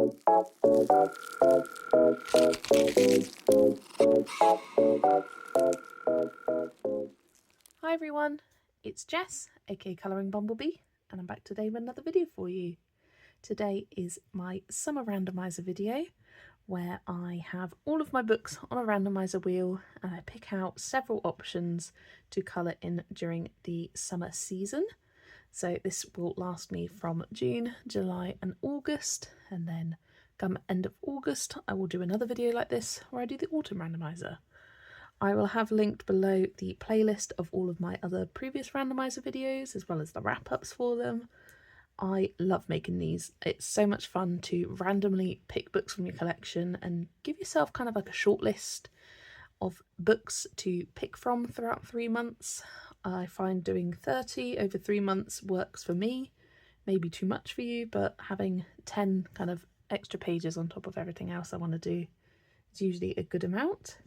Hi everyone, it's Jess, aka Colouring Bumblebee, and I'm back today with another video for you. Today is my summer randomiser video where I have all of my books on a randomiser wheel and I pick out several options to colour in during the summer season. So this will last me from June, July and August, and then come end of August I will do another video like this where I do the autumn randomiser. I will have linked below the playlist of all of my other previous randomiser videos as well as the wrap-ups for them. I love making these. It's so much fun to randomly pick books from your collection and give yourself kind of like a short list of books to pick from throughout 3 months. I find doing 30 over 3 months works for me, maybe too much for you, but having 10 kind of extra pages on top of everything else I want to do is usually a good amount.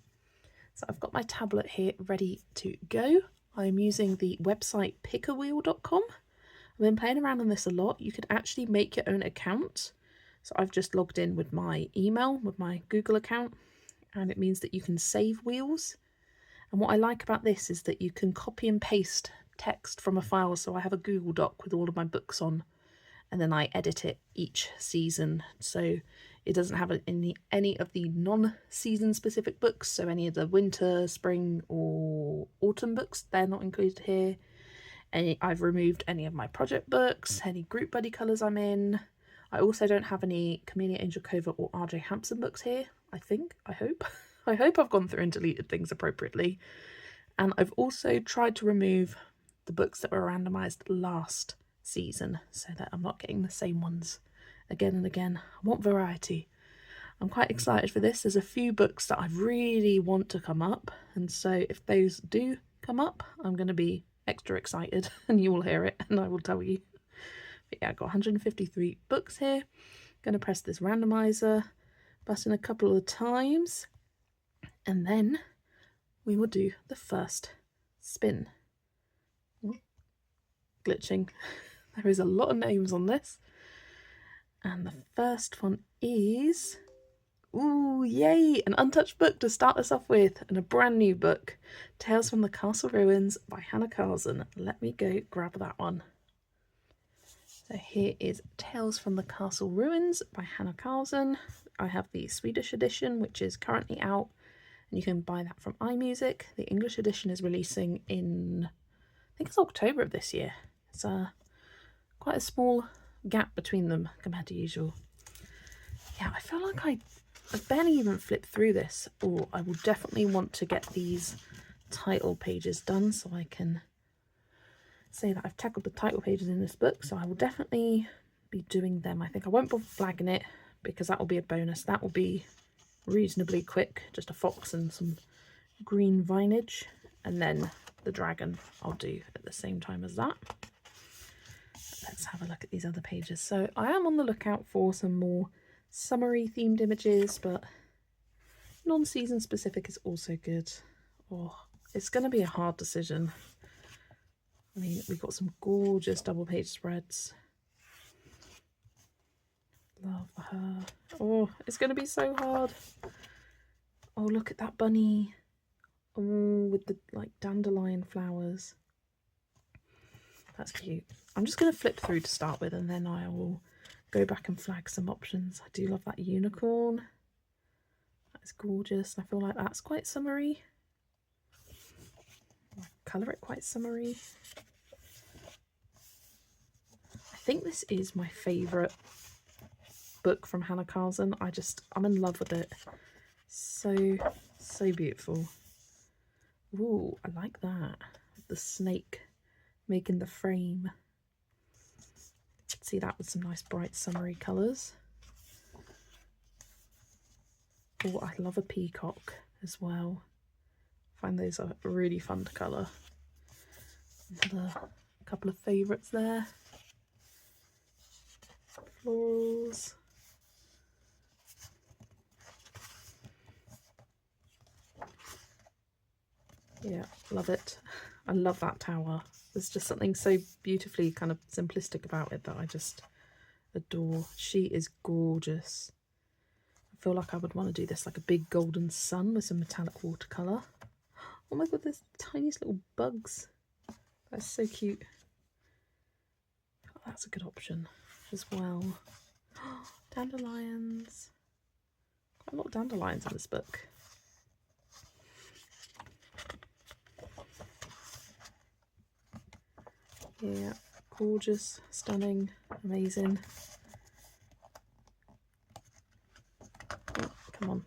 So I've got my tablet here ready to go. I'm using the website pickerwheel.com. I've been playing around on this a lot. You could actually make your own account. So I've just logged in with my email, with my Google account, and it means that you can save wheels. And what I like about this is that you can copy and paste text from a file. So I have a Google Doc with all of my books on, and then I edit it each season. So it doesn't have any of the non-season specific books, so any of the winter, spring or autumn books, they're not included here. I've removed any of my project books, any group buddy colours I'm in. I also don't have any Camellia Angel Covert or RJ Hampson books here, I think, I hope. I hope I've gone through and deleted things appropriately. And I've also tried to remove the books that were randomised last season so that I'm not getting the same ones again and again. I want variety. I'm quite excited for this. There's a few books that I really want to come up, and so if those do come up, I'm going to be extra excited and you will hear it and I will tell you. But yeah, I've got 153 books here. Going to press this randomizer button a couple of times and then we will do the first spin. Glitching. There is a lot of names on this. And the first one is, ooh, yay, an untouched book to start us off with, and a brand new book, Tales from the Castle Ruins by Hannah Carlson. Let me go grab that one. So here is Tales from the Castle Ruins by Hannah Carlson. I have the Swedish edition, which is currently out, and you can buy that from iMusic. The English edition is releasing in, I think it's October of this year. It's quite a small gap between them compared to usual. Yeah, I feel like I've barely even flipped through this, or I will definitely want to get these title pages done so I can say that I've tackled the title pages in this book, so I will definitely be doing them. I think I won't bother flagging it because that will be a bonus. That will be reasonably quick, just a fox and some green vinage, and then the dragon I'll do at the same time as that. Let's have a look at these other pages. So I am on the lookout for some more summery themed images, but non-season specific is also good. Oh, it's going to be a hard decision. I mean, we've got some gorgeous double page spreads. Love her. Oh, it's going to be so hard. Oh, look at that bunny. Oh, with the like dandelion flowers. That's cute. I'm just going to flip through to start with, and then I will go back and flag some options. I do love that unicorn. That is gorgeous. I feel like that's quite summery. I'll colour it quite summery. I think this is my favourite book from Hannah Carlson. I'm in love with it. So beautiful. Ooh, I like that. The snake making the frame. See that with some nice bright summery colours. Oh, I love a peacock as well. I find those are really fun to colour. Another couple of favourites there. Florals. Yeah, love it. I love that tower. There's just something so beautifully kind of simplistic about it that I just adore. She is gorgeous. I feel like I would want to do this like a big golden sun with some metallic watercolour. Oh my god, there's tiniest little bugs. That's so cute. Oh, that's a good option as well. Dandelions. Quite a lot of dandelions in this book. Yeah, gorgeous, stunning, amazing. Oh, come on.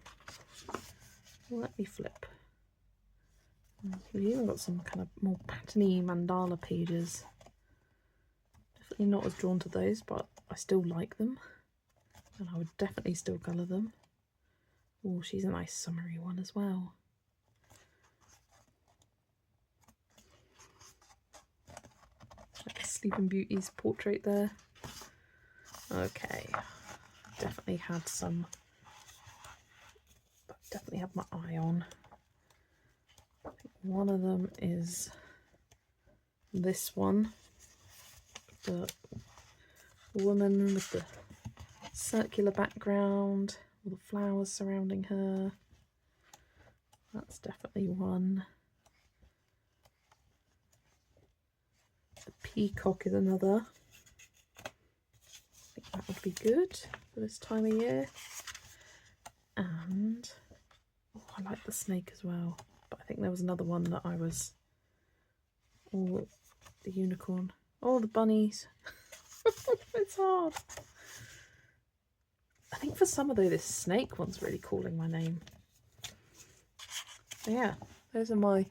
Let me flip. We've even got some kind of more patterny mandala pages. Definitely not as drawn to those, but I still like them. And I would definitely still colour them. Oh, she's a nice summery one as well. Like a Sleeping Beauty's portrait there. Okay, definitely had some. Definitely have my eye on. I think one of them is this one, the woman with the circular background, all the flowers surrounding her. That's definitely one. The peacock is another. I think that would be good for this time of year. And oh, I like the snake as well, but I think there was another one that I was. Oh, the unicorn. Oh, the bunnies. It's hard. I think for some of those, this snake one's really calling my name. So yeah, those are my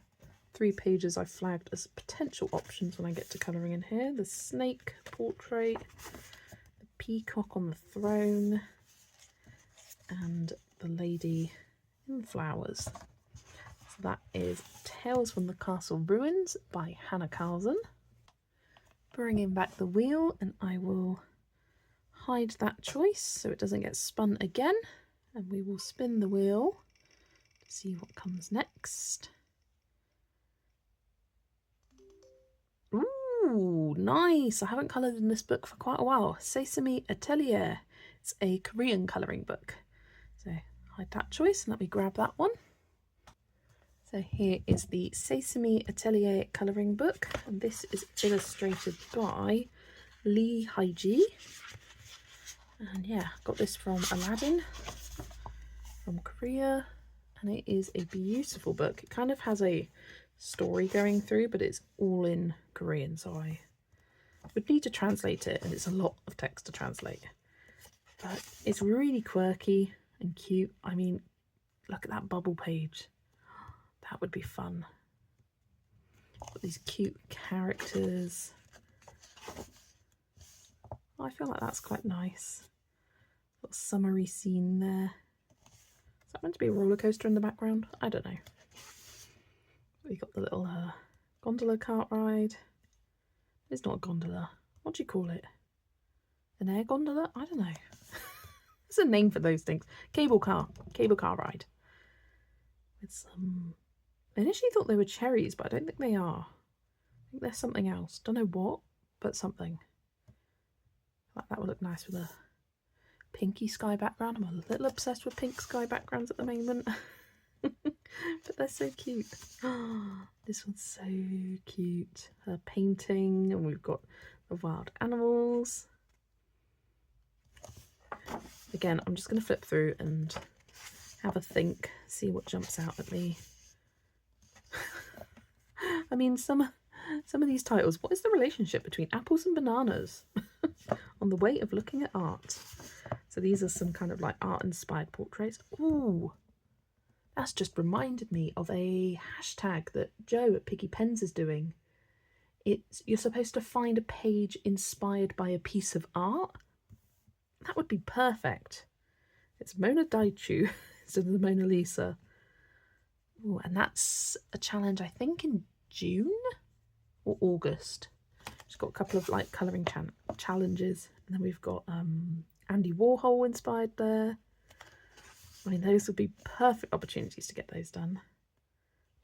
3 pages I flagged as potential options when I get to colouring in here. The snake portrait, the peacock on the throne, and the lady in flowers. So that is Tales from the Castle Ruins by Hannah Carlson. Bringing back the wheel, and I will hide that choice so it doesn't get spun again, and we will spin the wheel to see what comes next. Ooh, nice! I haven't coloured in this book for quite a while. Sesame Atelier. It's a Korean colouring book. So hide that choice and let me grab that one. So here is the Sesame Atelier colouring book, and this is illustrated by Lee Haiji. And yeah, got this from Aladdin from Korea, and it is a beautiful book. It kind of has a story going through, but it's all in Korean, so I would need to translate it, and it's a lot of text to translate. But it's really quirky and cute. I mean, look at that bubble page. That would be fun. Got these cute characters. I feel like that's quite nice. Little summery scene there. Is that meant to be a roller coaster in the background? I don't know. We got the little gondola cart ride. It's not a gondola. What do you call it? An air gondola? I don't know. There's a name for those things. Cable car ride. With some. I initially thought they were cherries, but I don't think they are. I think they're something else. Don't know what, but something. Like that would look nice with a pinky sky background. I'm a little obsessed with pink sky backgrounds at the moment. But they're so cute. Oh, this one's so cute. Her painting, and we've got the wild animals. Again, I'm just going to flip through and have a think, see what jumps out at me. I mean, some of these titles, what is the relationship between apples and bananas? On the way of looking at art. So these are some kind of like art inspired portraits. Ooh, that's just reminded me of a hashtag that Joe at Piggy Pens is doing. You're supposed to find a page inspired by a piece of art. That would be perfect. It's Mona Daichu instead of the Mona Lisa. Ooh, and that's a challenge, I think, in June or August. She's got a couple of like colouring challenges, and then we've got Andy Warhol inspired there. I mean, those would be perfect opportunities to get those done.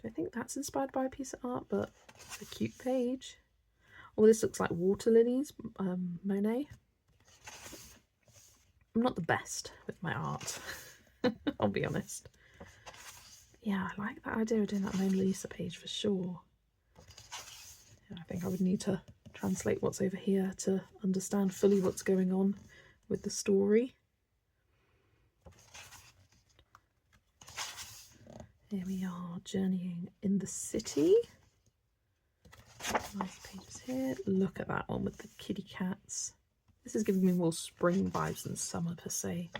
Do I think that's inspired by a piece of art? But it's a cute page. Oh, this looks like water lilies, Monet. not the best with my art. I'll be honest. Yeah, I like that idea of doing that Mona Lisa page for sure. Yeah, I think I would need to translate what's over here to understand fully what's going on with the story. Here we are, journeying in the city. Nice pages here. Look at that one with the kitty cats. This is giving me more spring vibes than summer per se.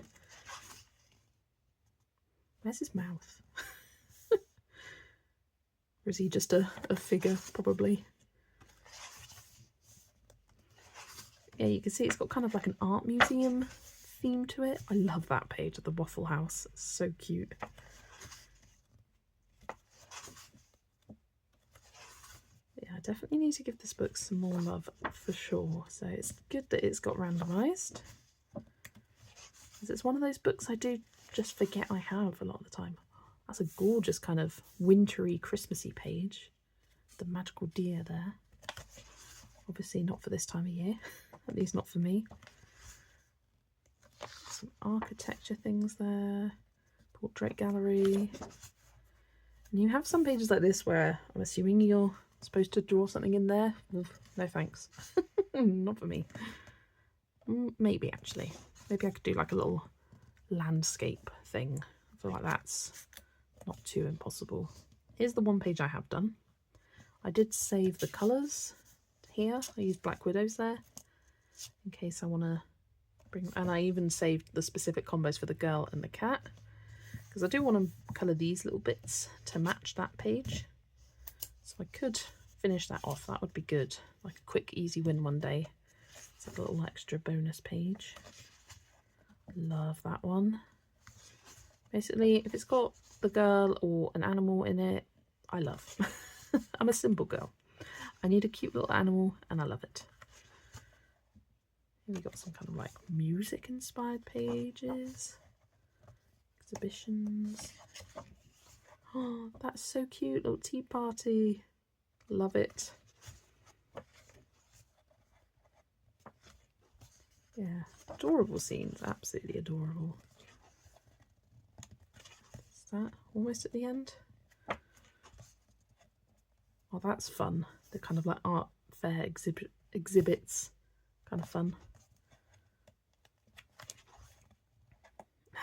Where's his mouth? Or is he just a figure, probably? Yeah, you can see it's got kind of like an art museum theme to it. I love that page of the Waffle House. It's so cute. Yeah, I definitely need to give this book some more love for sure. So it's good that it's got randomised. Because it's one of those books I do just forget I have a lot of the time. That's a gorgeous kind of wintry, Christmassy page. The magical deer there. Obviously not for this time of year. At least not for me. Some architecture things there. Portrait gallery. And you have some pages like this where I'm assuming you're supposed to draw something in there. Oof, no thanks. Not for me. Maybe actually. Maybe I could do like a little landscape thing. I feel like that's not too impossible. Here's the one page I have done. I did save the colours here. I used Black Widows there in case I want to bring, and I even saved the specific combos for the girl and the cat because I do want to colour these little bits to match that page. So I could finish that off. That would be good. Like a quick easy win one day. It's like a little extra bonus page. Love that one. Basically, if it's got the girl or an animal in it, I love. I'm a simple girl. I need a cute little animal and I love it. Here we got some kind of like music inspired pages. Exhibitions. Oh, that's so cute. Little tea party. Love it. Yeah, adorable scenes. Absolutely adorable. Is that almost at the end? Oh, that's fun. The kind of like art fair exhibits. Kind of fun.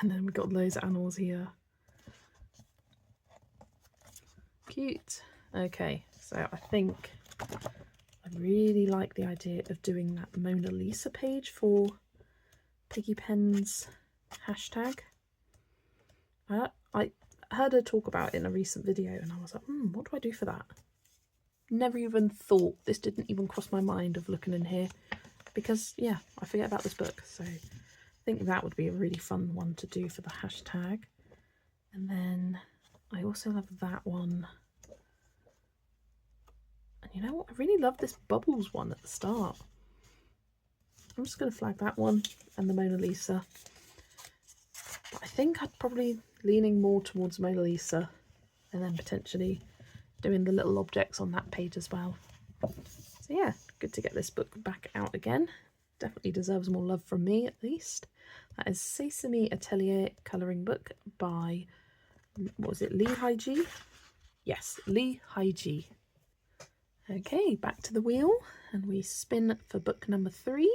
And then we've got loads of animals here. Cute. Okay, so I think I really like the idea of doing that Mona Lisa page for Piggy Pen's hashtag. I heard her talk about it in a recent video and I was like, what do I do for that? Never even thought, this didn't even cross my mind of looking in here because, yeah, I forget about this book. So I think that would be a really fun one to do for the hashtag. And then I also love that one. And you know what? I really love this Bubbles one at the start. I'm just going to flag that one and the Mona Lisa. But I think I'd probably leaning more towards Mona Lisa and then potentially doing the little objects on that page as well. So yeah, good to get this book back out again. Definitely deserves more love from me at least. That is Sesame Atelier colouring book by, what was it, Lee Hai-ji? Yes, Lee Hai-ji. Okay, back to the wheel and we spin for book number 3.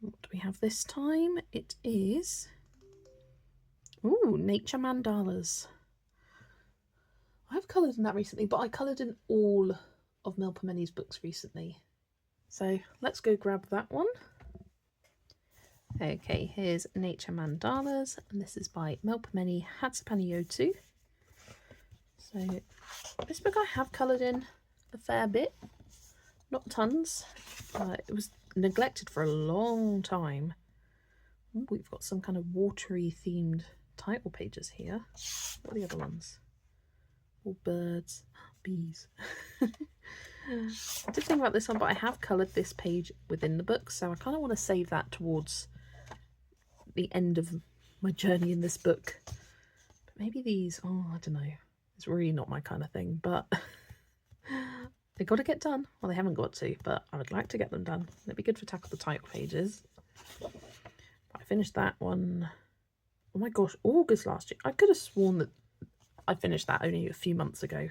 What do we have this time? It is, ooh, Nature Mandalas. I've coloured in that recently, but I coloured in all of Melpomene's books recently. So let's go grab that one. Okay, here's Nature Mandalas, and this is by Melpomene Hatsupaniyotu. So this book I have coloured in a fair bit, not tons. It was neglected for a long time. Ooh, we've got some kind of watery themed title pages here. What are the other ones? All birds, bees. I did think about this one, but I have coloured this page within the book, so I kind of want to save that towards the end of my journey in this book. But maybe these, oh, I don't know. It's really not my kind of thing, but they've got to get done. Well, they haven't got to, but I would like to get them done. It'd be good for Tackle the Title pages. finished that one. Oh my gosh, August last year. I could have sworn that I finished that only a few months ago.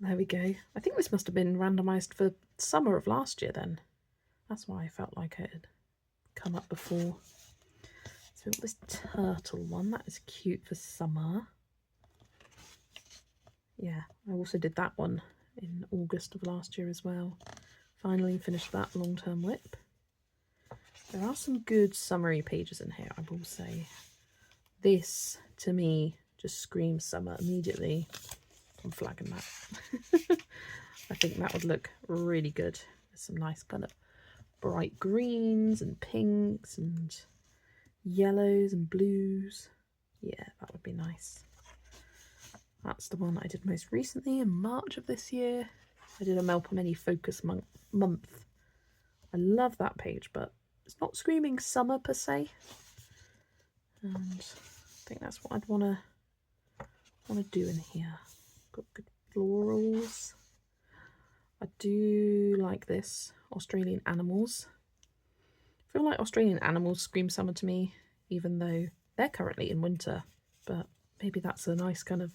There we go. I think this must have been randomised for summer of last year then. That's why I felt like it had come up before. So this turtle one, that is cute for summer. Yeah, I also did that one in August of last year as well. Finally finished that long-term whip. There are some good summary pages in here, I will say. This, to me, just screams summer immediately. I'm flagging that. I think that would look really good. There's some nice kind of bright greens and pinks and yellows and blues. Yeah, that would be nice. That's the one I did most recently in March of this year. I did a Melpomene Focus month. I love that page, but it's not screaming summer per se. And I think that's what I'd want to do in here. Got good florals. I do like this Australian animals. I feel like Australian animals scream summer to me, even though they're currently in winter. But maybe that's a nice kind of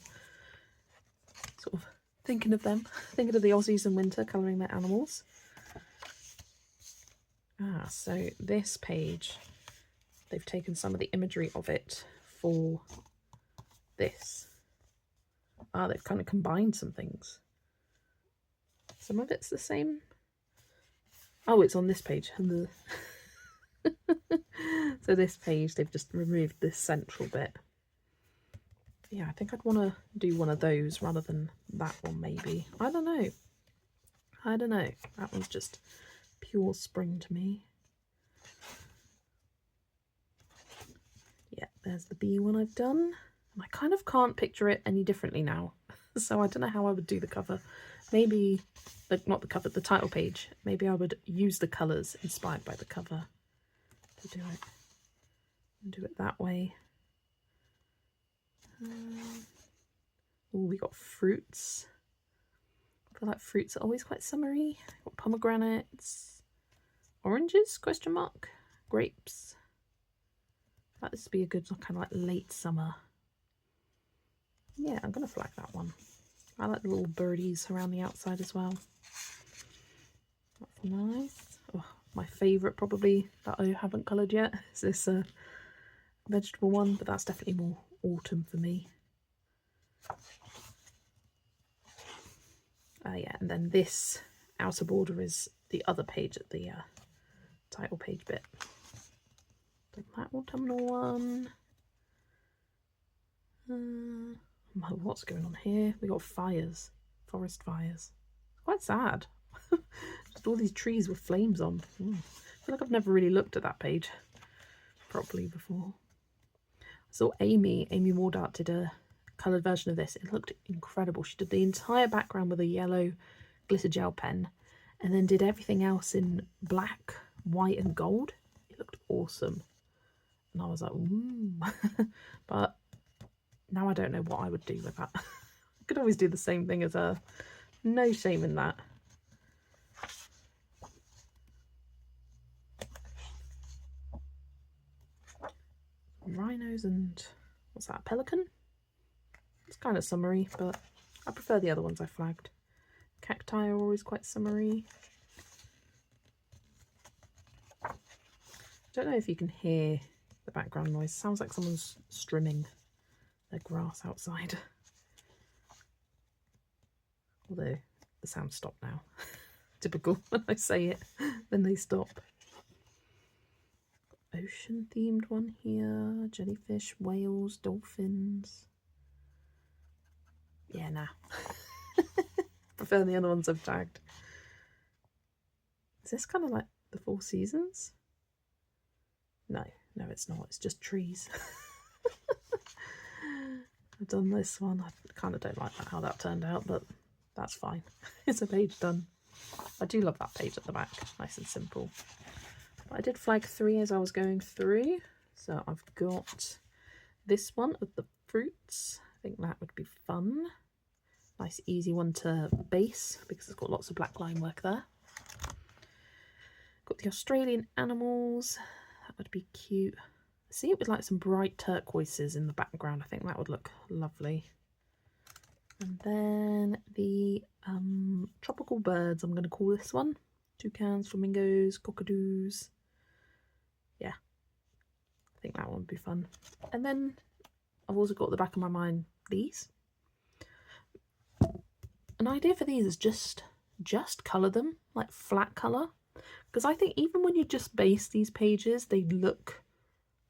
sort of thinking of them, thinking of the Aussies in winter colouring their animals. So this page, they've taken some of the imagery of it for this. They've kind of combined some things. Some of it's the same. Oh, it's on this page. So this page, they've just removed this central bit. Yeah, I think I'd want to do one of those rather than that one, maybe. I don't know. That one's just pure spring to me. Yeah, there's the bee one I've done. And I kind of can't picture it any differently now. So I don't know how I would do the cover. Maybe, not the cover, the title page. Maybe I would use the colours inspired by the cover to do it. And do it that way. Oh, we got fruits. I feel like fruits are always quite summery. Got pomegranates, oranges, question mark, grapes. That this would be a good kind of like late summer. Yeah, I'm going to flag that one. I like the little birdies around the outside as well. That's nice. Oh, my favourite probably that I haven't coloured yet is this vegetable one, but that's definitely more autumn for me. Yeah, and then this outer border is the other page at the title page bit. Then that autumnal one. What's going on here? We got fires, forest fires. Quite sad. Just all these trees with flames on. I feel like I've never really looked at that page properly before. I saw Amy Wardart did a coloured version of this. It looked incredible. She did the entire background with a yellow glitter gel pen and then did everything else in black, white and gold. It looked awesome. And I was like, ooh. But now I don't know what I would do with that. I could always do the same thing as her. No shame in that. Rhinos and, what's that, pelican? It's kind of summery, but I prefer the other ones I flagged. Cacti are always quite summery. I don't know if you can hear the background noise. It sounds like someone's strimming their grass outside. Although the sound stopped now. Typical, when I say it, then they stop. Ocean themed one here. Jellyfish, whales, dolphins. Yeah, nah. Prefer the other ones I've tagged. Is this kind of like the Four Seasons? No, it's not. It's just trees. I've done this one. I kind of don't like how that turned out, but that's fine. It's a page done. I do love that page at the back. Nice and simple. But I did flag 3 as I was going through. So I've got this one of the fruits. I think that would be fun. Nice easy one to base because it's got lots of black line work there. Got the Australian animals. That would be cute. See it with like some bright turquoises in the background. I think that would look lovely. And then the tropical birds, I'm going to call this one. Toucans, flamingos, cockadoos. Yeah, I think that one would be fun. And then I've also got at the back of my mind these. An idea for these is just colour them, like flat colour. Because I think even when you just base these pages, they look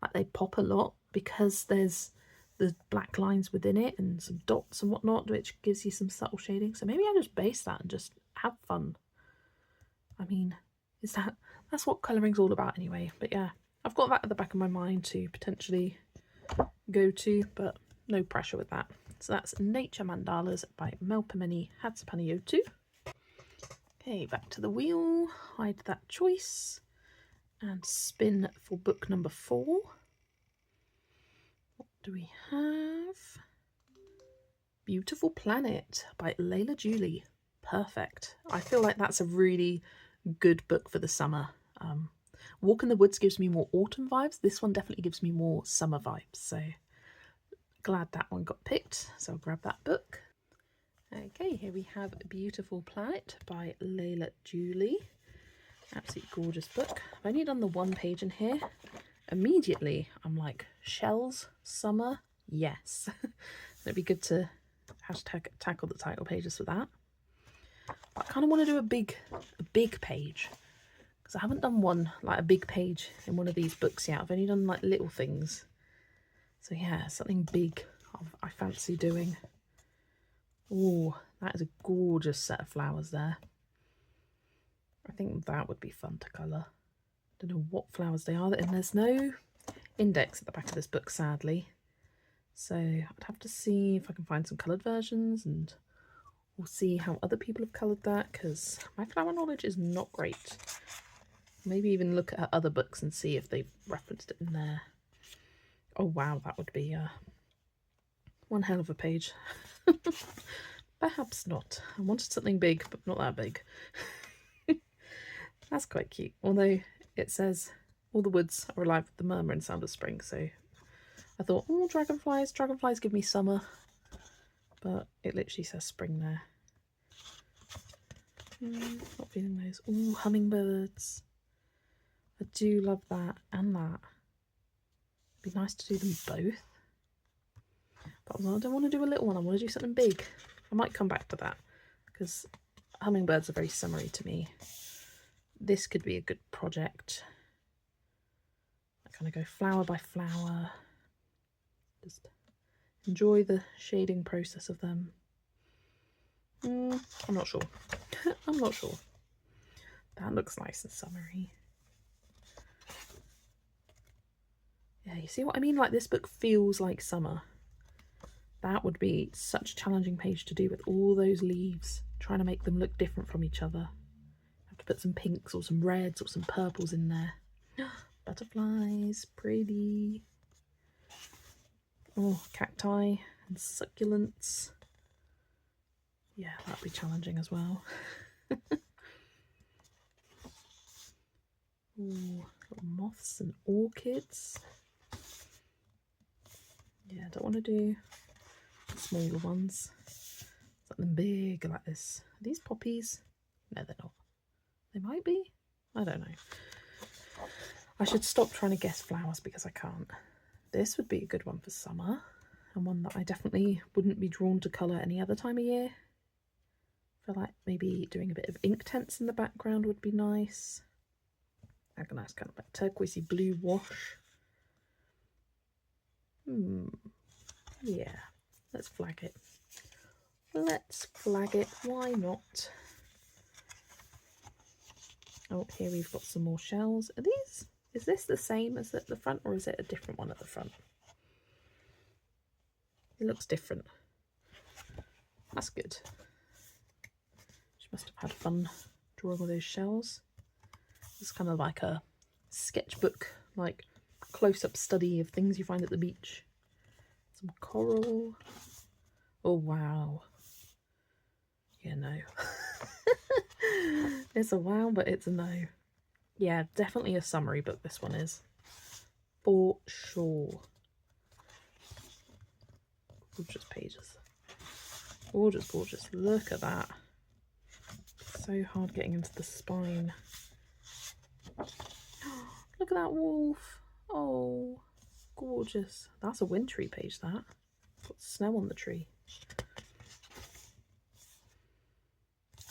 like they pop a lot because there's the black lines within it and some dots and whatnot, which gives you some subtle shading. So maybe I just base that and just have fun. I mean, that's what colouring's all about anyway. But yeah, I've got that at the back of my mind to potentially go to, but no pressure with that. So that's Nature Mandalas by Melpomene Hatsapaniyotu. Okay, back to the wheel, hide that choice, and spin for book number 4. What do we have? Beautiful Planet by Layla Julie. Perfect. I feel like that's a really good book for the summer. Walk in the Woods gives me more autumn vibes. This one definitely gives me more summer vibes. So glad that one got picked. So I'll grab that book. Okay, here we have Beautiful Planet by Layla Julie. Absolutely gorgeous book. I've only done the one page in here. Immediately, I'm like, shells, summer, yes. It'd be good to tackle the title pages for that. But I kind of want to do a big page, because I haven't done one, like a big page in one of these books yet. I've only done like little things. So yeah, something big I fancy doing. Oh, that is a gorgeous set of flowers there. I think that would be fun to colour. Don't know what flowers they are, and there's no index at the back of this book, sadly. So I'd have to see if I can find some coloured versions, and we'll see how other people have coloured that, because my flower knowledge is not great. Maybe even look at other books and see if they've referenced it in there. Oh wow, that would be one hell of a page. Perhaps not. I wanted something big, but not that big. That's quite cute. Although it says, all the woods are alive with the murmur and sound of spring. So I thought, oh, dragonflies. Dragonflies give me summer. But it literally says spring there. Not feeling those. Oh, hummingbirds. I do love that and that. It'd be nice to do them both. But I don't want to do a little one. I want to do something big. I might come back to that, because hummingbirds are very summery to me. This could be a good project. I kind of go flower by flower. Just enjoy the shading process of them. I'm not sure. I'm not sure. That looks nice and summery. Yeah, you see what I mean? Like, this book feels like summer. That would be such a challenging page to do with all those leaves, trying to make them look different from each other. Have to put some pinks or some reds or some purples in there. Butterflies, pretty. Oh, cacti and succulents. Yeah, that'd be challenging as well. Ooh, little moths and orchids. Yeah, I don't want to do the smaller ones. Something big like this. Are these poppies? No, they're not. They might be. I don't know. I should stop trying to guess flowers because I can't. This would be a good one for summer, and one that I definitely wouldn't be drawn to colour any other time of year. I feel like maybe doing a bit of ink tints in the background would be nice. Like a nice kind of like turquoisey blue wash. Yeah, let's flag it. Let's flag it, why not? Oh, here we've got some more shells. Are these, is this the same as at the front, or is it a different one at the front? It looks different. That's good. She must have had fun drawing all those shells. It's kind of like a sketchbook, like close-up study of things you find at the beach. Some coral. Oh wow. Yeah, no. It's a wow, but it's a no. Yeah, definitely a summery book, this one is. for sure. Gorgeous pages. Gorgeous, gorgeous. Look at that. So hard getting into the spine. Look at that wolf. Oh, gorgeous. That's a wintry page, that. Got snow on the tree.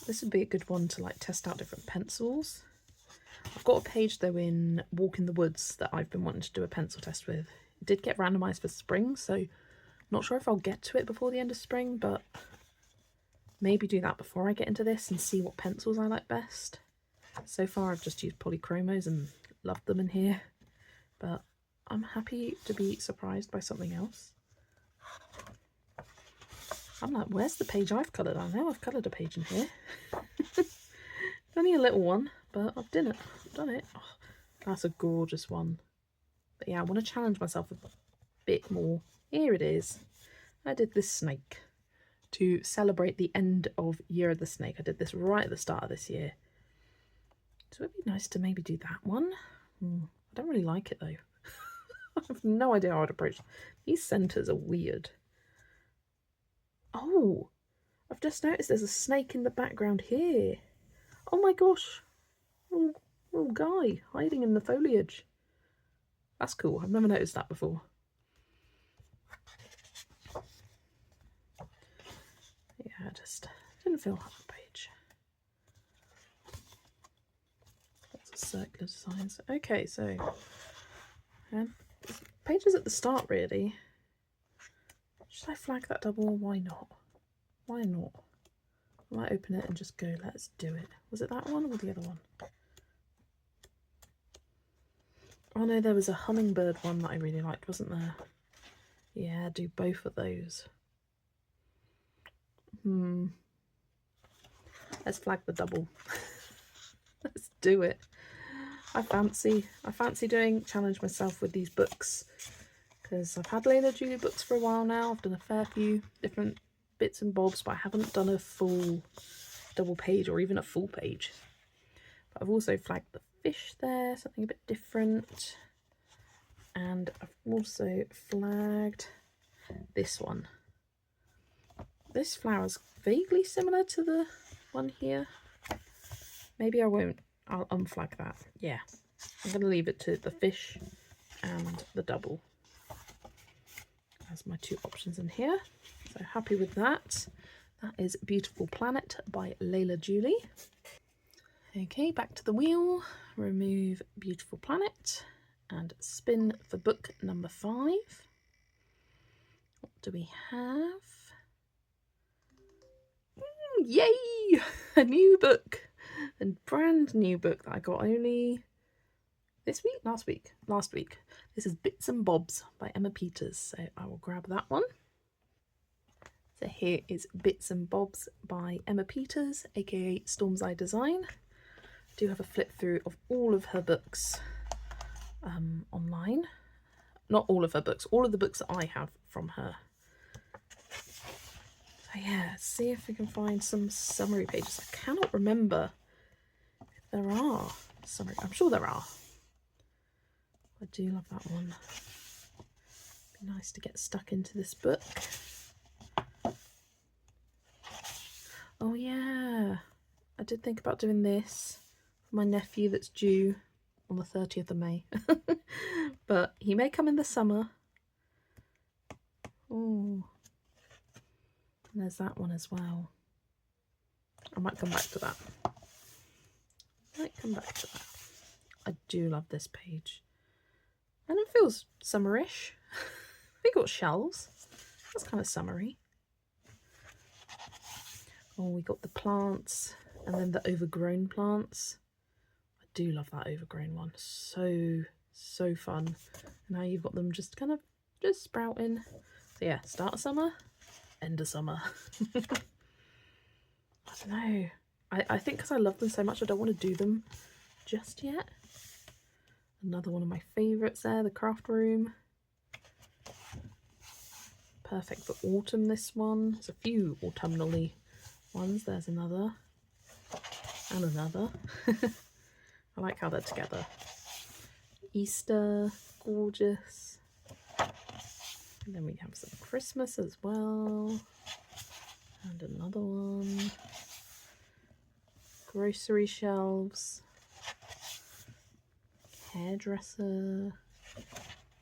This would be a good one to like test out different pencils. I've got a page though in Walk in the Woods that I've been wanting to do a pencil test with. It did get randomised for spring, so not sure if I'll get to it before the end of spring, but maybe do that before I get into this and see what pencils I like best. So far I've just used polychromos and loved them in here, but I'm happy to be surprised by something else. I'm like, where's the page I've coloured? I know I've coloured a page in here. It's only a little one, but I've done it. Oh, that's a gorgeous one. But yeah, I want to challenge myself a bit more. Here it is. I did this snake to celebrate the end of Year of the Snake. I did this right at the start of this year. So it'd be nice to maybe do that one. I don't really like it though. I have no idea how I'd approach it. These centres are weird. Oh, I've just noticed there's a snake in the background here. Oh my gosh. Little guy hiding in the foliage. That's cool. I've never noticed that before. Yeah, I just didn't feel that page. Lots of circular designs. Okay, so pages at the start really. Should I flag that double? Why not? Why not? I might open it and just go, let's do it. Was it that one or the other one? Oh no, there was a hummingbird one that I really liked, wasn't there? Yeah, do both of those. Let's flag the double. Let's do it. I fancy challenge myself with these books, because I've had Layla Julie books for a while now. I've done a fair few different bits and bobs, but I haven't done a full double page or even a full page. But I've also flagged the fish there, something a bit different. And I've also flagged this one. This flower's vaguely similar to the one here. Maybe I won't. I'll unflag that. Yeah, I'm going to leave it to the fish and the double as my two options in here. So happy with that. That is Beautiful Planet by Layla Julie. Okay, back to the wheel. Remove Beautiful Planet and spin for book number 5. What do we have? Yay! A new book. A brand new book that I got only this week? Last week. This is Bits and Bobs by Emma Peters, so I will grab that one. So here is Bits and Bobs by Emma Peters, aka Storm's Eye Design. I do have a flip through of all of her books online. Not all of her books, all of the books that I have from her. So yeah, see if we can find some summary pages. I cannot remember if there are summary. I'm sure there are. I do love that one. Be nice to get stuck into this book. Oh yeah, I did think about doing this for my nephew that's due on the 30th of May. But he may come in the summer. Oh, and there's that one as well. I might come back to that. I do love this page. And it feels summerish. We got shells. That's kind of summery. Oh, we got the plants and then the overgrown plants. I do love that overgrown one. So fun. And now you've got them just kind of just sprouting. So yeah, start of summer, end of summer. I don't know. I think because I love them so much, I don't want to do them just yet. Another one of my favourites there, the craft room. Perfect for autumn, this one. There's a few autumnally ones. There's another. And another. I like how they're together. Easter. gorgeous. And then we have some Christmas as well. And another one. Grocery shelves. Hairdresser. I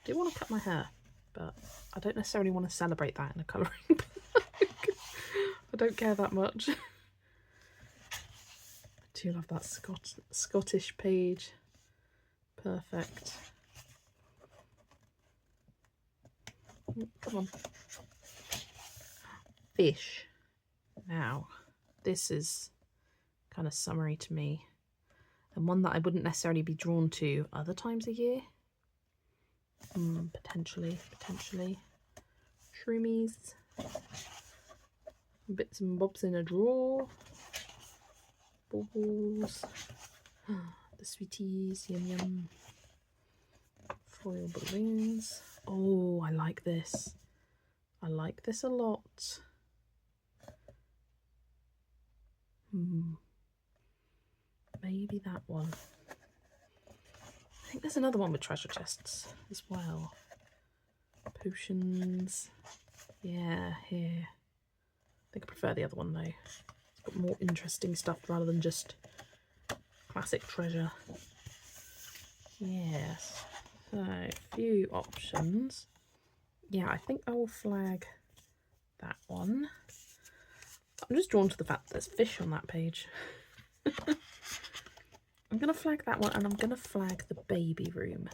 do want to cut my hair, but I don't necessarily want to celebrate that in a colouring book. I don't care that much. I do love that Scottish page. Perfect. Oh, come on. Fish. Now, this is kind of summery to me, and one that I wouldn't necessarily be drawn to other times a year. Potentially. Shroomies. Bits and bobs in a drawer. Baubles. The sweeties, yum yum. Foil balloons. Oh, I like this. I like this a lot. Maybe that one. I think there's another one with treasure chests as well. Potions. Yeah, here. I think I prefer the other one though. It's got more interesting stuff rather than just classic treasure. Yes. So, a few options. Yeah, I think I will flag that one. I'm just drawn to the fact that there's fish on that page. I'm going to flag that one, and I'm going to flag the baby room.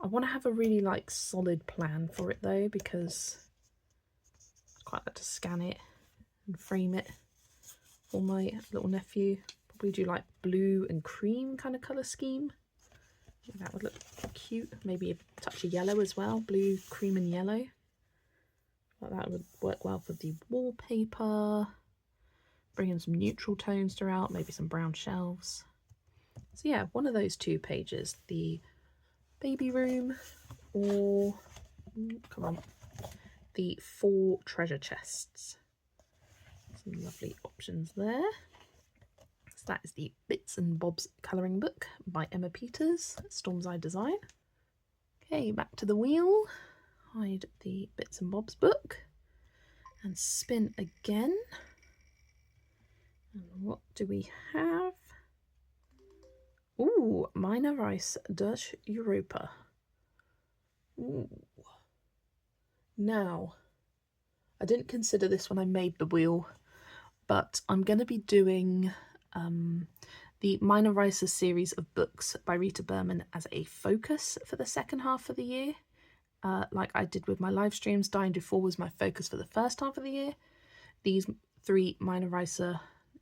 I want to have a really solid plan for it though, because I'd quite like to scan it and frame it for my little nephew. Probably do blue and cream kind of colour scheme. I think that would look cute. Maybe a touch of yellow as well. Blue, cream and yellow. That would work well for the wallpaper. Bring in some neutral tones throughout, maybe some brown shelves. So yeah, one of those two pages, the baby room or, come on, the 4 treasure chests. Some lovely options there. So that is the Bits and Bobs colouring book by Emma Peters, Storm's Eye Design. Okay, back to the wheel. Hide the Bits and Bobs book and spin again. And what do we have? Ooh, Minor Rice Durch Europa. Ooh. Now, I didn't consider this when I made the wheel, but I'm going to be doing the Minor Rice series of books by Rita Berman as a focus for the second half of the year. Like I did with my live streams, Dying to Fall was my focus for the first half of the year. These 3 Minor Rice,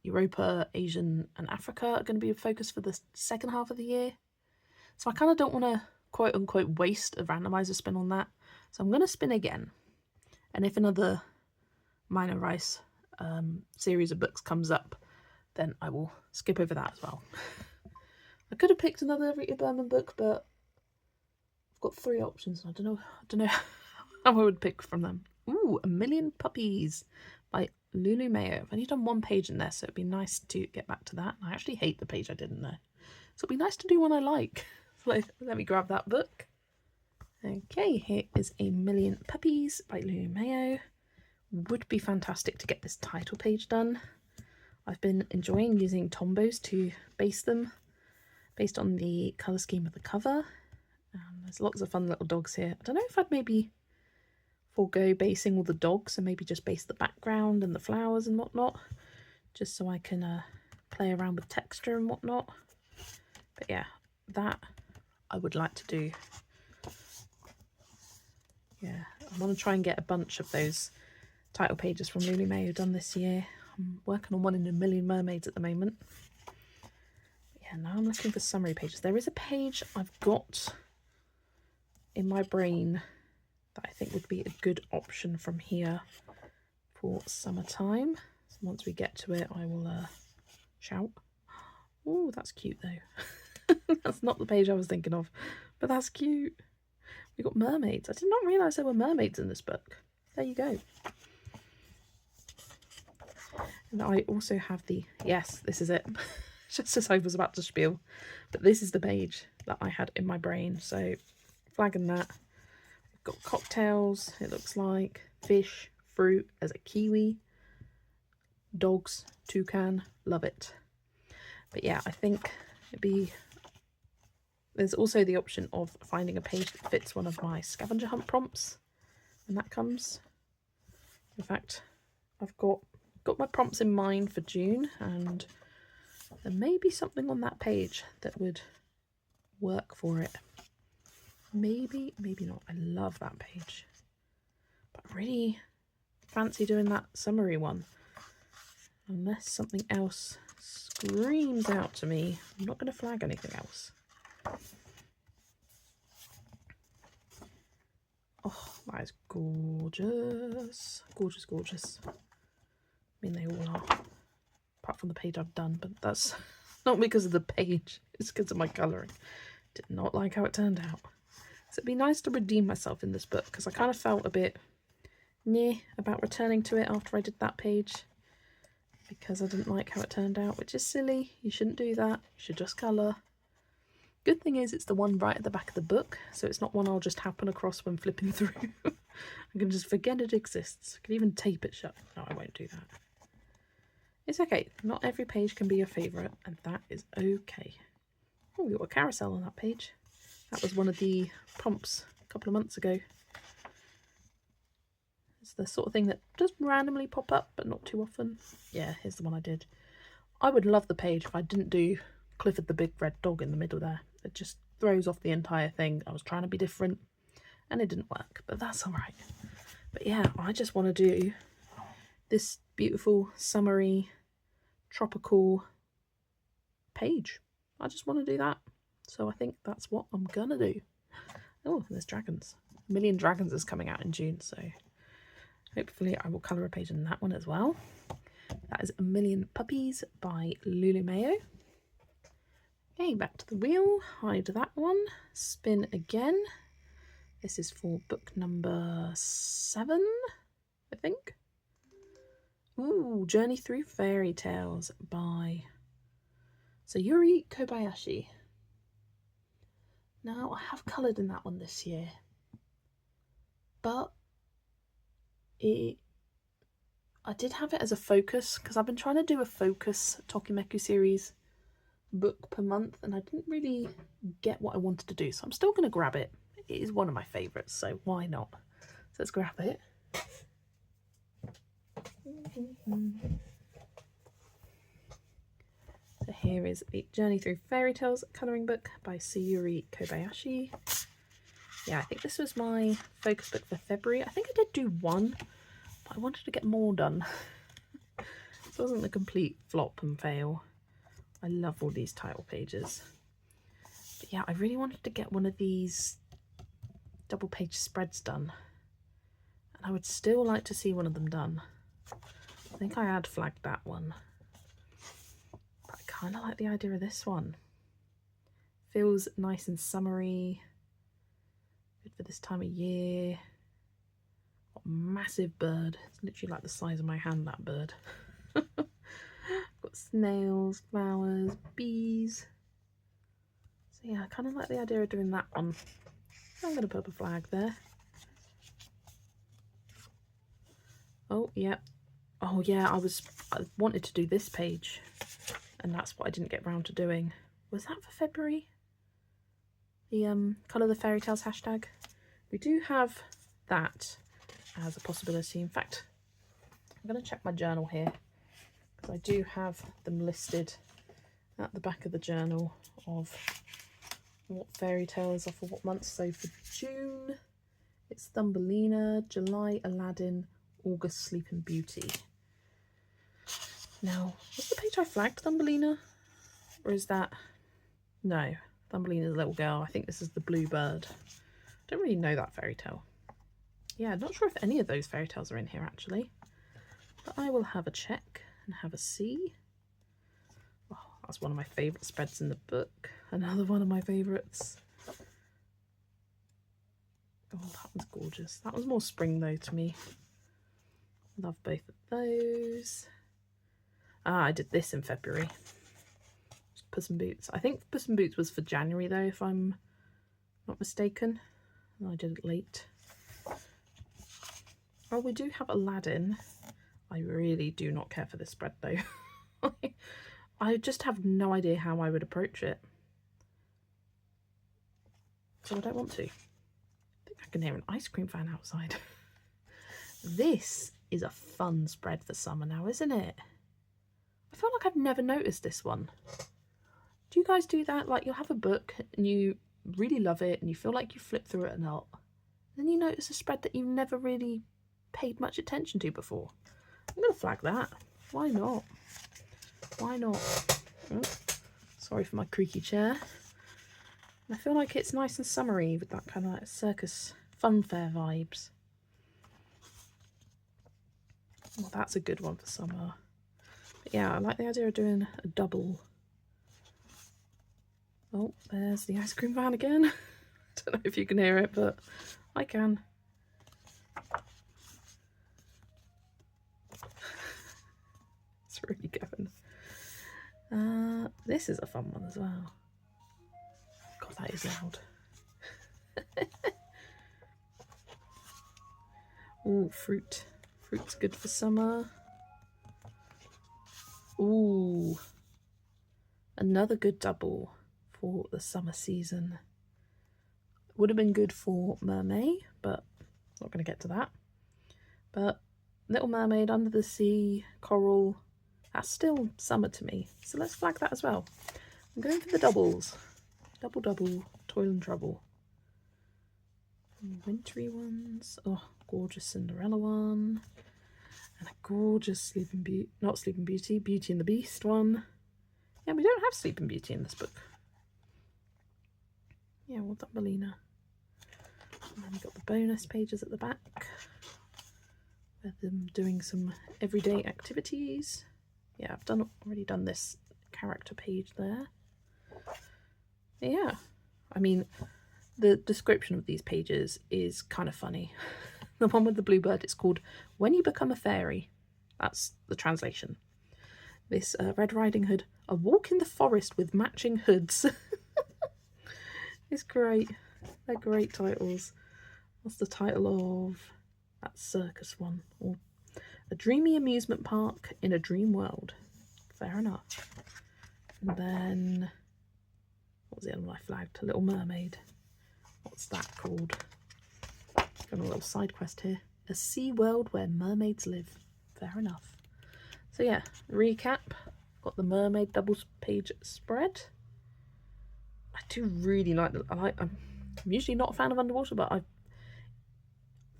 Europa, Asian and Africa, are going to be a focus for the second half of the year. So I kind of don't want to quote unquote waste a randomizer spin on that. So I'm going to spin again. And if another Minor Rice series of books comes up, then I will skip over that as well. I could have picked another Rita Berman book, but I've got 3 options. I don't know how I would pick from them. Ooh, A Million Puppies by Lulu Mayo. I've only done 1 page in there, so it'd be nice to get back to that. I actually hate the page I did in there, so it'd be nice to do one I like. So let me grab that book. Okay, here is A Million Puppies by Lulu Mayo. Would be fantastic to get this title page done. I've been enjoying using Tombows to base them based on the colour scheme of the cover. There's lots of fun little dogs here. I don't know if I'd maybe forego basing all the dogs and maybe just base the background and the flowers and whatnot, just so I can play around with texture and whatnot. But yeah, that I would like to do. Yeah, I want to try and get a bunch of those title pages from Lulu Mayo done this year. I'm working on one in A Million Mermaids at the moment. Yeah, now I'm looking for summary pages. There is a page I've got in my brain that I think would be a good option from here for summertime. So once we get to it, I will shout. Oh, that's cute though. That's not the page I was thinking of, but that's cute. We got mermaids. I did not realise there were mermaids in this book. There you go. And I also have the, yes, this is it. Just as I was about to spiel, but this is the page that I had in my brain. So flagging that. We've got cocktails, it looks like, fish, fruit, there's a kiwi, dogs, toucan, love it. But yeah, I think it'd be... There's also the option of finding a page that fits one of my scavenger hunt prompts, and that comes. In fact, I've got my prompts in mind for June, and there may be something on that page that would work for it. Maybe, maybe not. I love that page. But I really fancy doing that summary one. Unless something else screams out to me, I'm not going to flag anything else. Oh, that is gorgeous. Gorgeous, gorgeous. I mean, they all are. Apart from the page I've done, but that's not because of the page. It's because of my colouring. Did not like how it turned out. So it'd be nice to redeem myself in this book, because I kind of felt a bit meh about returning to it after I did that page, because I didn't like how it turned out, which is silly. You shouldn't do that. You should just colour. Good thing is it's the one right at the back of the book, so it's not one I'll just happen across when flipping through. I can just forget it exists. I can even tape it shut. No, I won't do that. It's okay. Not every page can be your favourite, and that is okay. Oh, we got a carousel on that page. That was one of the prompts a couple of months ago. It's the sort of thing that does randomly pop up, but not too often. Yeah, here's the one I did. I would love the page if I didn't do Clifford the Big Red Dog in the middle there. It just throws off the entire thing. I was trying to be different and it didn't work, but that's all right. But yeah, I just want to do this beautiful summery tropical page. I just want to do that. So I think that's what I'm gonna do. Oh, there's dragons. Million Dragons is coming out in June, so hopefully I will colour a page in that one as well. That is Million Puppies by Lulu Mayo. Okay, back to the wheel, hide that one, spin again. This is for book number 7, I think. Ooh, Journey Through Fairy Tales by Sayuri Kobayashi. Now, I have coloured in that one this year, but I did have it as a focus, because I've been trying to do a focus Tokimeku series book per month, and I didn't really get what I wanted to do, so I'm still going to grab it. It is one of my favourites, so why not? So let's grab it. So here is the Journey Through Fairy Tales colouring book by Sayuri Kobayashi. Yeah, I think this was my focus book for February. I think I did do one, but I wanted to get more done. This wasn't a complete flop and fail. I love all these title pages. But yeah, I really wanted to get one of these double page spreads done. And I would still like to see one of them done. I think I had flagged that one. But I kind of like the idea of this one. Feels nice and summery. Good for this time of year. What a massive bird. It's literally like the size of my hand, that bird. Got snails, flowers, bees. So yeah, I kind of like the idea of doing that one. I'm going to put up a flag there. Oh, yeah. Oh, yeah, I wanted to do this page, and that's what I didn't get round to doing. Was that for February? The Colour the Fairy Tales hashtag? We do have that as a possibility. In fact, I'm going to check my journal here, because I do have them listed at the back of the journal of what fairy tales are for what months. So for June, it's Thumbelina, July, Aladdin, August, Sleeping Beauty. Now, was the page I flagged Thumbelina? Or is that... No, Thumbelina's a little girl. I think this is the Blue Bird. I don't really know that fairy tale. Yeah, I'm not sure if any of those fairy tales are in here, actually. But I will have a check and have a see. Oh, that's one of my favourite spreads in the book. Another one of my favourites. Oh, that one's gorgeous. That was more spring, though, to me. Love both of those. Ah, I did this in February. Puss in Boots. I think Puss in Boots was for January, though, if I'm not mistaken. I did it late. Oh, we do have Aladdin. I really do not care for this spread though. I just have no idea how I would approach it. So I don't want to. I think I can hear an ice cream fan outside. This is a fun spread for summer now, isn't it? I feel like I've never noticed this one. Do you guys do that? Like, you'll have a book and you really love it and you feel like you flip through it a lot. Then you notice a spread that you've never really paid much attention to before. I'm going to flag that. Why not? Why not? Oh, sorry for my creaky chair. I feel like it's nice and summery with that kind of like circus funfair vibes. Well, that's a good one for summer. But yeah, I like the idea of doing a double. Oh, there's the ice cream van again. I don't know if you can hear it, but I can. It's really going. This is a fun one as well. God, that is loud. Ooh, fruit. Fruit's good for summer. Ooh, another good double for the summer season. Would have been good for Mermaid, but not going to get to that. But Little Mermaid, Under the Sea, Coral, that's still summer to me. So let's flag that as well. I'm going for the doubles. Double, double, Toil and Trouble. Wintry ones. Oh, gorgeous Cinderella one. And a gorgeous Sleeping Beauty, not Sleeping Beauty, Beauty and the Beast one. Yeah, we don't have Sleeping Beauty in this book. Yeah, well done, Melina. And then we've got the bonus pages at the back with them doing some everyday activities. Yeah, I've already done this character page there. Yeah, I mean, the description of these pages is kind of funny. The one with the bluebird, it's called When You Become a Fairy. That's the translation. This Red Riding Hood, A Walk in the Forest with Matching Hoods. It's great. They're great titles. What's the title of that circus one? Or A Dreamy Amusement Park in a Dream World. Fair enough. And then, what was the other one I flagged? Little Mermaid. What's that called? Got a little side quest here. A sea world where mermaids live. Fair enough. So yeah, recap. Got the mermaid double page spread. I do really like the. I'm usually not a fan of underwater, but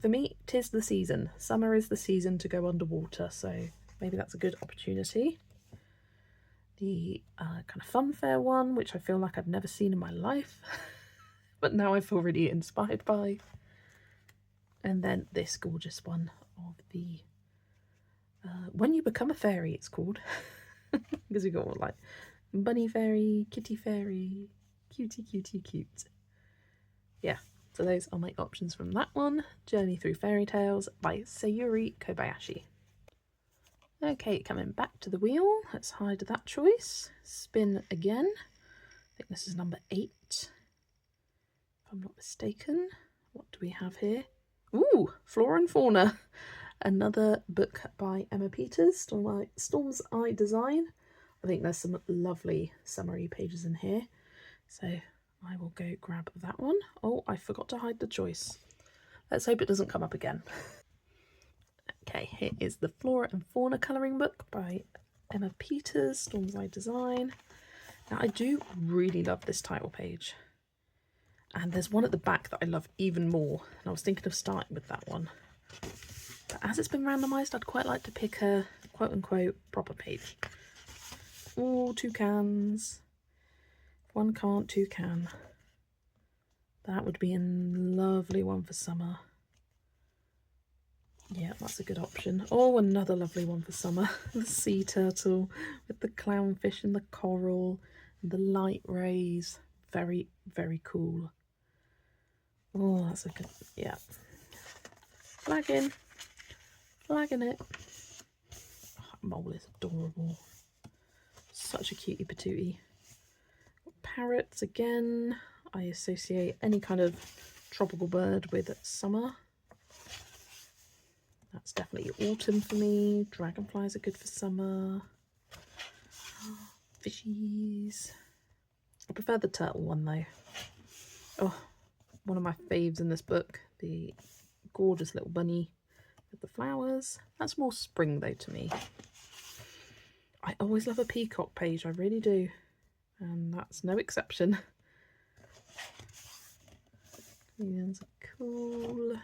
for me, 'tis the season. Summer is the season to go underwater, so maybe that's a good opportunity. The kind of funfair one, which I feel like I've never seen in my life, but now I feel really inspired by. And then this gorgeous one of the When You Become a Fairy, it's called. Because we've got like bunny fairy, kitty fairy, cutie, cutie, cute. Yeah, so those are my options from that one. Journey Through Fairy Tales by Sayuri Kobayashi. Okay, coming back to the wheel. Let's hide that choice. Spin again. I think this is number 8, if I'm not mistaken. What do we have here? Ooh, Flora and Fauna. Another book by Emma Peters, Storm's Eye Design. I think there's some lovely summary pages in here. So I will go grab that one. Oh, I forgot to hide the choice. Let's hope it doesn't come up again. Okay, here is the Flora and Fauna colouring book by Emma Peters, Storm's Eye Design. Now, I do really love this title page. And there's one at the back that I love even more. And I was thinking of starting with that one. But as it's been randomised, I'd quite like to pick a quote-unquote proper page. Ooh, toucans. One can't, two can. That would be a lovely one for summer. Yeah, that's a good option. Oh, another lovely one for summer. The sea turtle with the clownfish and the coral and the light rays. Very, very cool. Oh, that's a good, yeah. Flagging it. Oh, that mole is adorable. Such a cutie patootie. Parrots again. I associate any kind of tropical bird with summer. That's definitely autumn for me. Dragonflies are good for summer. Fishies. I prefer the turtle one though. Oh, one of my faves in this book. The gorgeous little bunny with the flowers. That's more spring though to me. I always love a peacock page, I really do. And that's no exception. These are cool.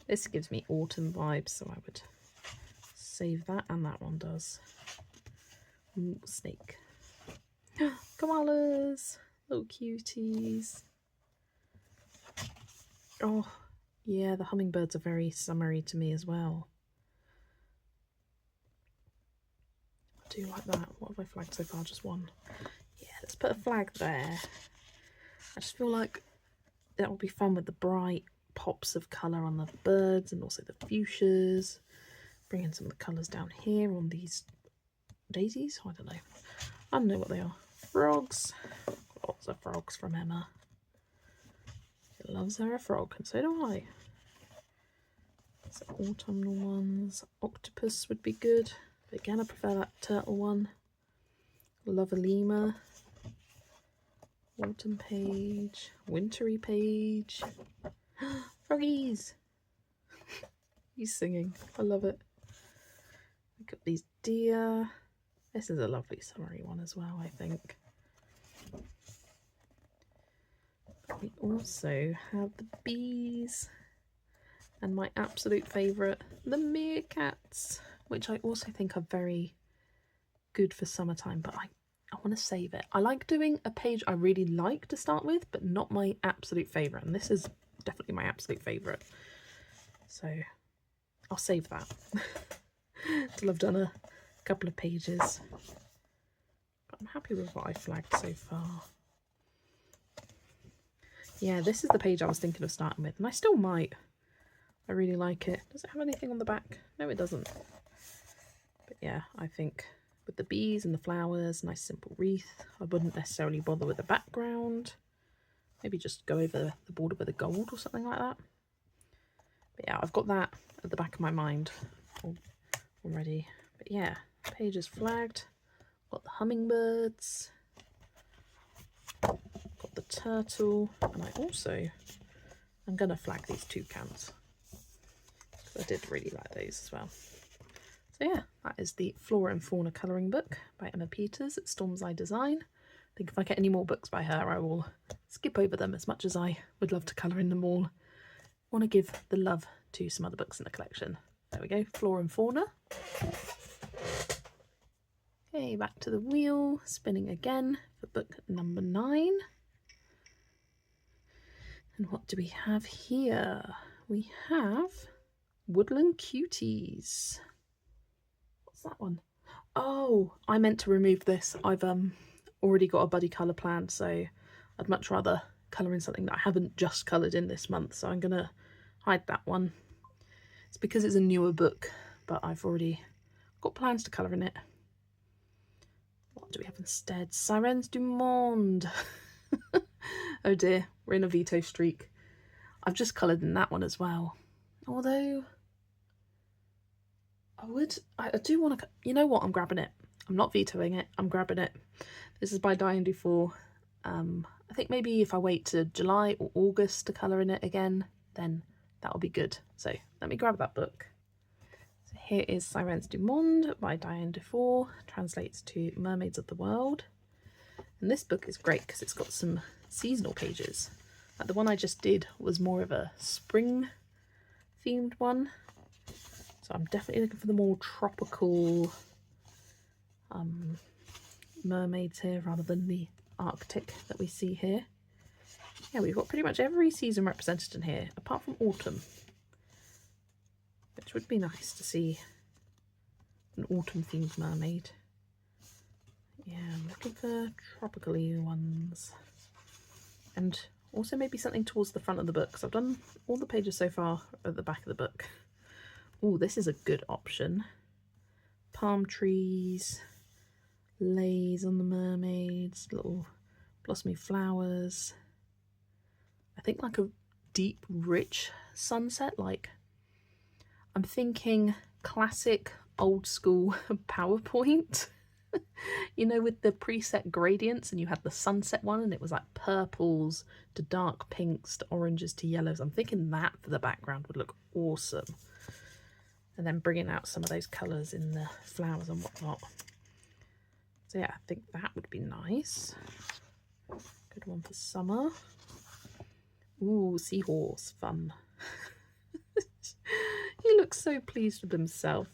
This gives me autumn vibes, so I would save that, and that one does. Ooh, snake. Koalas, little cuties. Oh, yeah, the hummingbirds are very summery to me as well. I do like that. What have I flagged so far? Just one. Yeah, let's put a flag there. I just feel like that would be fun with the bright pops of colour on the birds and also the fuchsias. Bring in some of the colours down here on these daisies. I don't know what they are. Frogs. Lots of frogs from Emma. She loves her a frog, and so do I. So autumnal ones. Octopus would be good. But again, I prefer that turtle one. Love a lemur. Autumn page. Wintry page. Froggies! He's singing. I love it. We've got these deer. This is a lovely summery one as well, I think. We also have the bees. And my absolute favourite, the meerkats, which I also think are very good for summertime, but I want to save it. I like doing a page I really like to start with, but not my absolute favourite, and this is definitely my absolute favourite. So I'll save that till I've done a couple of pages. But I'm happy with what I flagged so far. Yeah, this is the page I was thinking of starting with, and I still might. I really like it. Does it have anything on the back? No, it doesn't. But yeah, I think with the bees and the flowers, nice simple wreath. I wouldn't necessarily bother with the background. Maybe just go over the border with a gold or something like that. But yeah, I've got that at the back of my mind already. But yeah, page is flagged. Got the hummingbirds. Got the turtle. And I'm going to flag these toucans. I did really like those as well. So yeah, that is the Flora and Fauna colouring book by Emma Peters at Storm's Eye Design. I think if I get any more books by her, I will skip over them as much as I would love to colour in them all. I want to give the love to some other books in the collection. There we go, Flora and Fauna. Okay, back to the wheel, spinning again for book number 9. And what do we have here? We have Woodland Cuties. What's that one? Oh, I meant to remove this. I've already got a buddy colour planned, so I'd much rather colour in something that I haven't just coloured in this month, so I'm going to hide that one. It's because it's a newer book, but I've already got plans to colour in it. What do we have instead? Sirens du Mond. Oh dear, we're in a veto streak. I've just coloured in that one as well. Although I do want to, you know what, I'm grabbing it. I'm not vetoing it, I'm grabbing it. This is by Diane Dufour. I think maybe if I wait to July or August to colour in it again, then that'll be good. So let me grab that book. So here is Sirens du Monde by Diane Dufour, translates to Mermaids of the World. And this book is great because it's got some seasonal pages. Like the one I just did was more of a spring themed one. So I'm definitely looking for the more tropical mermaids here rather than the Arctic that we see here. Yeah, we've got pretty much every season represented in here, apart from autumn. Which would be nice to see an autumn themed mermaid. Yeah, I'm looking for tropical-y ones. And also maybe something towards the front of the book, because I've done all the pages so far at the back of the book. Oh, this is a good option. Palm trees, lays on the mermaids, little blossomy flowers. I think like a deep, rich sunset. Like, I'm thinking classic old school PowerPoint. You know, with the preset gradients, and you had the sunset one and it was like purples to dark pinks to oranges to yellows. I'm thinking that for the background would look awesome. And then bringing out some of those colours in the flowers and whatnot. So yeah, I think that would be nice. Good one for summer. Ooh, seahorse, fun. He looks so pleased with himself,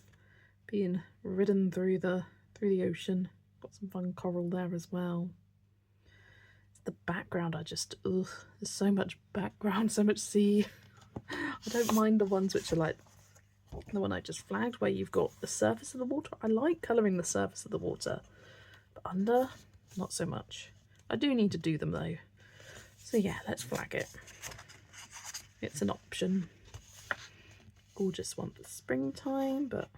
being ridden through the ocean. Got some fun coral there as well. It's the background, I just, ugh, there's so much background, so much sea. I don't mind the ones which are like the one I just flagged, where you've got the surface of the water. I like colouring the surface of the water, but under, not so much. I do need to do them though. So yeah, let's flag it. It's an option. Gorgeous one for springtime, but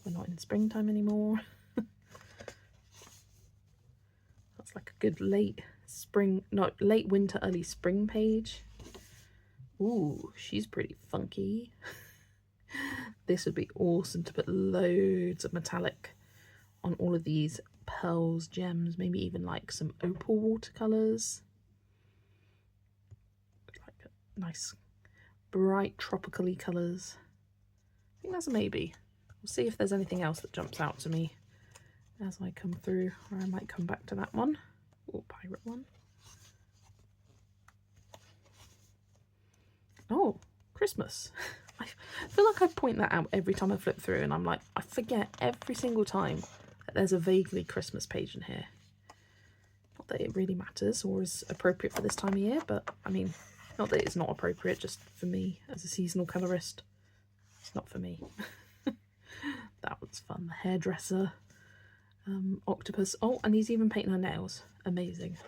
we're not in springtime anymore. That's like a good late spring, no, late winter, early spring page. Ooh, she's pretty funky. This would be awesome to put loads of metallic on all of these pearls, gems, maybe even like some opal watercolours. Like nice, bright, tropically colours. I think that's a maybe. We'll see if there's anything else that jumps out to me as I come through, or I might come back to that one. Or pirate one. Oh, Christmas. I feel like I point that out every time I flip through, and I'm like, I forget every single time that there's a vaguely Christmas page in here. Not that it really matters or is appropriate for this time of year, but I mean, not that it's not appropriate, just for me as a seasonal colourist. It's not for me. That was fun. The hairdresser, octopus. Oh, and he's even painting her nails. Amazing.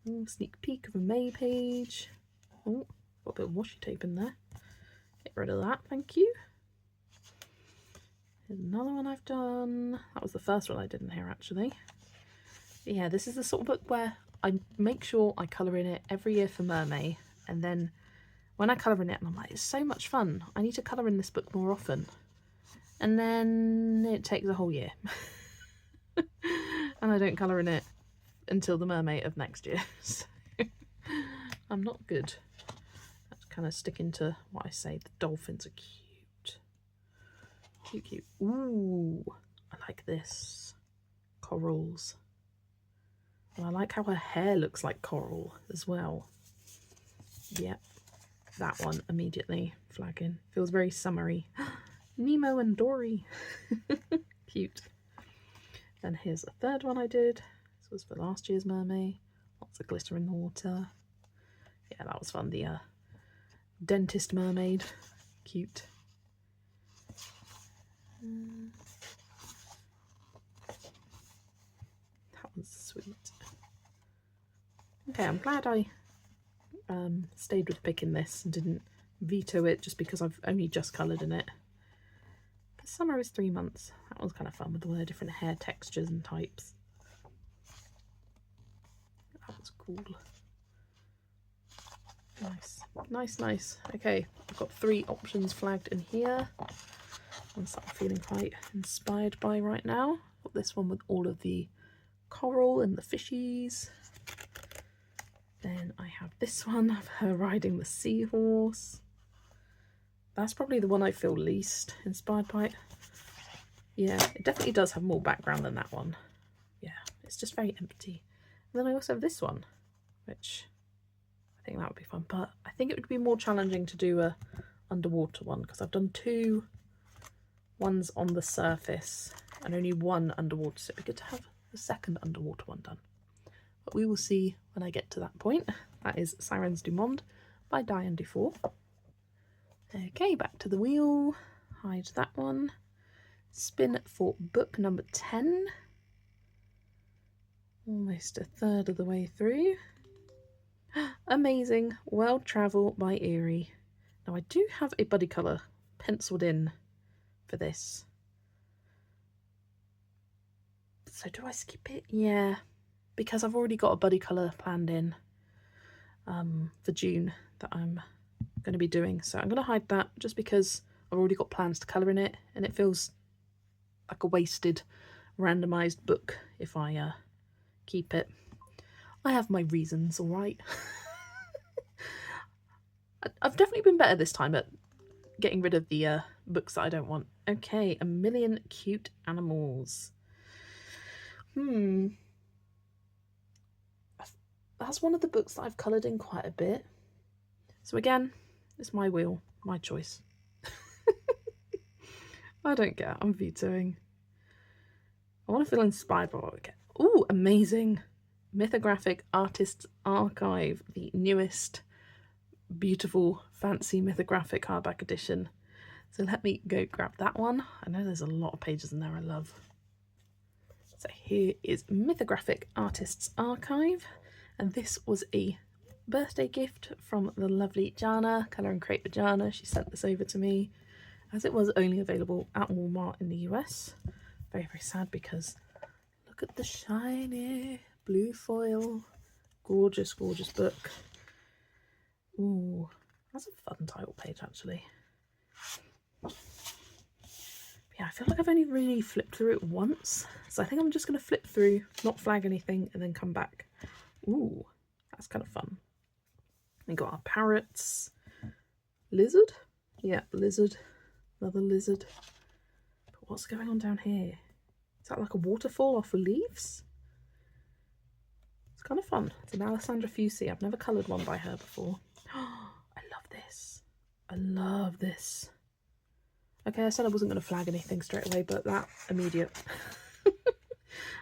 Ooh, sneak peek of a May page. Oh, got a bit of washi tape in there. Get rid of that, thank you. Here's another one I've done. That was the first one I did in here, actually. But yeah, this is the sort of book where I make sure I colour in it every year for Mermaid, and then when I colour in it, and I'm like, it's so much fun, I need to colour in this book more often. And then it takes a whole year. And I don't colour in it until the Mermaid of next year. So I'm not good. That's kind of sticking to what I say. The dolphins are cute. Cute, cute. Ooh, I like this. Corals. And I like how her hair looks like coral as well. Yep, that one immediately flagging. Feels very summery. Nemo and Dory. Cute. Then here's the third one I did. This was for last year's Mermaid. Lots of glitter in the water. Yeah, that was fun. The dentist mermaid. Cute. That was sweet. Okay, I'm glad I stayed with picking this and didn't veto it just because I've only just coloured in it. But summer is 3 months. That was kind of fun with all the different hair textures and types. That was cool. Nice, nice, nice. Okay, I've got 3 options flagged in here. Ones that I'm feeling quite inspired by right now. Got this one with all of the coral and the fishies. Then I have this one of her riding the seahorse. That's probably the one I feel least inspired by. Yeah, it definitely does have more background than that one. Yeah, it's just very empty. And then I also have this one, which I think that would be fun. But I think it would be more challenging to do a underwater one because I've done 2 ones on the surface and only 1 underwater. So it'd be good to have the second underwater one done. But we will see when I get to that point. That is Sirens du Mond by Diane Dufour. Okay, back to the wheel. Hide that one. Spin for book number 10. Almost a third of the way through. Amazing. World Travel by Eerie. Now I do have a buddy colour penciled in for this. So do I skip it? Yeah, because I've already got a buddy colour planned in for June that I'm going to be doing. So I'm going to hide that just because I've already got plans to colour in it, and it feels like a wasted randomised book if I keep it. I have my reasons, alright? I've definitely been better this time at getting rid of the books that I don't want. Okay, A Million Cute Animals. That's one of the books that I've coloured in quite a bit. So again, it's my wheel, my choice. I don't care, I'm vetoing. I want to feel inspired by what we get. Ooh, amazing. Mythographic Artists Archive, the newest, beautiful, fancy mythographic hardback edition. So let me go grab that one. I know there's a lot of pages in there I love. So here is Mythographic Artists Archive, and this was a birthday gift from the lovely Jana, Colour and Create with Jana. She sent this over to me as it was only available at Walmart in the US. Very, very sad because look at the shiny blue foil. Gorgeous, gorgeous book. Ooh, that's a fun title page actually. Yeah, I feel like I've only really flipped through it once, so I think I'm just going to flip through, not flag anything, and then come back. Ooh, that's kind of fun. We got our parrots. Lizard? Yeah, lizard. Another lizard. But what's going on down here? Is that like a waterfall off leaves? It's kind of fun. It's an Alessandra Fusi. I've never coloured one by her before. I love this. I love this. Okay, I said I wasn't going to flag anything straight away, but that immediate.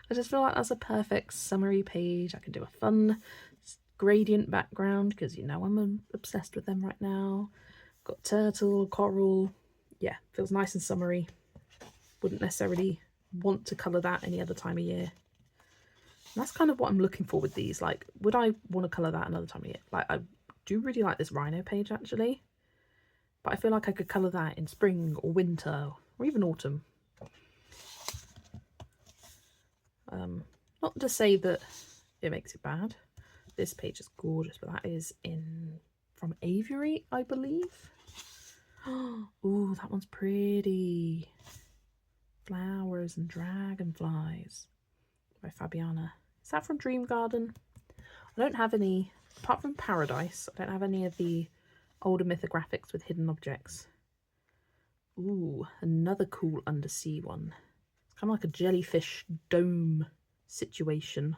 I just feel like that's a perfect summary page. I can do a fun gradient background because you know I'm obsessed with them right now. Got turtle, coral. Yeah, feels nice and summery. Wouldn't necessarily want to colour that any other time of year. And that's kind of what I'm looking for with these. Like, would I want to colour that another time of year? Like, I do really like this rhino page actually. But I feel like I could colour that in spring or winter or even autumn. Not to say that it makes it bad. This page is gorgeous, but that is from Aviary, I believe. Ooh, that one's pretty. Flowers and Dragonflies by Fabiana. Is that from Dream Garden? I don't have any, apart from Paradise, I don't have any of the older mythographics with hidden objects. Ooh, another cool undersea one. It's kind of like a jellyfish dome situation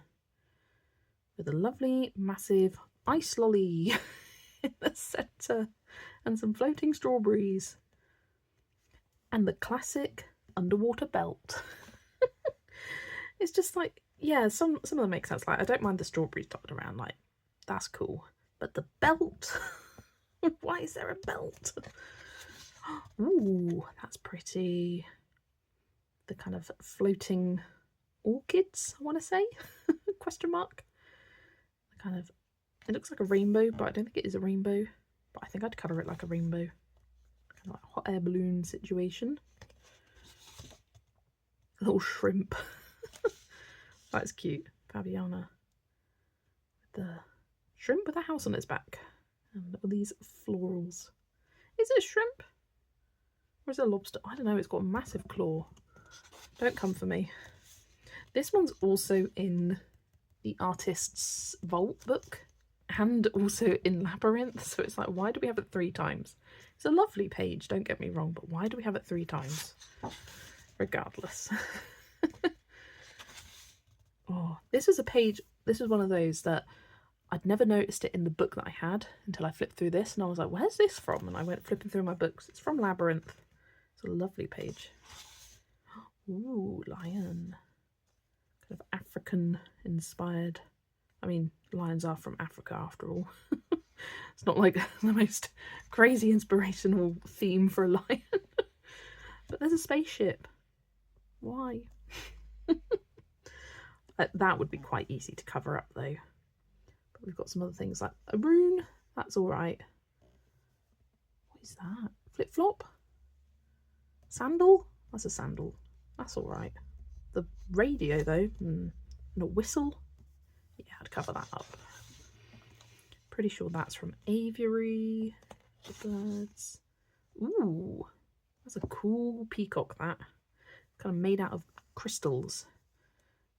with a lovely massive ice lolly in the centre and some floating strawberries. And the classic underwater belt. It's just like, yeah, some of them make sense. Like, I don't mind the strawberries dotted around, like, that's cool. But the belt... Why is there a belt? Ooh, that's pretty. The kind of floating orchids, I want to say. Question mark. Kind of, it looks like a rainbow, but I don't think it is a rainbow. But I think I'd colour it like a rainbow. Kind of like a hot air balloon situation. A little shrimp. That's cute. Fabiana. With the shrimp with a house on its back. And all these florals. Is it a shrimp? Or is it a lobster? I don't know, it's got a massive claw. Don't come for me. This one's also in the Artist's Vault book and also in Labyrinth. So it's like, why do we have it 3 times? It's a lovely page, don't get me wrong, but why do we have it 3 times? Regardless. Oh, this is a page, this is one of those that I'd never noticed it in the book that I had until I flipped through this and I was like, where's this from? And I went flipping through my books. It's from Labyrinth. It's a lovely page. Ooh, lion. Kind of African inspired. I mean, lions are from Africa after all. It's not like the most crazy inspirational theme for a lion. But there's a spaceship. Why? That would be quite easy to cover up though. But we've got some other things like a rune. That's all right. What is that? Flip flop? Sandal? That's a sandal. That's all right. The radio though, and a whistle. Yeah, I'd cover that up. Pretty sure that's from Aviary. The birds. Ooh, that's a cool peacock, that. Kind of made out of crystals.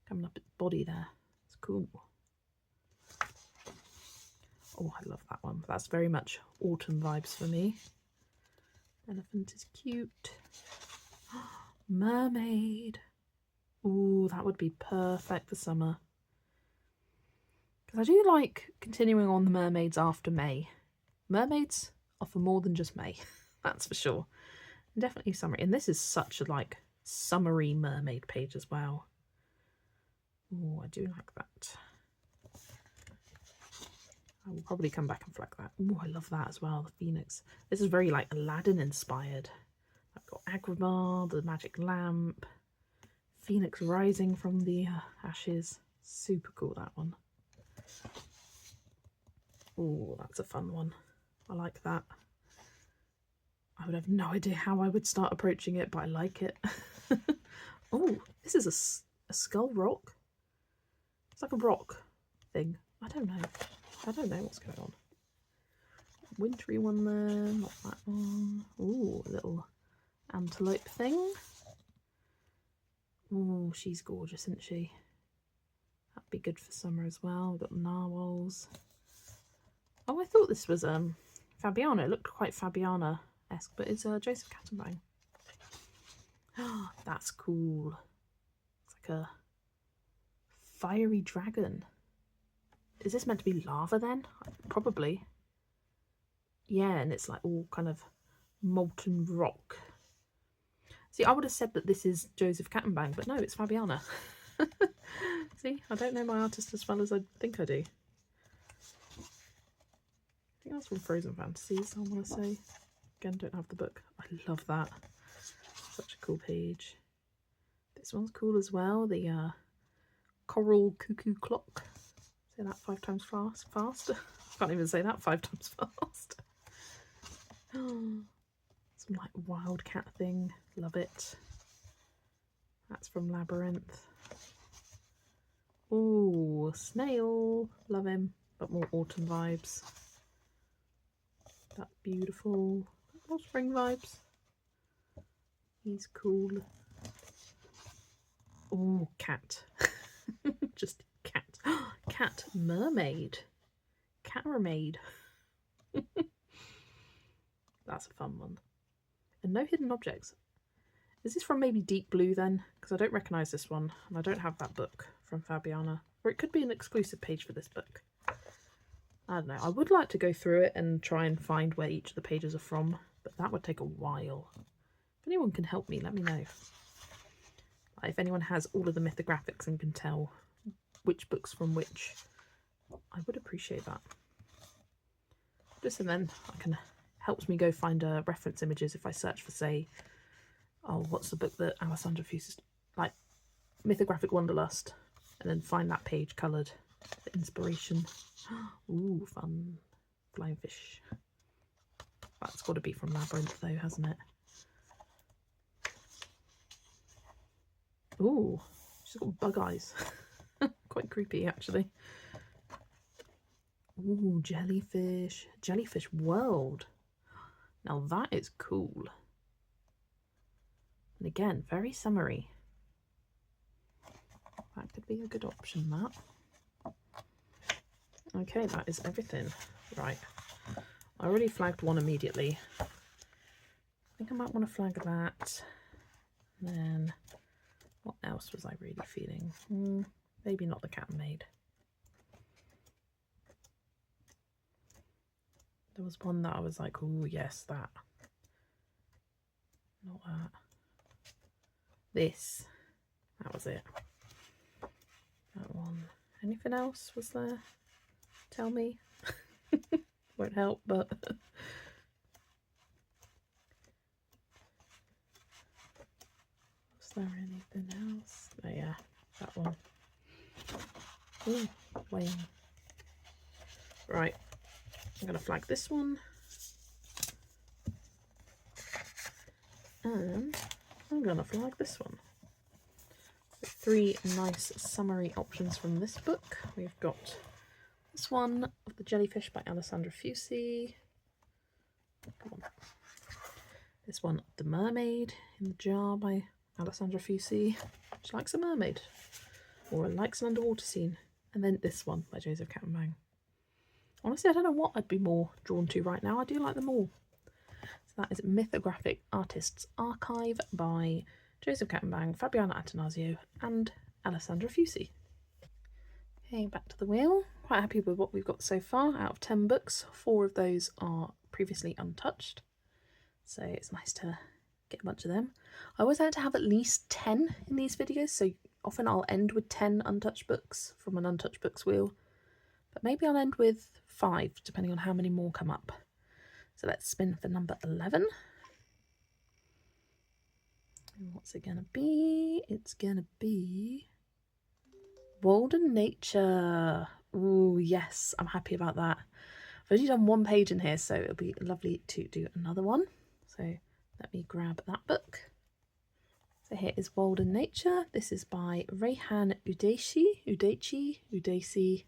Coming up its body there. It's cool. Oh, I love that one. That's very much autumn vibes for me. Elephant is cute. Mermaid. Ooh, that would be perfect for summer. Because I do like continuing on the mermaids after May. Mermaids are for more than just May. That's for sure. And definitely summery. And this is such a like summery mermaid page as well. Oh, I do like that. I will probably come back and flag that. Oh, I love that as well, the phoenix. This is very like Aladdin inspired. I've got Agrabah, the magic lamp, phoenix rising from the ashes. Super cool, that one. Oh, that's a fun one. I like that. I would have no idea how I would start approaching it, but I like it. Oh, this is a skull rock. It's like a rock thing. I don't know what's going on. Wintry one there, not that one. Ooh, a little antelope thing. Oh, she's gorgeous, isn't she? That'd be good for summer as well. We've got narwhals. Oh, I thought this was Fabiana. It looked quite Fabiana-esque, but it's Joseph Cattenbang. Oh, that's cool. It's like a fiery dragon. Is this meant to be lava then? Probably. Yeah, and it's like all kind of molten rock. See, I would have said that this is Joseph Cattenbang, but no, it's Fabiana. See, I don't know my artist as well as I think I do. I think that's from Frozen Fantasies, I want to say. Again, don't have the book. I love that. Such a cool page. This one's cool as well. The coral cuckoo clock. Say that 5 times fast. Can't even say that 5 times fast. Some like wildcat thing. Love it. That's from Labyrinth. Ooh, snail. Love him. But more autumn vibes. That's beautiful. More spring vibes. He's cool. Oh, cat. Just cat. Cat mermaid. Cat mermaid. That's a fun one. And no hidden objects. Is this from maybe Deep Blue then? Because I don't recognise this one. And I don't have that book from Fabiana. Or it could be an exclusive page for this book. I don't know. I would like to go through it and try and find where each of the pages are from. But that would take a while. If anyone can help me, let me know. If anyone has all of the mythographics and can tell which book's from which, I would appreciate that. Just so then I can helps me go find reference images if I search for, say, oh, what's the book that Alessandra fuses, like Mythographic Wanderlust, and then find that page coloured, the inspiration. Ooh, fun. Flying fish. That's got to be from Labyrinth though, hasn't it? Ooh, she's got bug eyes. Quite creepy, actually. Ooh, jellyfish. Jellyfish world. Now that is cool. And again, very summery. That could be a good option, that. Okay, that is everything. Right. I already flagged one immediately. I think I might want to flag that. And then, what else was I really feeling? Maybe not the cat maid. There was one that I was like, oh yes, that. Not that. This. That was it. That one. Anything else was there? Tell me. Won't help, but... Was there anything else? Oh yeah, that one. Ooh, Wayne. Right. I'm going to flag this one. And I'm going to flag this one. With 3 nice summary options from this book. We've got this one of the Jellyfish by Alessandra Fusi. Come on. This one, The Mermaid in the Jar by Alessandra Fusi. She likes a mermaid, or likes an underwater scene. And then this one by Joseph Cattenbang. Honestly, I don't know what I'd be more drawn to right now. I do like them all. So that is Mythographic Artists Archive by Joseph Cattenbang, Fabiana Attanasio and Alessandra Fusi. Okay, back to the wheel. Quite happy with what we've got so far. Out of 10 books, 4 of those are previously untouched. So it's nice to get a bunch of them. I always like to have at least 10 in these videos, so often I'll end with 10 untouched books from an untouched books wheel. But maybe I'll end with 5, depending on how many more come up. So let's spin for number 11. And what's it gonna be? It's gonna be Walden Nature. Ooh, yes, I'm happy about that. I've only done 1 page in here, so it'll be lovely to do another one. So let me grab that book. So here is Walden Nature. This is by Rayhan Udesi.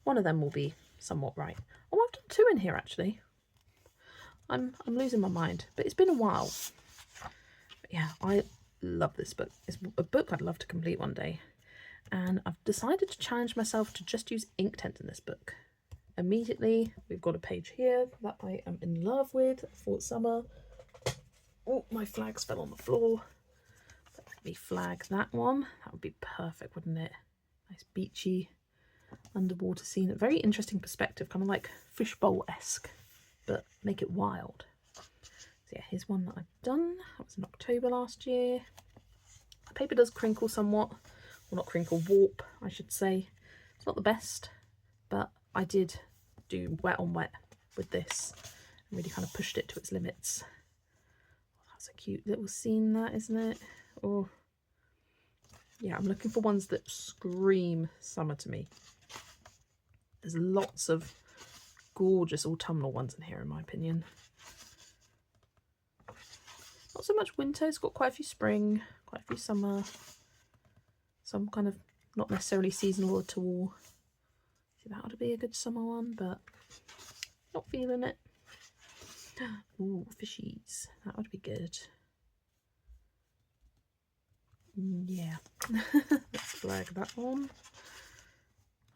One of them will be somewhat right. Oh, I've done 2 in here actually. I'm losing my mind, but it's been a while. But yeah, I love this book. It's a book I'd love to complete one day. And I've decided to challenge myself to just use Inktense in this book. Immediately, we've got a page here that I am in love with for summer. Oh, my flags fell on the floor. Let me flag that one. That would be perfect, wouldn't it? Nice beachy underwater scene. A very interesting perspective, kind of like fishbowl-esque, but make it wild. So yeah, here's one that I've done. That was in October last year. The paper does crinkle somewhat. Well, not crinkle, warp, I should say. It's not the best, but I did do wet on wet with this and really kind of pushed it to its limits. Oh, that's a cute little scene, that, isn't it? Oh, yeah, I'm looking for ones that scream summer to me. There's lots of gorgeous autumnal ones in here, in my opinion. Not so much winter, it's got quite a few spring, quite a few summer. Some kind of not necessarily seasonal at all. See, that would be a good summer one, but not feeling it. Ooh, fishies. That would be good. Yeah. Let's flag that one.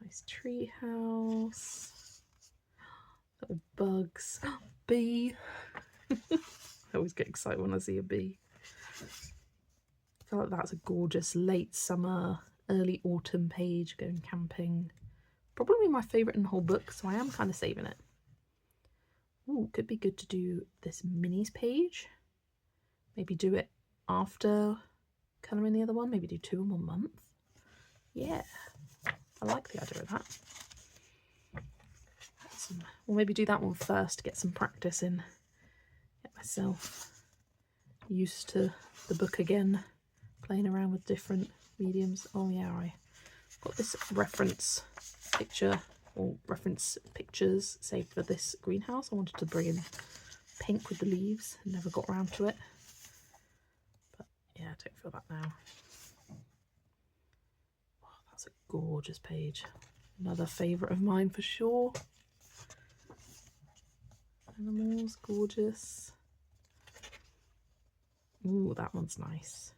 Nice tree house. Little bugs. Bee. I always get excited when I see a bee. I feel like that's a gorgeous late summer, early autumn page going camping. Probably my favourite in the whole book, so I am kind of saving it. Ooh, could be good to do this minis page. Maybe do it after colouring the other one. Maybe do 2 in 1 month. Yeah, I like the idea of that. Or maybe do that one first to get some practice in. Get myself used to the book again. Playing around with different mediums. Oh yeah, I got this reference picture or reference pictures saved for this greenhouse. I wanted to bring in pink with the leaves and never got around to it. But yeah, I don't feel that now. Oh, that's a gorgeous page. Another favourite of mine for sure. Animals, gorgeous. Ooh, that one's nice.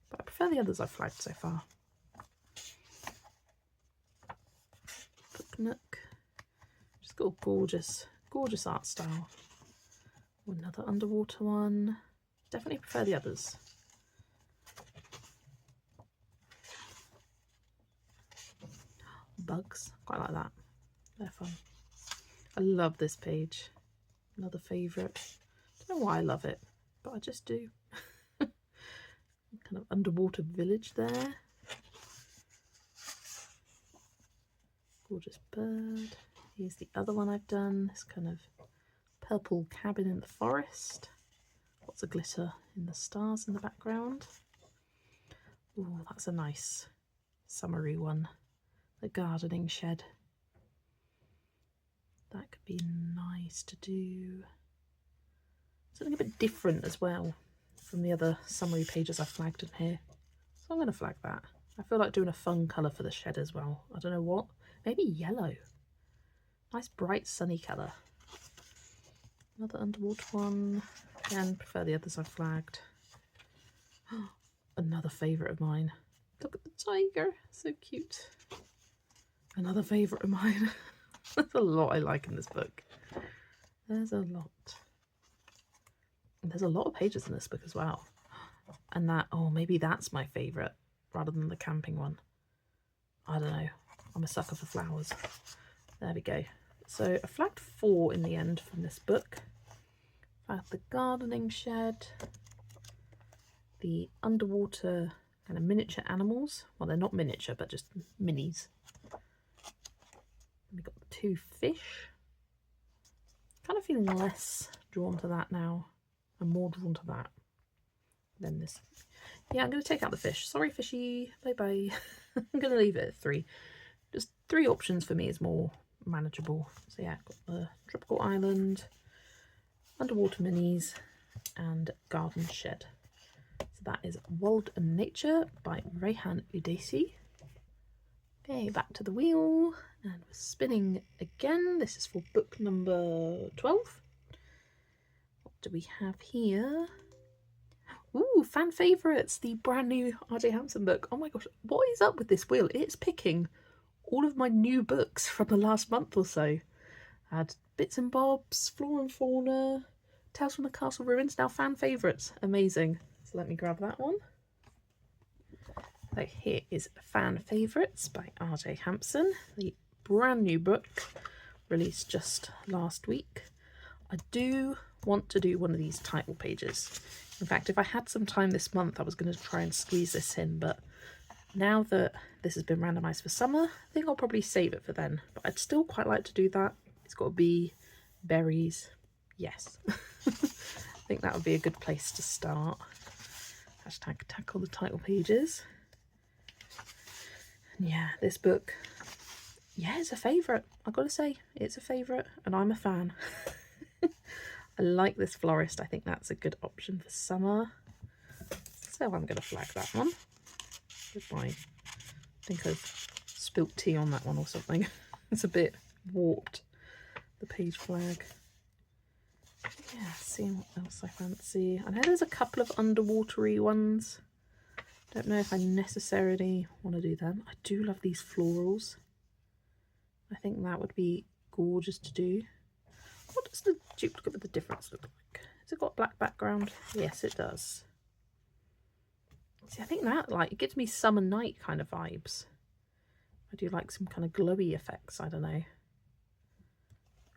But I prefer the others I've flagged so far. Book Nook. Just got a gorgeous, gorgeous art style. Another underwater one. Definitely prefer the others. Bugs. Quite like that. They're fun. I love this page. Another favourite. I don't know why I love it, but I just do. Kind of underwater village there. Gorgeous bird. Here's the other one I've done. This kind of purple cabin in the forest. Lots of glitter in the stars in the background. Ooh, that's a nice summery one. The gardening shed. That could be nice to do. Something a bit different as well from the other summary pages I flagged in here. So I'm going to flag that. I feel like doing a fun colour for the shed as well. I don't know what. Maybe yellow. Nice bright sunny colour. Another underwater one. Again, prefer the others I've flagged. Another favourite of mine. Look at the tiger, so cute. Another favourite of mine. There's a lot I like in this book. There's a lot. There's a lot of pages in this book as well. And that, oh, maybe that's my favourite rather than the camping one. I don't know. I'm a sucker for flowers. There we go. So I flagged 4 in the end from this book. Flagged the gardening shed, the underwater kind of miniature animals. Well, they're not miniature, but just minis. We've got the 2 fish. Kind of feeling less drawn to that now. I'm more drawn to that than this. Yeah, I'm going to take out the fish. Sorry, fishy. Bye-bye. I'm going to leave it at 3. Just 3 options for me is more manageable. So yeah, I've got the tropical island, underwater minis, and garden shed. So that is World and Nature by Rayhan Udesi. Okay, back to the wheel, and we're spinning again. This is for book number 12. What do we have here? Ooh, fan favourites, the brand new R.J. Hampson book. Oh my gosh, what is up with this wheel? It's picking all of my new books from the last month or so. I had Bits and Bobs, Flora and Fauna, Tales from the Castle Ruins, now fan favourites. Amazing. So let me grab that one. So here is Fan Favourites by R.J. Hampson, the brand new book released just last week. I do want to do one of these title pages. In fact, if I had some time this month, I was going to try and squeeze this in, but now that this has been randomised for summer, I think I'll probably save it for then. But I'd still quite like to do that. It's got to be berries. Yes. I think that would be a good place to start. Hashtag tackle the title pages. And yeah, this book, yeah, it's a favourite. I've got to say, it's a favourite, and I'm a fan. I like this florist. I think that's a good option for summer. So I'm going to flag that one. Goodbye. I think I've spilt tea on that one or something. It's a bit warped, the page flag. Yeah, seeing what else I fancy. I know there's a couple of underwatery ones. Don't know if I necessarily want to do them. I do love these florals. I think that would be gorgeous to do. What does the duplicate with the difference look like? Has it got a black background? Yes, it does. See, I think that, like, it gives me summer night kind of vibes. I do like some kind of glowy effects, I don't know.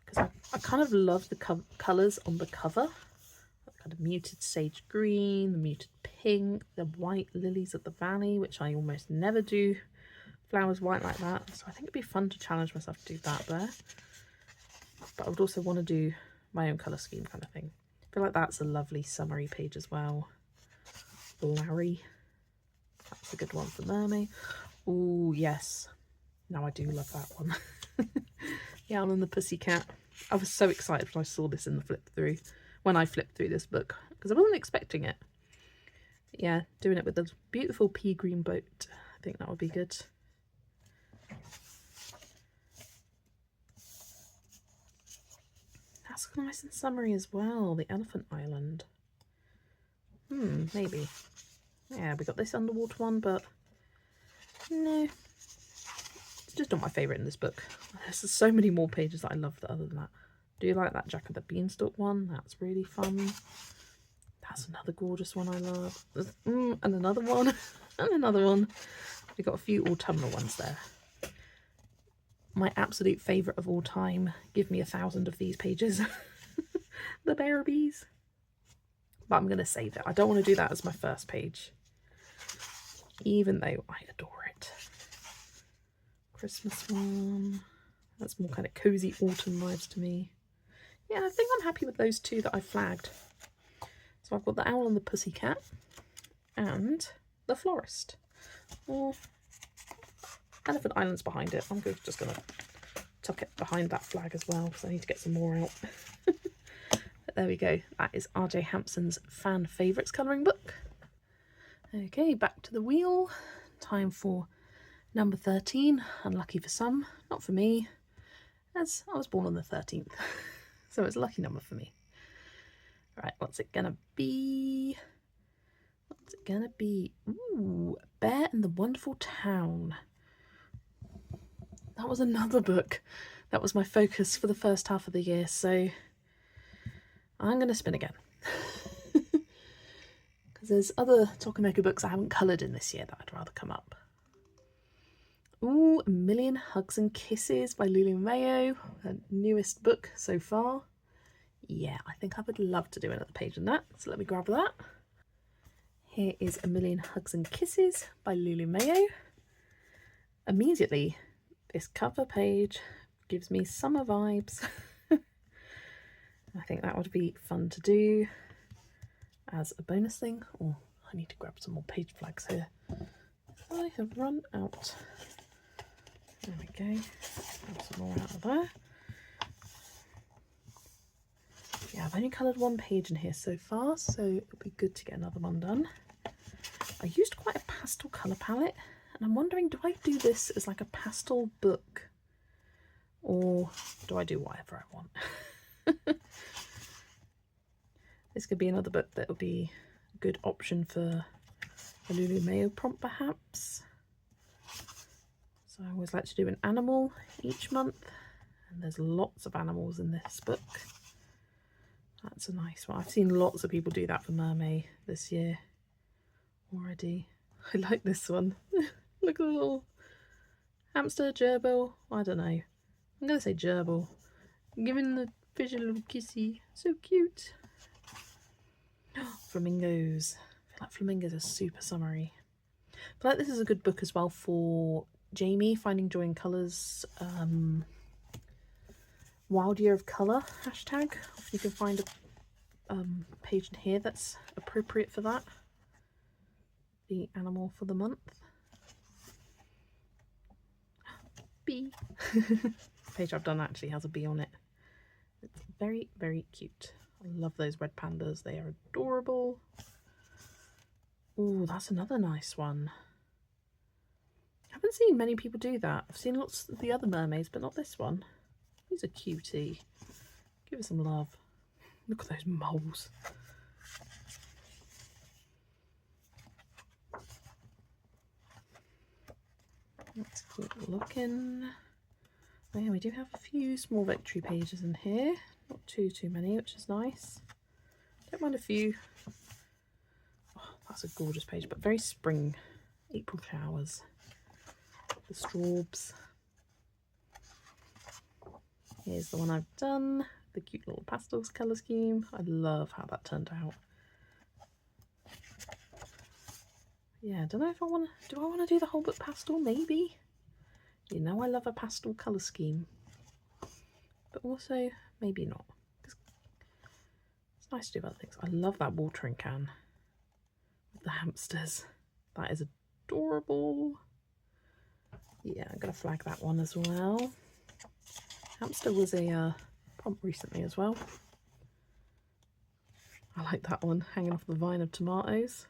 Because I kind of love the colours on the cover. That kind of muted sage green, the muted pink, the white lilies of the valley, which I almost never do flowers white like that. So I think it'd be fun to challenge myself to do that there. But I would also want to do my own colour scheme kind of thing. I feel like that's a lovely summery page as well. Larry. That's a good one for Mermaid. Oh, yes. Now I do love that one. The Owl and the Pussycat. I was so excited when I saw this in the flip through. When I flipped through this book. Because I wasn't expecting it. But yeah, doing it with a beautiful pea green boat. I think that would be good. That's nice and summery as well. The Elephant Island. Maybe. Yeah, we got this underwater one, but no. It's just not my favourite in this book. There's so many more pages that I love that other than that. Do you like that Jack of the Beanstalk one? That's really fun. That's another gorgeous one I love. And another one. And another one. We've got a few autumnal ones there. My absolute favourite of all time. Give me 1,000 of these pages. The Bear Bees. But I'm going to save it. I don't want to do that as my first page. Even though I adore it. Christmas one. That's more kind of cosy autumn vibes to me. Yeah, I think I'm happy with those 2 that I flagged. So I've got the Owl and the Pussycat. And the Florist. Or Elephant Island's behind it. I'm just going to tuck it behind that flag as well because I need to get some more out. But there we go. That is R.J. Hampson's Fan Favourites colouring book. Okay, back to the wheel. Time for number 13. Unlucky for some, not for me, as I was born on the 13th. So it's a lucky number for me. What's it gonna be? What's it gonna be? Ooh, Bear in the Wonderful Town. That was another book that was my focus for the first half of the year, so I'm gonna spin again. Because there's other Tokimeki books I haven't coloured in this year that I'd rather come up. Ooh, A Million Hugs and Kisses by Lulu Mayo, her newest book so far. Yeah, I think I would love to do another page in that, so let me grab that. Here is A Million Hugs and Kisses by Lulu Mayo. Immediately, this cover page gives me summer vibes. I think that would be fun to do as a bonus thing. Oh, I need to grab some more page flags here. I have run out. There we go. Grab some more out of there. Yeah, I've only coloured one page in here so far, so it'll be good to get another one done. I used quite a pastel colour palette, and I'm wondering, do I do this as like a pastel book, or do I do whatever I want? This could be another book that will be a good option for a Lulu Mayo prompt, perhaps. So I always like to do an animal each month, and there's lots of animals in this book. That's a nice one. I've seen lots of people do that for Mermaid this year already. I like this one. Look at the little hamster, gerbil. I don't know. I'm going to say gerbil. Giving the fish a little kissy. So cute. Flamingos. I feel like flamingos are super summery. I feel like this is a good book as well for Jamie, Finding Joy in Colours. Wild Year of Colour hashtag. You can find a page in here that's appropriate for that. The animal for the month. Bee. The page I've done actually has a bee on it. It's very, very cute. I love those red pandas. They are adorable. Oh, that's another nice one. I haven't seen many people do that. I've seen lots of the other mermaids, but not this one. He's a cutie. Give it some love. Look at those moles. Let's keep looking. Oh yeah, we do have a few small victory pages in here. Not too many, which is nice. Don't mind a few. Oh, that's a gorgeous page, but very spring. April flowers. The straws. Here's the one I've done. The cute little pastels colour scheme. I love how that turned out. Yeah, I don't know if I want to... Do I want to do the whole book pastel? Maybe. You know I love a pastel colour scheme. But also, maybe not. It's nice to do other things. I love that watering can with the hamsters. That is adorable. Yeah, I'm going to flag that one as well. Hamster was a prompt recently as well. I like that one, hanging off the vine of tomatoes.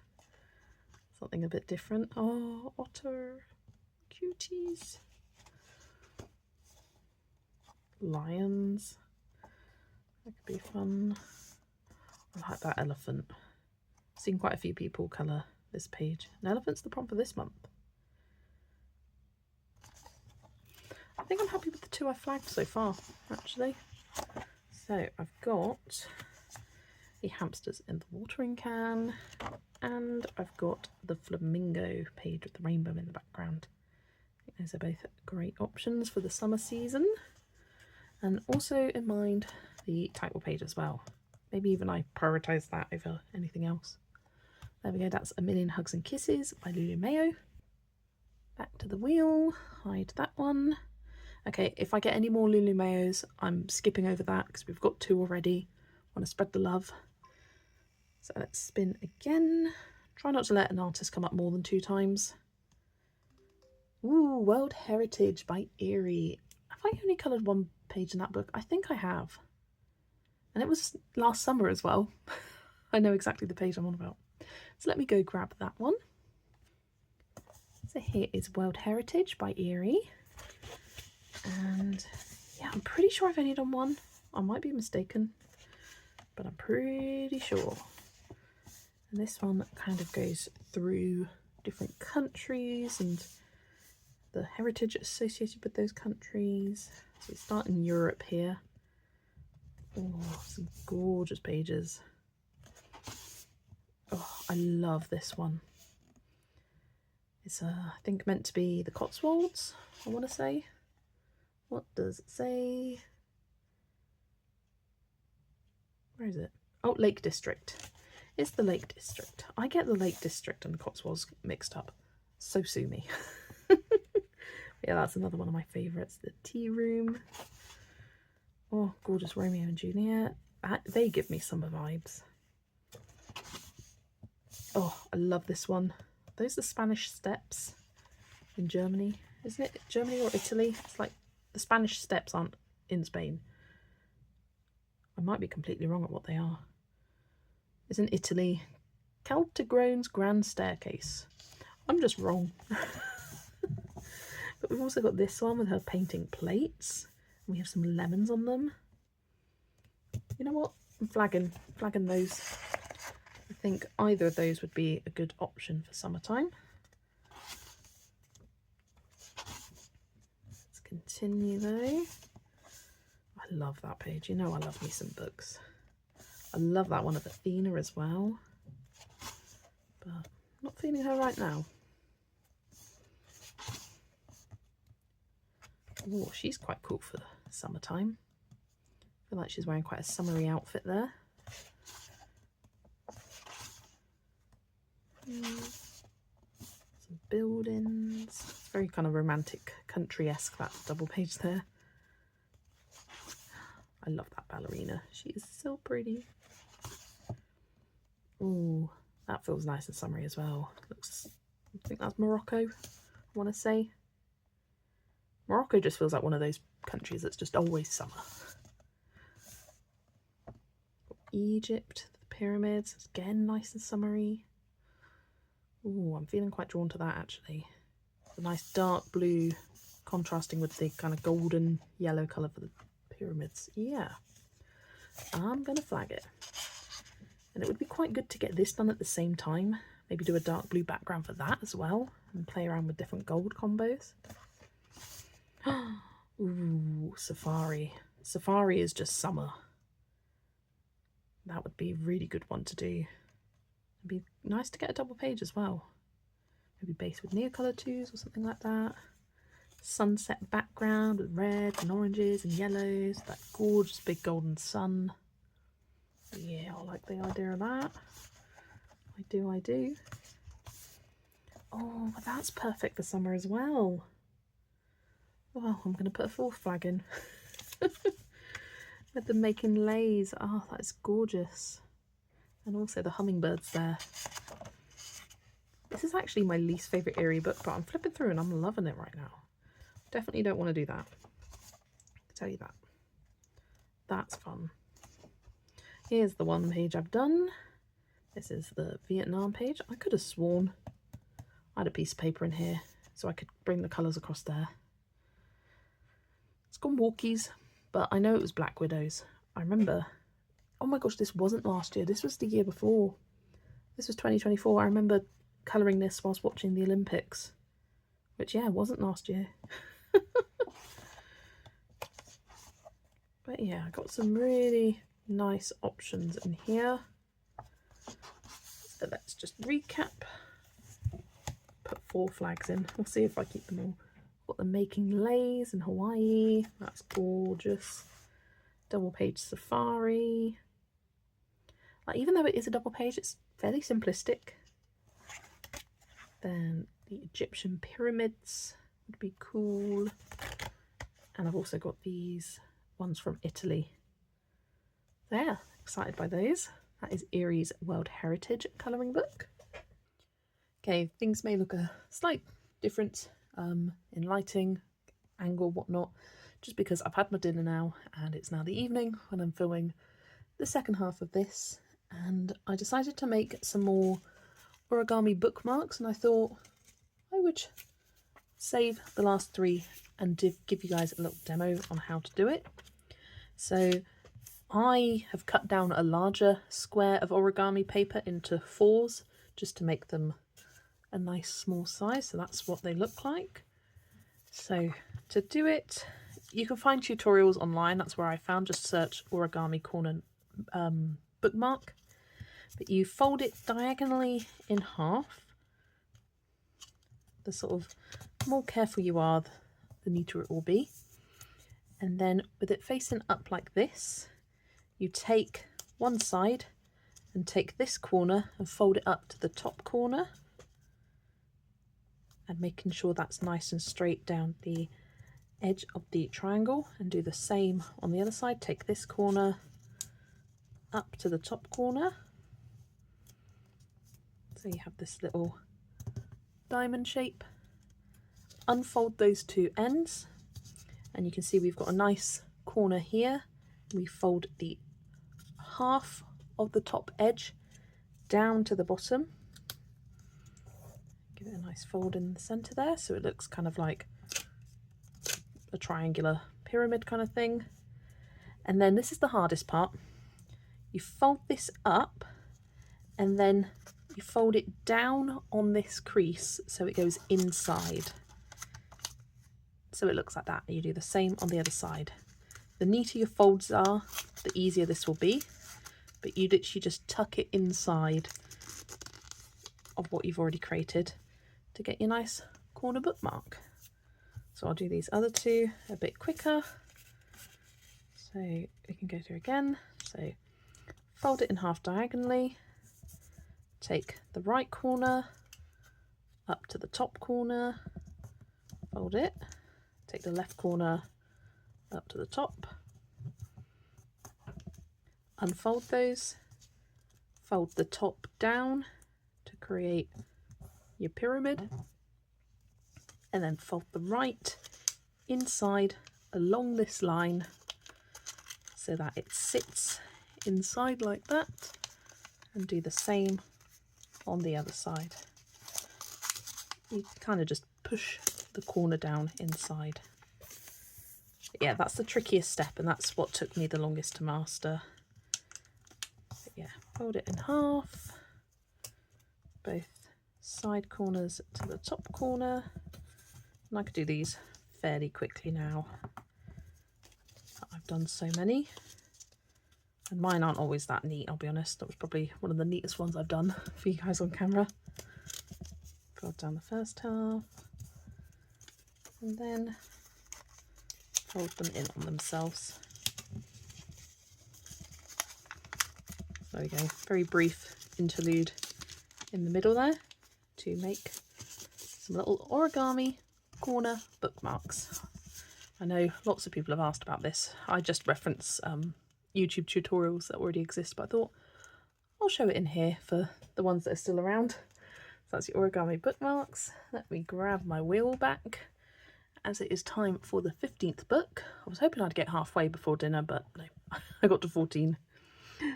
Something a bit different. Oh, otter. Cuties. Lions. That could be fun. I like that elephant. I've seen quite a few people colour this page. An elephant's the prompt for this month. I think I'm happy with the two I flagged so far, actually. So I've got the hamsters in the watering can, and I've got the flamingo page with the rainbow in the background. I think those are both great options for the summer season. And also in mind the title page as well. Maybe even I prioritise that over anything else. There we go, that's A Million Hugs and Kisses by Lulu Mayo. Back to the wheel, hide that one. Okay, if I get any more Lulu Mayos, I'm skipping over that because we've got two already. I want to spread the love. So let's spin again. Try not to let an artist come up more than 2 times. Ooh, World Heritage by Eerie. Have I only coloured one page in that book? I think I have. And it was last summer as well. I know exactly the page I'm on about. So let me go grab that one. So here is World Heritage by Eerie. And yeah, I'm pretty sure I've only done one. I might be mistaken. but I'm pretty sure. And this one kind of goes through different countries and the heritage associated with those countries. So we start in Europe here. Oh, some gorgeous pages. Oh, I love this one. It's I think meant to be the Cotswolds, I want to say. What does it say? Where is it? Oh, Lake District. It's the Lake District. I get the Lake District and the Cotswolds mixed up. So sue me. Yeah, that's another one of my favourites. The Tea Room. Oh, gorgeous Romeo and Juliet. They give me summer vibes. Oh, I love this one. Those are Spanish Steps in Germany. Isn't it Germany or Italy? It's like the Spanish Steps aren't in Spain. I might be completely wrong at what they are. It's in Italy. Caltagrone's Grand Staircase. I'm just wrong. But we've also got this one with her painting plates. We have some lemons on them. You know what? I'm flagging those. I think either of those would be a good option for summertime. Let's continue though. I love that page. You know I love me some books. I love that one of Athena as well. But I'm not feeling her right now. Oh, she's quite cool for summertime. I feel like she's wearing quite a summery outfit there. Some buildings. It's very kind of romantic, country-esque, that double page there. I love that ballerina. She is so pretty. Oh, that feels nice and summery as well. Looks, I think that's Morocco, I want to say. Morocco just feels like one of those countries that's just always summer. Egypt, the pyramids, again nice and summery. Oh, I'm feeling quite drawn to that actually. The nice dark blue contrasting with the kind of golden yellow colour for the pyramids. Yeah, I'm going to flag it. And it would be quite good to get this done at the same time. Maybe do a dark blue background for that as well and play around with different gold combos. Ooh, Safari. Safari is just summer. That would be a really good one to do. It'd be nice to get a double page as well. Maybe base with Neocolor 2s or something like that. Sunset background with reds and oranges and yellows. That gorgeous big golden sun. Yeah, I like the idea of that. I do. Oh, but that's perfect for summer as well. Well, I'm going to put a fourth flag in. With them making lays. Oh, that is gorgeous. And also the hummingbirds there. This is actually my least favourite Eerie book, but I'm flipping through and I'm loving it right now. Definitely don't want to do that. I can tell you that. That's fun. Here's the one page I've done. This is the Vietnam page. I could have sworn I had a piece of paper in here so I could bring the colours across there. It's gone walkies, but I know it was Black Widows. I remember, oh my gosh, this wasn't last year. This was the year before. This was 2024. I remember colouring this whilst watching the Olympics, which, yeah, wasn't last year. But yeah, I got some really nice options in here. So let's just recap. Put 4 flags in. We'll see if I keep them all. Got the Making Lays in Hawaii. That's gorgeous. Double page Safari. Like, even though it is a double page, it's fairly simplistic. Then the Egyptian pyramids would be cool. And I've also got these ones from Italy. There, excited by those. That is Erie's World Heritage colouring book. Okay, things may look a slight difference in lighting, angle, whatnot, just because I've had my dinner now and it's now the evening when I'm filming the second half of this, and I decided to make some more origami bookmarks, and I thought I would save the last 3 and give you guys a little demo on how to do it. So I have cut down a larger square of origami paper into 4s just to make them a nice small size, so that's what they look like. So to do it, you can find tutorials online, that's where I found, just search origami corner bookmark. But you fold it diagonally in half. The sort of more careful you are, the neater it will be. And then with it facing up like this, you take one side and take this corner and fold it up to the top corner, and making sure that's nice and straight down the edge of the triangle, and do the same on the other side. Take this corner up to the top corner, so you have this little diamond shape. Unfold those two ends and you can see we've got a nice corner here. We fold the half of the top edge down to the bottom. Give it a nice fold in the center there so it looks kind of like a triangular pyramid kind of thing. And then this is the hardest part. You fold this up and then you fold it down on this crease so it goes inside. So it looks like that. You do the same on the other side. The neater your folds are, the easier this will be, but you literally just tuck it inside of what you've already created to get your nice corner bookmark. So I'll do these other two a bit quicker. So we can go through again. So fold it in half diagonally, take the right corner up to the top corner, fold it, take the left corner up to the top, unfold those, fold the top down to create your pyramid, and then fold the right inside along this line so that it sits inside like that, and do the same on the other side. You kind of just push the corner down inside. Yeah, that's the trickiest step and that's what took me the longest to master. But yeah, fold it in half, both side corners to the top corner, and I could do these fairly quickly now. I've done so many, and mine aren't always that neat, I'll be honest. That was probably one of the neatest ones I've done for you guys on camera. Fold down the first half and then fold them in on themselves. There we go, very brief interlude in the middle there to make some little origami corner bookmarks. I know lots of people have asked about this. I just reference YouTube tutorials that already exist, but I thought I'll show it in here for the ones that are still around. So that's your origami bookmarks. Let me grab my wheel back, as it is time for the 15th book. I was hoping I'd get halfway before dinner, but no, I got to 14.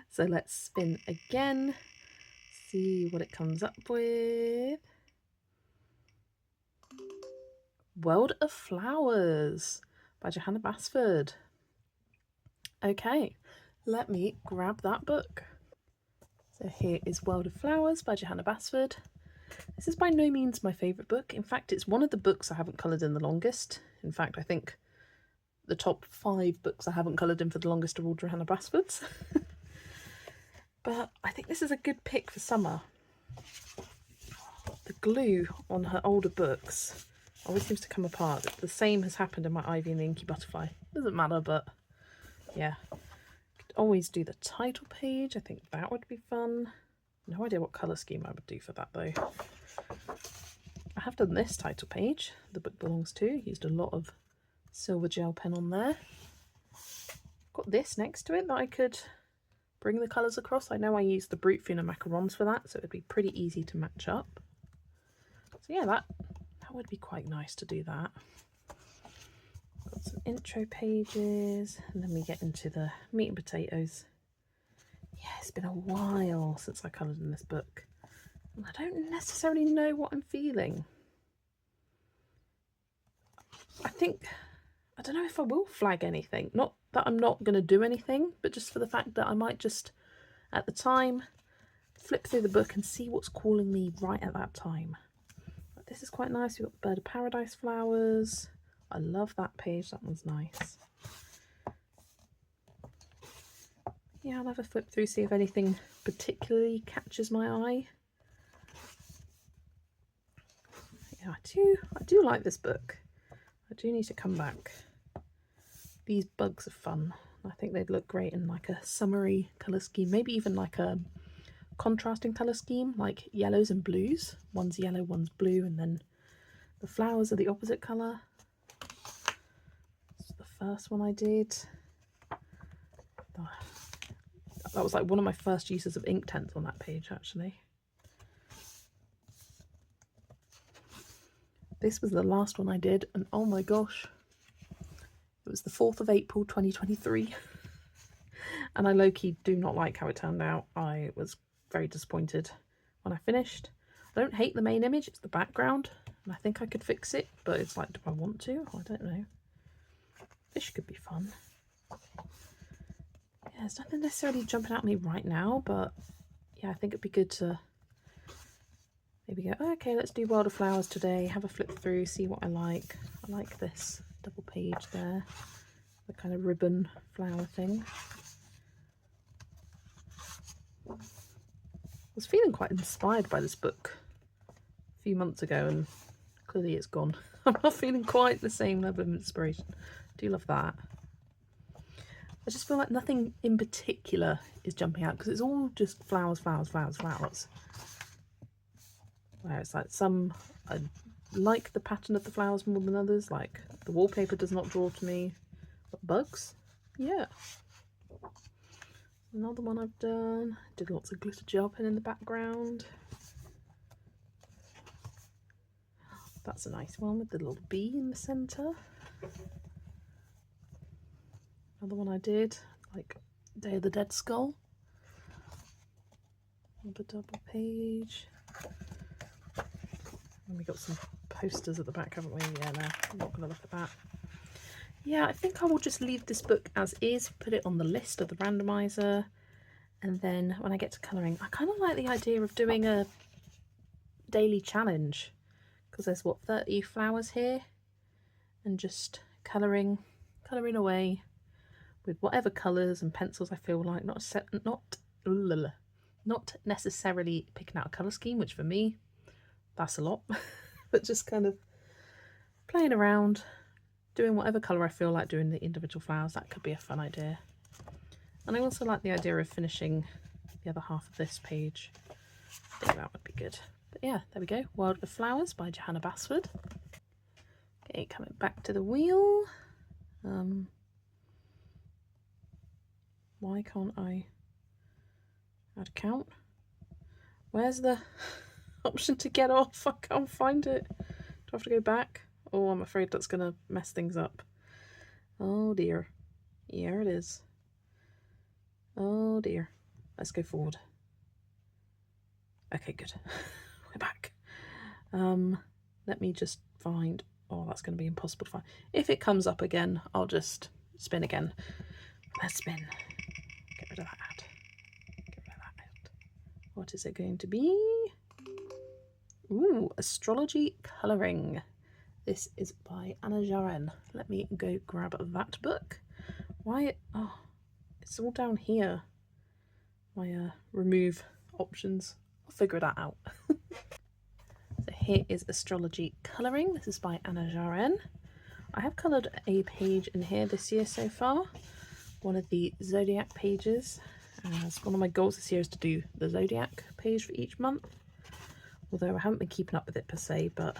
So let's spin again, see what it comes up with. World of Flowers by Johanna Basford. Okay, let me grab that book. So here is World of Flowers by Johanna Basford. This is by no means my favourite book. In fact, it's one of the books I haven't coloured in the longest. In fact, I think the top 5 books I haven't coloured in for the longest are all Johanna Basford's. But I think this is a good pick for summer. The glue on her older books always seems to come apart. The same has happened in my Ivy and the Inky Butterfly. Doesn't matter, but yeah. Could always do the title page. I think that would be fun. No idea what colour scheme I would do for that though. I have done this title page, the book belongs to. Used a lot of silver gel pen on there. Got this next to it that I could bring the colours across. I know I used the Brute Funa macarons for that, so it would be pretty easy to match up. So yeah, that would be quite nice to do that. Got some intro pages, and then we get into the meat and potatoes. Yeah, it's been a while since I coloured in this book, and I don't necessarily know what I'm feeling. I think I don't know if I will flag anything. Not that I'm not going to do anything, but just for the fact that I might just, at the time, flip through the book and see what's calling me right at that time. But this is quite nice. We've got the Bird of Paradise flowers. I love that page. That one's nice. Yeah, I'll have a flip through, see if anything particularly catches my eye. Yeah, I do like this book. I do need to come back. These bugs are fun. I think they'd look great in like a summery colour scheme, maybe even like a contrasting colour scheme, like yellows and blues. One's yellow, one's blue, and then the flowers are the opposite colour. That's the first one I did. That was like one of my first uses of Inktense on that page, actually. This was the last one I did, and oh my gosh, it was the 4th of April 2023, and I low-key do not like how it turned out. I was very disappointed when I finished. I don't hate the main image, it's the background, and I think I could fix it, but it's like, do I want to? I don't know. Fish could be fun. Yeah, there's nothing necessarily jumping at me right now, but yeah, I think it'd be good to maybe go, oh, okay, let's do World of Flowers today, have a flip through, see what I like. I like this double page there, the kind of ribbon flower thing. I was feeling quite inspired by this book a few months ago, and clearly it's gone. I'm not feeling quite the same level of inspiration. I do love that. I just feel like nothing in particular is jumping out because it's all just flowers, flowers, flowers, flowers. Where it's like some, I like the pattern of the flowers more than others, like the wallpaper does not draw to me. But bugs? Yeah. Another one I've done. Did lots of glitter gel pen in the background. That's a nice one with the little bee in the centre. Another one I did, like Day of the Dead Skull. Another double page. And we got some posters at the back, haven't we? Yeah, no, I'm not going to look at that. Yeah, I think I will just leave this book as is, put it on the list of the randomizer, and then when I get to colouring, I kind of like the idea of doing a daily challenge, because there's what, 30 flowers here, and just colouring away with whatever colours and pencils I feel like, not necessarily picking out a colour scheme, which for me, that's a lot, but just kind of playing around, doing whatever colour I feel like doing the individual flowers. That could be a fun idea. And I also like the idea of finishing the other half of this page. I think that would be good. But yeah, there we go. World of Flowers by Johanna Basford. Okay, coming back to the wheel. Why can't I add count? Where's the option to get off? I can't find it. Do I have to go back? Oh, I'm afraid that's going to mess things up. Oh dear. Here it is. Oh dear. Let's go forward. Okay, good. We're back. Let me just find... Oh, that's going to be impossible to find. If it comes up again, I'll just spin again. Let's spin. Get rid of that ad. Get rid of that ad. What is it going to be? Ooh, Astrology Coloring. This is by Siren. Let me go grab that book. Why? Oh, it's all down here. My remove options. I'll figure that out. So here is Astrology Coloring. This is by Siren. I have coloured a page in here this year so far. One of the Zodiac pages. As one of my goals this year is to do the Zodiac page for each month. Although I haven't been keeping up with it per se, but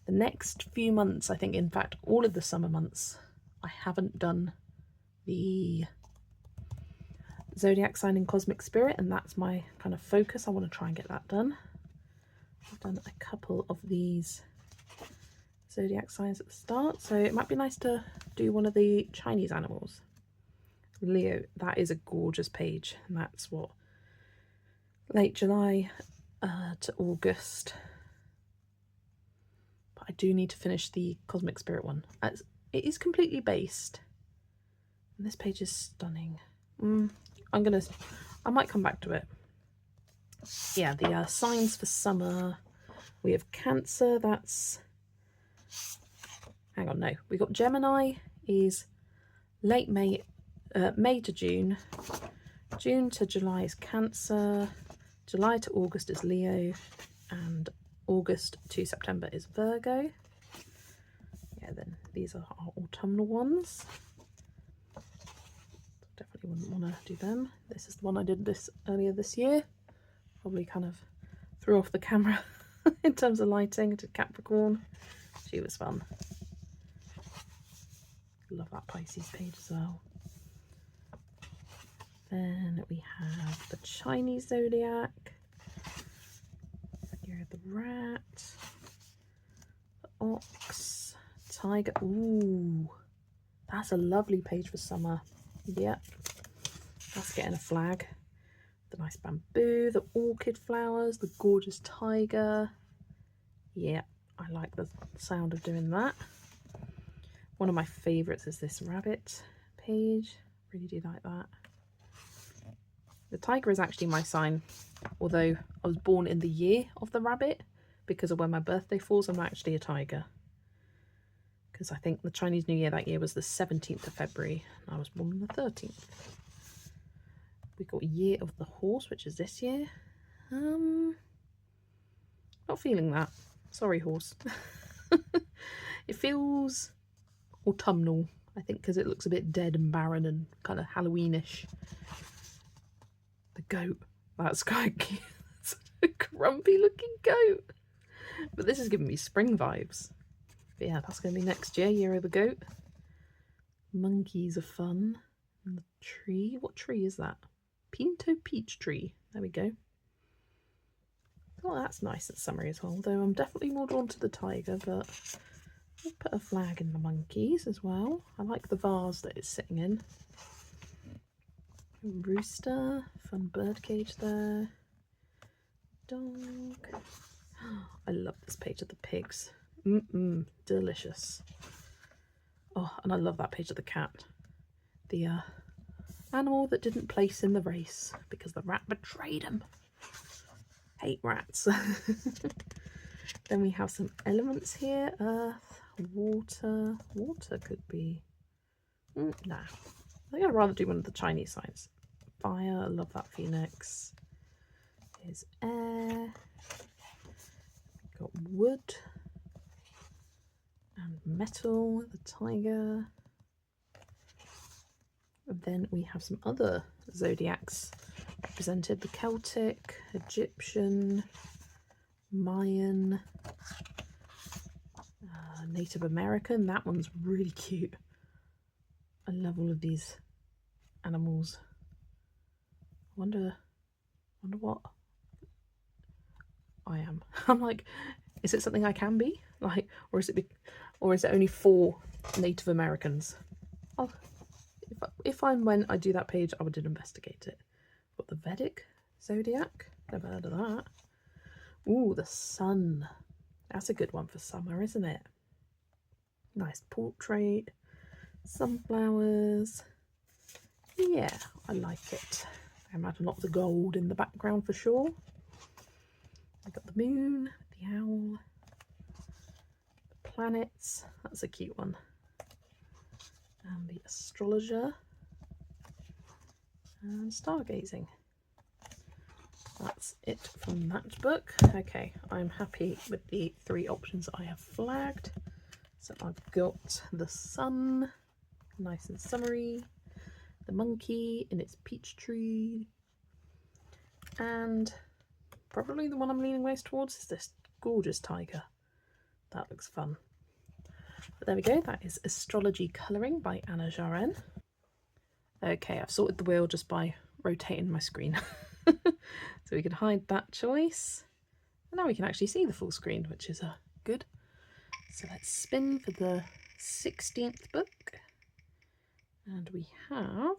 the next few months, I think, in fact, all of the summer months, I haven't done the Zodiac sign in Cosmic Spirit, and that's my kind of focus. I want to try and get that done. I've done a couple of these Zodiac signs at the start, so it might be nice to do one of the Chinese animals. Leo, that is a gorgeous page, and that's what, late July to August. But I do need to finish the Cosmic Spirit one. it is completely based. And this page is stunning. I might come back to it. Yeah, the signs for summer. We have Cancer, that's, hang on, no. We got Gemini is late May, May to June. June to July is Cancer. July to August is Leo. And August to September is Virgo. Yeah, then these are our autumnal ones. Definitely wouldn't want to do them. This is the one I did earlier this year. Probably kind of threw off the camera in terms of lighting. I did Capricorn. She was fun. Love that Pisces page as well. Then we have the Chinese zodiac. Here the rat, the ox, tiger. Ooh, that's a lovely page for summer. Yep, that's getting a flag. The nice bamboo, the orchid flowers, the gorgeous tiger. Yeah, I like the sound of doing that. One of my favourites is this rabbit page. Really do like that. The tiger is actually my sign, although I was born in the year of the rabbit. Because of when my birthday falls, I'm actually a tiger. Because I think the Chinese New Year that year was the 17th of February, and I was born on the 13th. We got Year of the Horse, which is this year. Not feeling that. Sorry, horse. It feels autumnal, I think, because it looks a bit dead and barren and kind of Halloweenish. The goat. That's quite cute. It's a grumpy looking goat. But this is giving me spring vibes. But yeah, that's going to be next year, Year of the Goat. Monkeys are fun. And the tree. What tree is that? Pinto peach tree. There we go. Oh, that's nice and summery as well. Although I'm definitely more drawn to the tiger, but I'll put a flag in the monkeys as well. I like the vase that it's sitting in. Rooster. Fun bird cage there. Dog. I love this page of the pigs. Delicious. Oh, and I love that page of the cat. The animal that didn't place in the race because the rat betrayed him. Hate rats. Then we have some elements here. Earth, water. Water could be... nah. I think I'd rather do one of the Chinese signs. Fire, I love that phoenix. Here's air. Got wood. And metal, the tiger. And then we have some other zodiacs represented. The Celtic, Egyptian, Mayan, Native American. That one's really cute. I love all of these animals. Wonder what I am. I'm like, is it something I can be? Like, or is it only for Native Americans? Oh, if and when I do that page, I would investigate it. Got the Vedic zodiac. Never heard of that. Ooh, the sun. That's a good one for summer, isn't it? Nice portrait. Sunflowers. Yeah, I like it. I imagine lots of gold in the background for sure. I got the moon, the owl, the planets. That's a cute one. And the astrologer. And stargazing. That's it from that book. Okay, I'm happy with the 3 options I have flagged. So I've got the sun, nice and summery, the monkey in its peach tree, and probably the one I'm leaning most towards is this gorgeous tiger. That looks fun. But there we go, that is Astrology Coloring by Anna Jaren. Okay, I've sorted the wheel just by rotating my screen. So we can hide that choice. And now we can actually see the full screen, which is good. So let's spin for the 16th book. And we have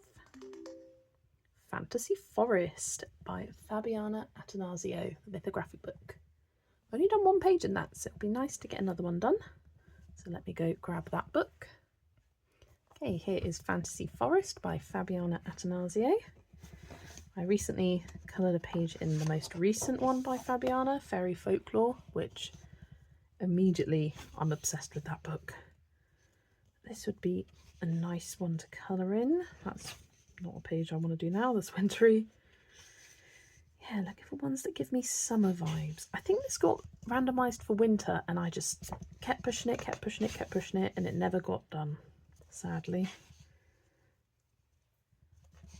Fantasy Forest by Fabiana Attanasio, the mythographic book. I've only done 1 page in that, so it'll be nice to get another one done. So let me go grab that book Okay, here is Fantasy Forest by Fabiana Attanasio. I recently coloured a page in the most recent one by Fabiana, Fairy Folklore, which immediately I'm obsessed with that book. This would be a nice one to colour in. That's not a page I want to do now, that's wintry. Yeah, looking for ones that give me summer vibes. I think this got randomised for winter and I just kept pushing it, and it never got done, sadly.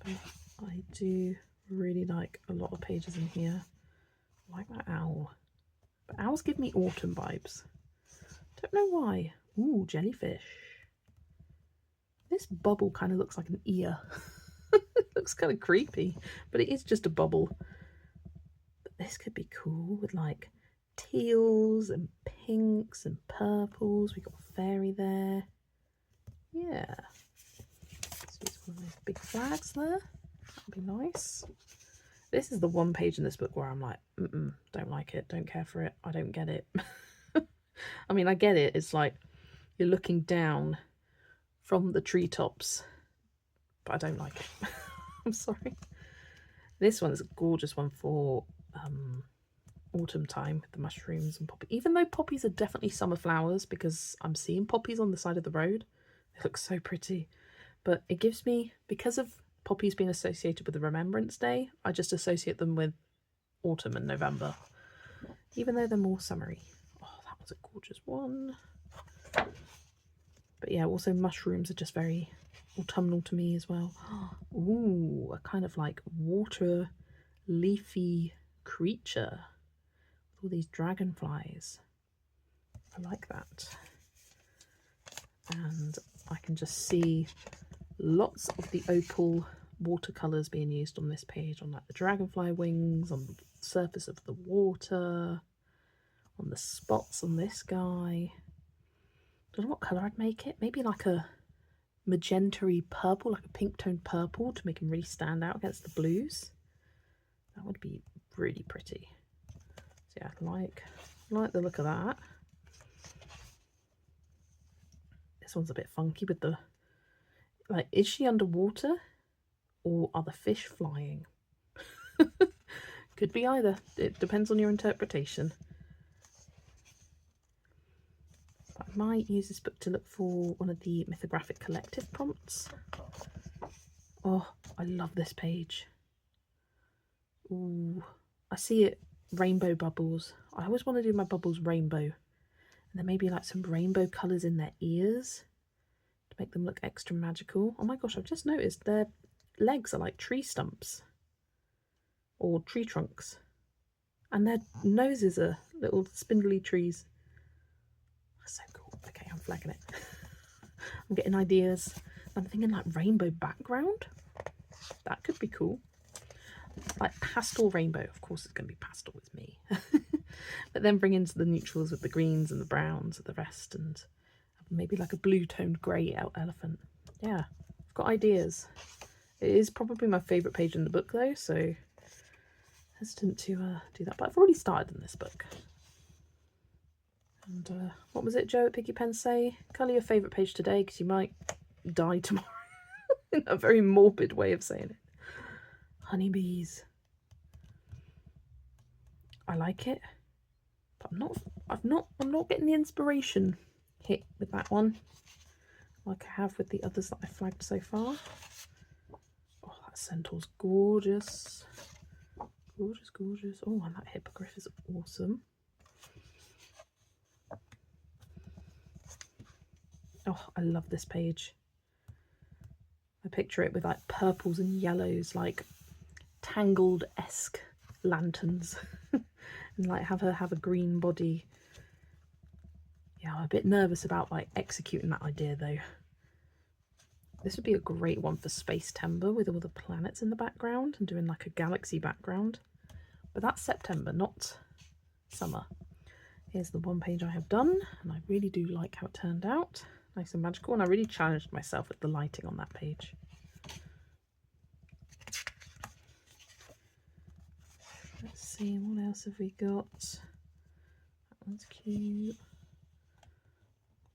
But I do really like a lot of pages in here. I like that owl. But owls give me autumn vibes. Don't know why. Ooh, jellyfish. This bubble kind of looks like an ear. It looks kind of creepy, but it is just a bubble. But this could be cool with like teals and pinks and purples. We've got fairy there. Yeah. So it's one of those big flags there. That'd be nice. This is the one page in this book where I'm like, don't like it, don't care for it, I don't get it. I mean, I get it. It's like you're looking down from the treetops, but I don't like it. I'm sorry. This one's a gorgeous one for autumn time with the mushrooms and poppy. Even though poppies are definitely summer flowers, because I'm seeing poppies on the side of the road. They look so pretty. But it gives me, because of poppies being associated with the Remembrance Day, I just associate them with autumn and November, even though they're more summery. Oh, that was a gorgeous one. But yeah, also mushrooms are just very autumnal to me as well. Ooh, a kind of like water leafy creature with all these dragonflies. I like that. And I can just see lots of the opal watercolours being used on this page, on like the dragonfly wings, on the surface of the water, on the spots on this guy. Don't know what colour I'd make it. Maybe like a magenta-y purple, like a pink toned purple, to make him really stand out against the blues. That would be really pretty. So yeah, I like the look of that. This one's a bit funky with the, like, is she underwater or are the fish flying? Could be either. It depends on your interpretation. But I might use this book to look for one of the Mythographic Collective prompts. Oh, I love this page. Ooh, I see it, rainbow bubbles. I always want to do my bubbles rainbow. And then maybe like some rainbow colours in their ears to make them look extra magical. Oh my gosh, I've just noticed their legs are like tree stumps or tree trunks. And their noses are little spindly trees. That's so cool. Okay, I'm flagging it. I'm getting ideas. I'm thinking like rainbow background. That could be cool. Like pastel rainbow. Of course it's going to be pastel with me. But then bring into the neutrals with the greens and the browns and the rest, and maybe like a blue toned grey elephant. Yeah, I've got ideas. It is probably my favourite page in the book though, so hesitant to do that. But I've already started in this book. And what was it Joe at Piggy Pen say? Colour your favourite page today because you might die tomorrow. In a very morbid way of saying it. Honeybees. I like it, but I'm not getting the inspiration hit with that one like I have with the others that I flagged so far. Oh, that centaur's gorgeous. Gorgeous, gorgeous. Oh, and that hippogriff is awesome. Oh, I love this page. I picture it with like purples and yellows, like Tangled-esque lanterns. And like have her have a green body. Yeah, I'm a bit nervous about like executing that idea though. This would be a great one for Space Timber with all the planets in the background and doing like a galaxy background. But that's September, not summer. Here's the one page I have done, and I really do like how it turned out. Nice and magical, and I really challenged myself with the lighting on that page. Let's see, what else have we got? That one's cute.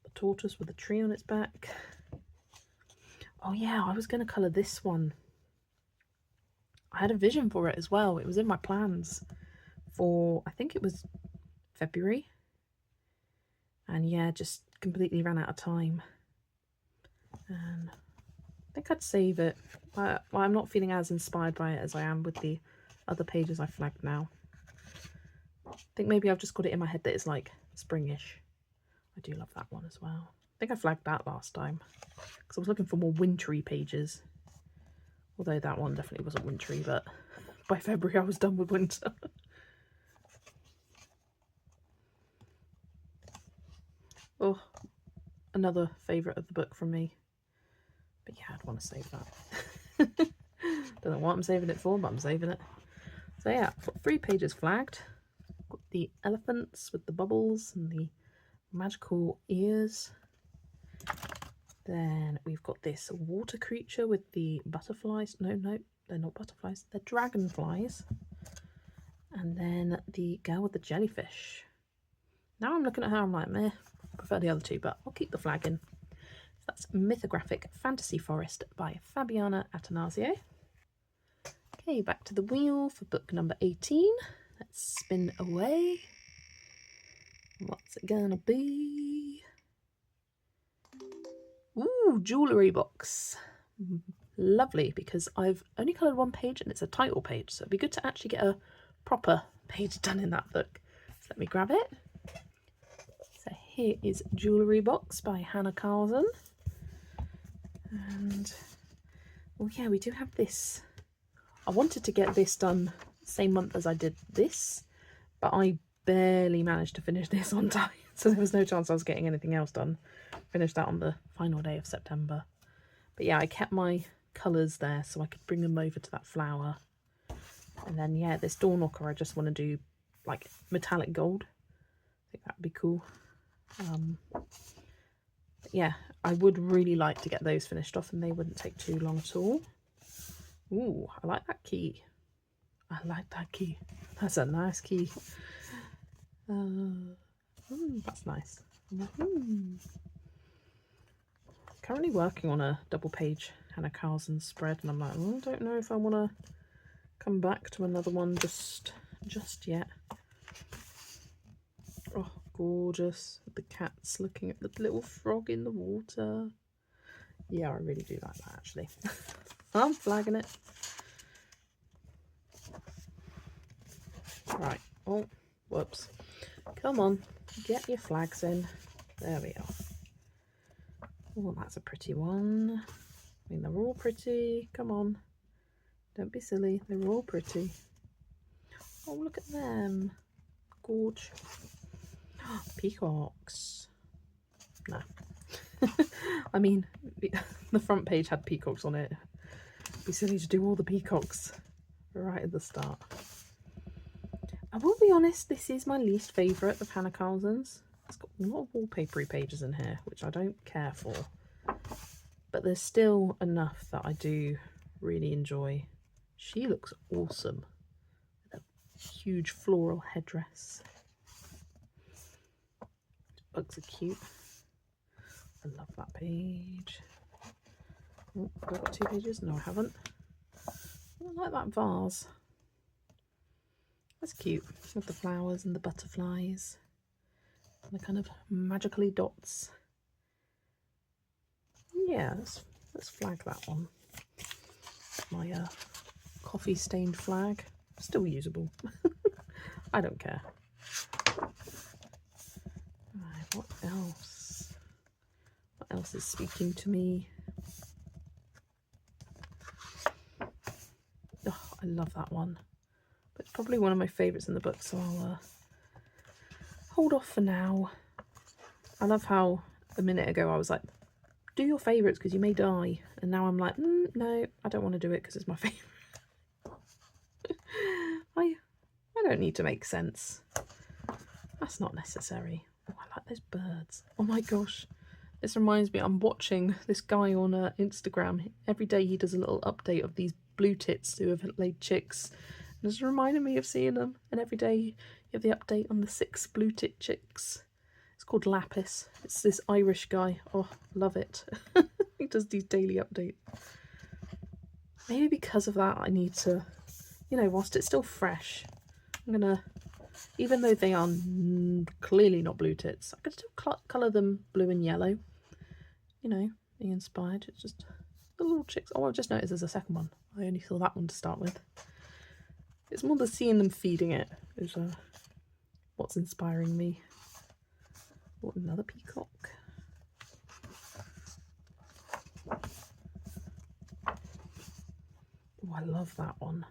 The tortoise with a tree on its back. Oh yeah, I was going to colour this one. I had a vision for it as well. It was in my plans for, I think it was February. And yeah, just completely ran out of time. And I think I'd save it. Well, I'm not feeling as inspired by it as I am with the other pages I flagged now. I think maybe I've just got it in my head that it's like springish. I do love that one as well. I think I flagged that last time because I was looking for more wintry pages. Although that one definitely wasn't wintry, but by February I was done with winter. Oh, another favourite of the book from me. But yeah, I'd want to save that. Don't know what I'm saving it for, but I'm saving it. So yeah, I've got 3 pages flagged. Got the elephants with the bubbles and the magical ears. Then we've got this water creature with the butterflies. No, they're not butterflies. They're dragonflies. And then the girl with the jellyfish. Now I'm looking at her, I'm like, meh, I prefer the other 2, but I'll keep the flag in. So that's Mythographic Fantasy Forest by Fabiana Attanasio. Okay, back to the wheel for book number 18. Let's spin away. What's it gonna be? Ooh, jewellery box. Lovely, because I've only coloured 1 page and it's a title page, so it'd be good to actually get a proper page done in that book. So let me grab it. So here is Jewellery Box by Hannah Carlson. And, well, yeah, we do have this. I wanted to get this done same month as I did this, but I barely managed to finish this on time, so there was no chance I was getting anything else done. Finished that on the final day of September. But yeah, I kept my colours there so I could bring them over to that flower. And then yeah, this door knocker I just want to do like metallic gold. I think that would be cool. Yeah, I would really like to get those finished off and they wouldn't take too long at all. Ooh, I like that key. I like that key. That's a nice key. That's nice. Currently working on a double page Hannah Carlson spread, and I'm like, I don't know if I want to come back to another one just yet. Oh, gorgeous. The cat's looking at the little frog in the water. Yeah, I really do like that, actually. I'm flagging it. Right. Oh, whoops. Come on, get your flags in. There we are. Oh, that's a pretty one. I mean, they're all pretty. Come on. Don't be silly. They're all pretty. Oh, look at them. Gorge. Peacocks. No. I mean, the front page had peacocks on it. It'd be silly to do all the peacocks right at the start. I will be honest, this is my least favourite of Hannah Carlson's. It's got a lot of wallpapery pages in here, which I don't care for. But there's still enough that I do really enjoy. She looks awesome. With a huge floral headdress. Bugs are cute. I love that page. Oh, have I got 2 pages? No, I haven't. Oh, I like that vase. That's cute, with the flowers and the butterflies and the kind of magically dots. Yeah, let's flag that one. My coffee stained flag, still usable. I don't care. Right, what else? What else is speaking to me? Oh, I love that one. But it's probably one of my favourites in the book, so I'll hold off for now. I love how a minute ago I was like, do your favourites because you may die. And now I'm like, no, I don't want to do it because it's my favourite. I don't need to make sense. That's not necessary. Oh, I like those birds. Oh my gosh. This reminds me, I'm watching this guy on Instagram. Every day he does a little update of these blue tits who have laid chicks. And it's reminding me of seeing them. And every day you have the update on the 6 blue tit chicks. It's called Lapis. It's this Irish guy. Oh, love it. It does these daily updates. Maybe because of that I need to, you know, whilst it's still fresh, I'm gonna, even though they are clearly not blue tits, I could still colour them blue and yellow. You know, being inspired. It's just the little chicks. Oh, I've just noticed there's a second one. I only saw that one to start with. It's more the seeing them feeding it is what's inspiring me. Oh, another peacock. Oh, I love that one.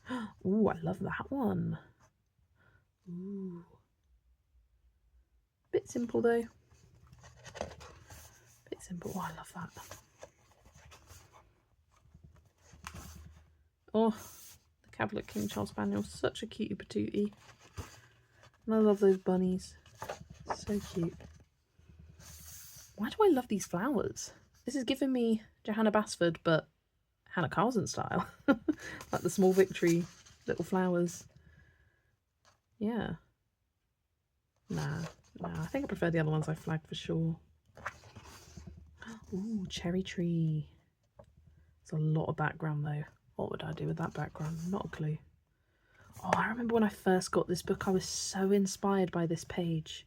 Oh, I love that one. Ooh. Bit simple though. Bit simple. Oh, I love that. Oh, the Cavalier King Charles Spaniel. Such a cutie patootie. And I love those bunnies. So cute. Why do I love these flowers? This is giving me Johanna Basford, but Hannah Carson style. Like the small victory little flowers. Yeah. Nah, I think I prefer the other ones I flagged for sure. Ooh, cherry tree. It's a lot of background though. What would I do with that background? Not a clue. Oh, I remember when I first got this book, I was so inspired by this page.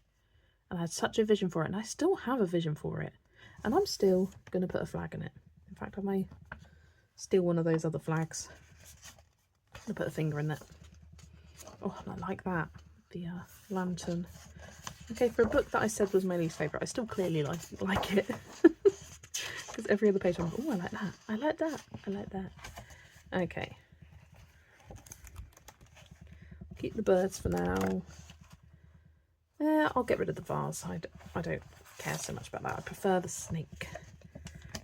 And I had such a vision for it, and I still have a vision for it. And I'm still going to put a flag in it. In fact, I may steal one of those other flags. I'm going to put a finger in it. Oh, and I like that. The lantern. Okay, for a book that I said was my least favourite, I still clearly like it. Because every other page I'm like, oh, I like that. I like that. I like that. Okay. Keep the birds for now. I'll get rid of the vase. I don't care so much about that. I prefer the snake.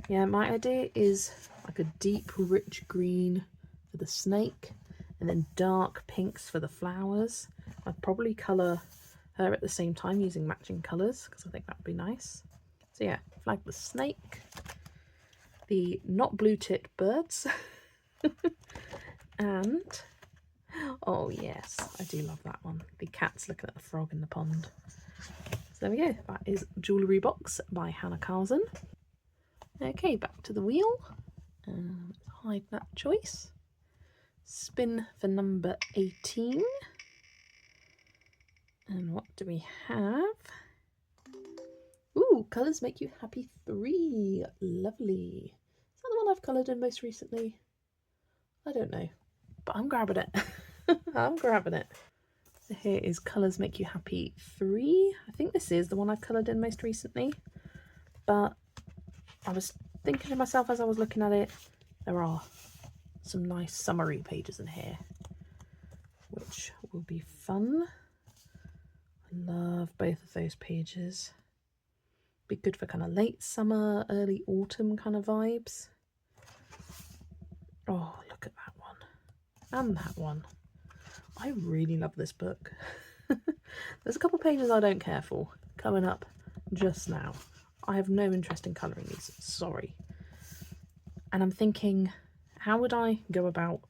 Yeah, my idea is like a deep, rich green for the snake, and then dark pinks for the flowers. I'd probably colour her at the same time using matching colours, because I think that would be nice. So yeah, flag the snake, the not blue tit birds, and oh yes, I do love that one. The cat's looking at the frog in the pond. So there we go. That is Jewellery Box by Hannah Carson. Okay, back to the wheel. Hide that choice. Spin for number 18. And what do we have? Ooh, Colours Make You Happy 3. Lovely. Is that the one I've coloured in most recently? I don't know. But I'm grabbing it. I'm grabbing it. So here is Colours Make You Happy 3. I think this is the one I've coloured in most recently. But I was thinking to myself as I was looking at it, there are some nice summary pages in here, which will be fun. I love both of those pages. Be good for kind of late summer, early autumn kind of vibes. Oh, look at that one. And that one. I really love this book. There's a couple of pages I don't care for coming up just now. I have no interest in colouring these, sorry. And I'm thinking, how would I go about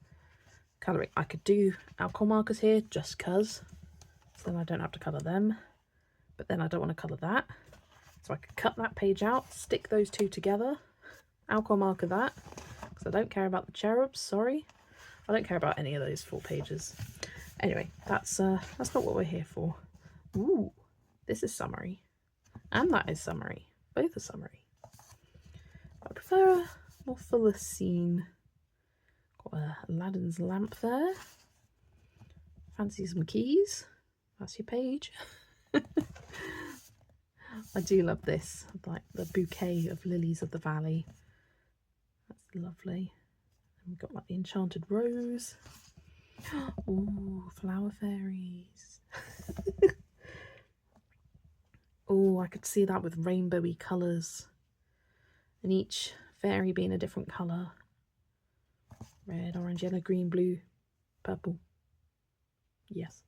colouring? I could do alcohol markers here just cause, so then I don't have to colour them. But then I don't want to colour that. So I could cut that page out, stick those two together, alcohol marker that, because I don't care about the cherubs, sorry. I don't care about any of those 4 pages. Anyway, that's not what we're here for. Ooh, this is summary. And that is summary. Both are summary. I prefer a more fuller scene. Got Aladdin's lamp there. Fancy some keys? That's your page. I do love this, like the bouquet of lilies of the valley. That's lovely. And we've got like the enchanted rose. Ooh, flower fairies. Oh, I could see that with rainbowy colours. And each fairy being a different colour. Red, orange, yellow, green, blue, purple. Yes.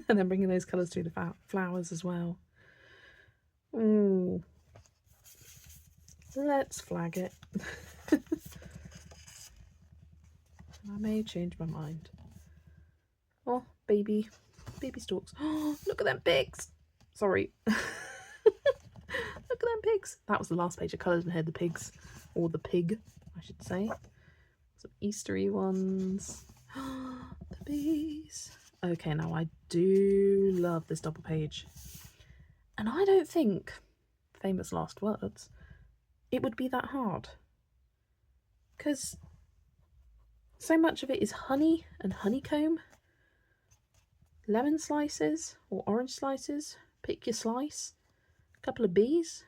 And then bringing those colours through the flowers as well. Ooh. Let's flag it. I may change my mind. Oh, baby stalks. Oh, look at them pigs. Sorry. Look at them pigs. That was the last page I coloured in here, the pigs, or the pig, I should say. Some Eastery ones. The bees. Okay, now I do love this double page. And I don't think, famous last words, it would be that hard. Because so much of it is honey and honeycomb. Lemon slices or orange slices. Pick your slice. A couple of bees.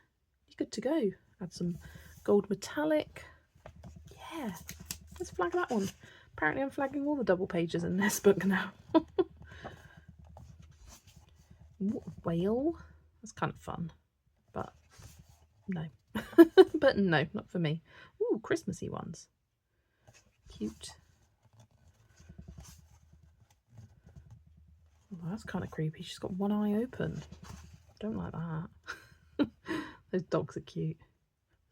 You're good to go. Add some gold metallic. Yeah, let's flag that one. Apparently I'm flagging all the double pages in this book now. Whale. That's kind of fun. But no. But no, not for me. Ooh, Christmassy ones. Cute. Oh, that's kind of creepy. She's got one eye open. Don't like that. Those dogs are cute.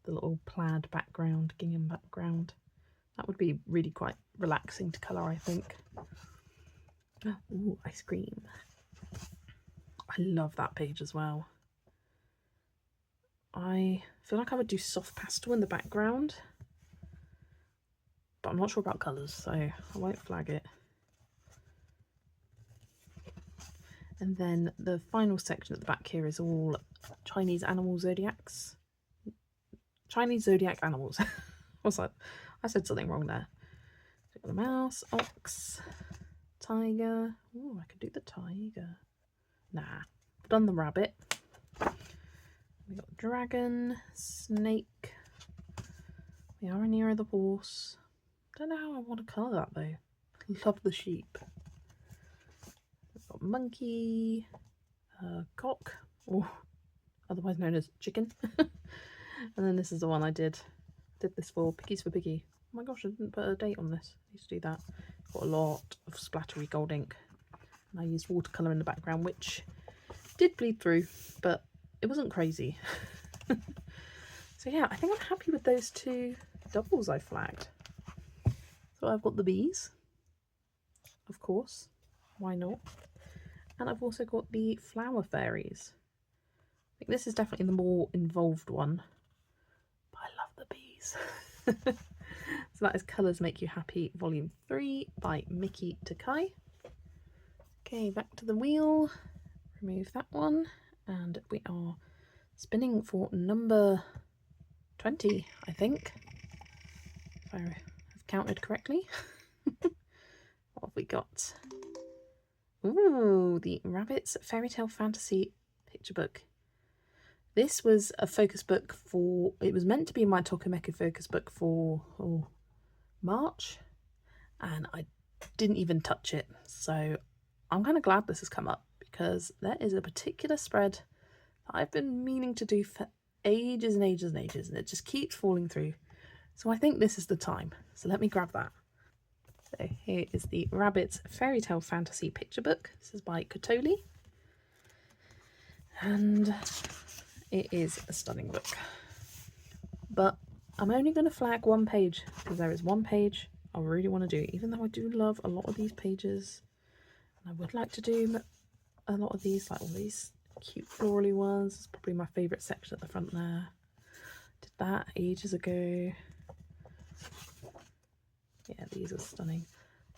The little plaid background, gingham background. That would be really quite relaxing to colour, I think. Ooh, ice cream. I love that page as well. I feel like I would do soft pastel in the background, but I'm not sure about colours, so I won't flag it. And then the final section at the back here is all Chinese animal zodiacs. Chinese zodiac animals. What's that? I said something wrong there. So got the mouse, ox, tiger. Oh, I could do the tiger. Nah, I've done the rabbit. We got dragon, snake. We are near the horse. Don't know how I want to colour that though. Love the sheep. We've got monkey, cock, or otherwise known as chicken. And then this is the one I did this for Piggies for Piggy. Oh my gosh, I didn't put a date on this. I used to do that. Got a lot of splattery gold ink. And I used watercolour in the background, which did bleed through, but it wasn't crazy. So yeah, I think I'm happy with those two doubles I flagged. So I've got the bees, of course, why not? And I've also got the flower fairies. I think this is definitely the more involved one, but I love the bees. So that is Colours Make You Happy Volume 3 by Mickey Takai. Okay, back to the wheel, remove that one, and we are spinning for number 20, I think, if I have counted correctly. What have we got? Ooh, the Rabbit's Fairy Tale Fantasy picture book. This was a focus book for, it was meant to be my Tokameko focus book for March, and I didn't even touch it. So I'm kind of glad this has come up, because there is a particular spread that I've been meaning to do for ages and ages and ages, and it just keeps falling through. So I think this is the time. So let me grab that. So here is the Rabbit's Fairy Tale Fantasy picture book. This is by Kotoli. And it is a stunning book. But I'm only going to flag one page, because there is one page I really want to do, even though I do love a lot of these pages. And I would like to do a lot of these, like all these cute florally ones. It's probably my favourite section at the front there. Did that ages ago. Yeah, these are stunning.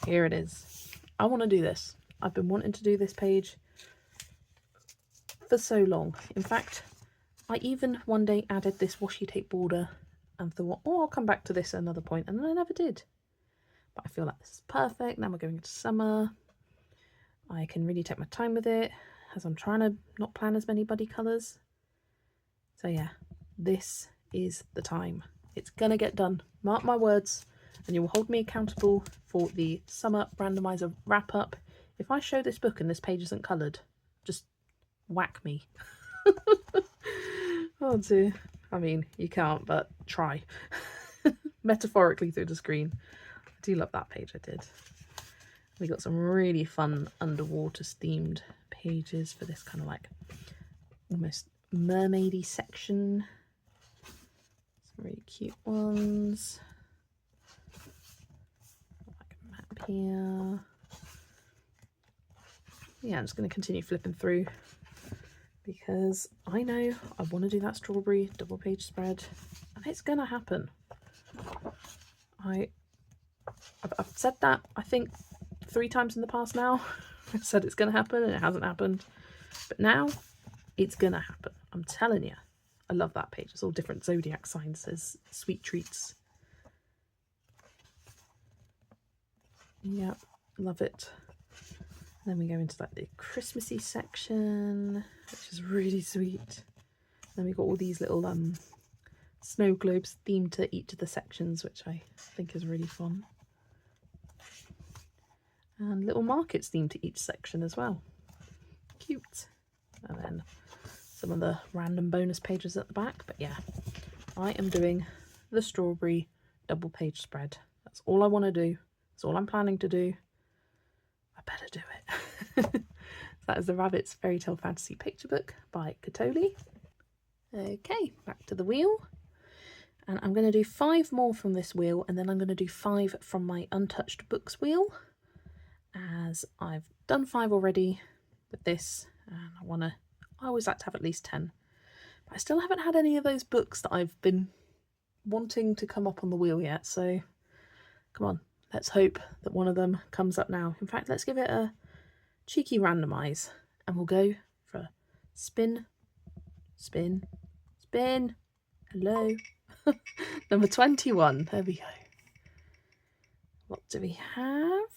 Here it is. I want to do this. I've been wanting to do this page for so long. In fact, I even one day added this washi tape border and thought, oh, I'll come back to this at another point, and then I never did. But I feel like this is perfect. Now we're going into summer. I can really take my time with it, as I'm trying to not plan as many buddy colours. So yeah, this is the time. It's gonna get done. Mark my words, and you will hold me accountable for the summer randomizer wrap up. If I show this book and this page isn't coloured, just whack me. Oh dear. I mean, you can't, but try. Metaphorically through the screen. I do love that page I did. We got some really fun underwater themed pages for this kind of like almost mermaidy section. Some really cute ones. Like a map here. Yeah, I'm just going to continue flipping through, because I know I want to do that strawberry double page spread, and it's gonna happen. I've said that I think 3 times in the past now. I've said it's gonna happen and it hasn't happened, but now it's gonna happen. I'm telling you. I love that page. It's all different zodiac signs. There's sweet treats. Yep, love it. Then we go into like the Christmassy section, which is really sweet. Then we've got all these little snow globes themed to each of the sections, which I think is really fun. And little markets themed to each section as well. Cute. And then some of the random bonus pages at the back. But yeah, I am doing the strawberry double page spread. That's all I want to do. That's all I'm planning to do. I better do it. That is the Rabbit's Fairy Tale Fantasy Picture Book by Katoli. Okay, back to the wheel. And I'm going to do 5 more from this wheel, and then I'm going to do 5 from my Untouched Books wheel, as I've done 5 already with this, and I always like to have at least 10. But I still haven't had any of those books that I've been wanting to come up on the wheel yet, so come on, let's hope that one of them comes up now. In fact, let's give it a cheeky randomise, and we'll go for a spin, spin, spin. Hello. Number 21. There we go. What do we have?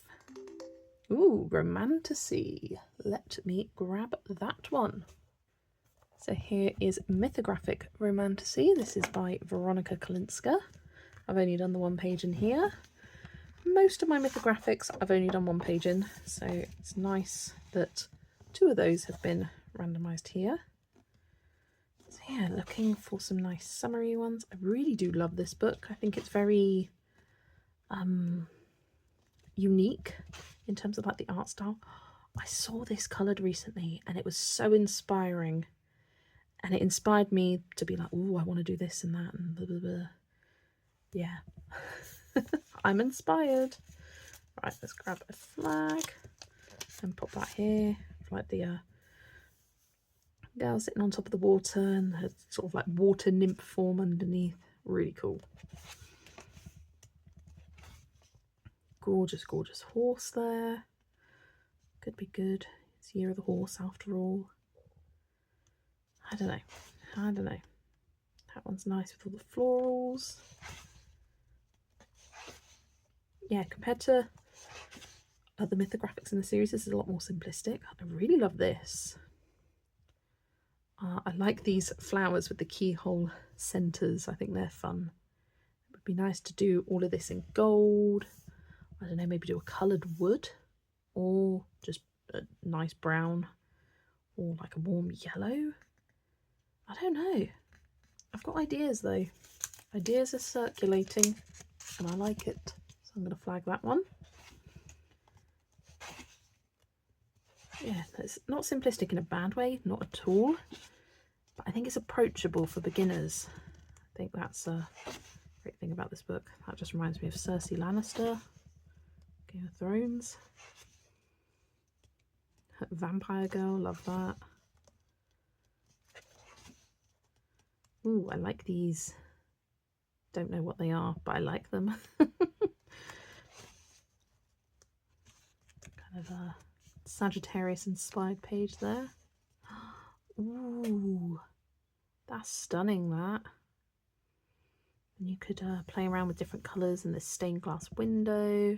Ooh, Romantasy. Let me grab that one. So here is Mythographic Romantasy. This is by Veronica Kalinska. I've only done the 1 page in here. Most of my mythographics I've only done 1 page in, so it's nice that 2 of those have been randomised here. So yeah, looking for some nice summary ones. I really do love this book. I think it's very unique in terms of like the art style. I saw this coloured recently and it was so inspiring, and it inspired me to be like, oh, I want to do this and that and blah blah blah. Yeah. I'm inspired. Right, let's grab a flag and pop that here. Like the girl sitting on top of the water and her sort of like water nymph form underneath. Really cool. Gorgeous, gorgeous horse there. Could be good. It's Year of the Horse after all. I don't know. That one's nice with all the florals. Yeah, compared to other mythographics in the series, this is a lot more simplistic. I really love this. I like these flowers with the keyhole centres. I think they're fun. It would be nice to do all of this in gold. I don't know, maybe do a coloured wood, or just a nice brown, or like a warm yellow. I don't know. I've got ideas though. Ideas are circulating and I like it. So I'm going to flag that one. Yeah, it's not simplistic in a bad way, not at all. But I think it's approachable for beginners. I think that's a great thing about this book. That just reminds me of Cersei Lannister, Game of Thrones. Vampire Girl, love that. Ooh, I like these. Don't know what they are, but I like them. Kind of a Sagittarius inspired page there. Ooh, that's stunning, that. And you could play around with different colours in this stained glass window.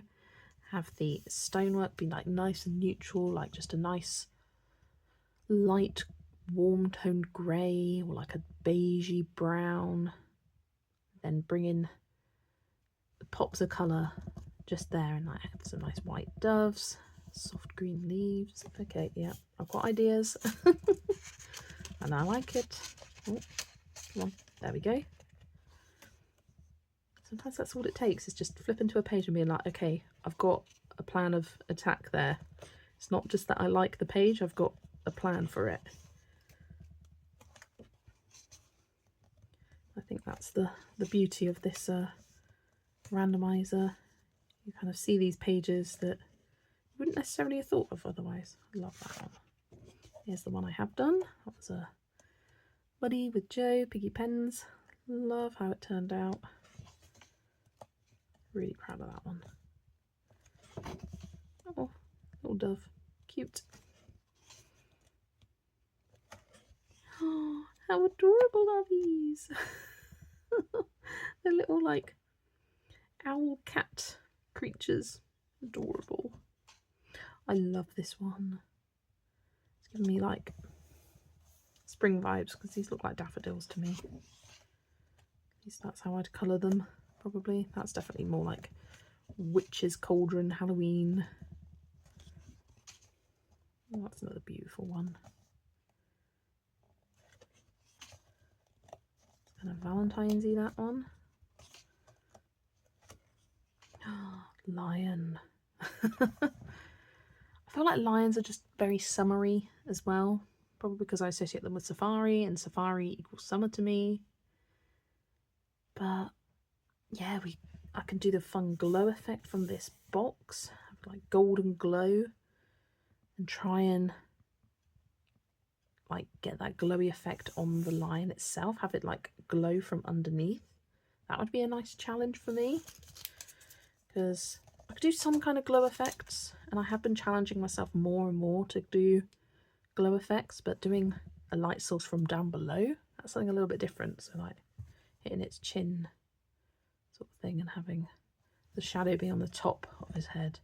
Have the stonework be like nice and neutral, like just a nice light warm toned grey or like a beigey brown. Then bring in the pops of colour just there, and like some nice white doves, soft green leaves. Okay, yeah, I've got ideas. And I like it. Oh, come on, there we go. Sometimes that's all it takes, is just flipping to a page and being like, okay, I've got a plan of attack there. It's not just that I like the page, I've got a plan for it. I think that's the beauty of this randomizer. You kind of see these pages that you wouldn't necessarily have thought of otherwise. I love that one. Here's the one I have done. That was a Buddy with Joe, Piggy Pens. Love how it turned out. Really proud of that one. Oh, little dove. Cute. Oh, how adorable are these? They're little like owl cat creatures. Adorable. I love this one. It's giving me like spring vibes because these look like daffodils to me. At least that's how I'd colour them, probably. That's definitely more like witch's cauldron, Halloween. Oh, that's another beautiful one. Kind of Valentine's-y, that one. Lion. I feel like lions are just very summery as well. Probably because I associate them with safari, and safari equals summer to me. But yeah, I can do the fun glow effect from this box, have like golden glow, and try and like get that glowy effect on the lion itself, have it like glow from underneath. That would be a nice challenge for me, because I could do some kind of glow effects, and I have been challenging myself more and more to do glow effects, but doing a light source from down below, that's something a little bit different. So like hitting its chin sort of thing and having the shadow be on the top of his head.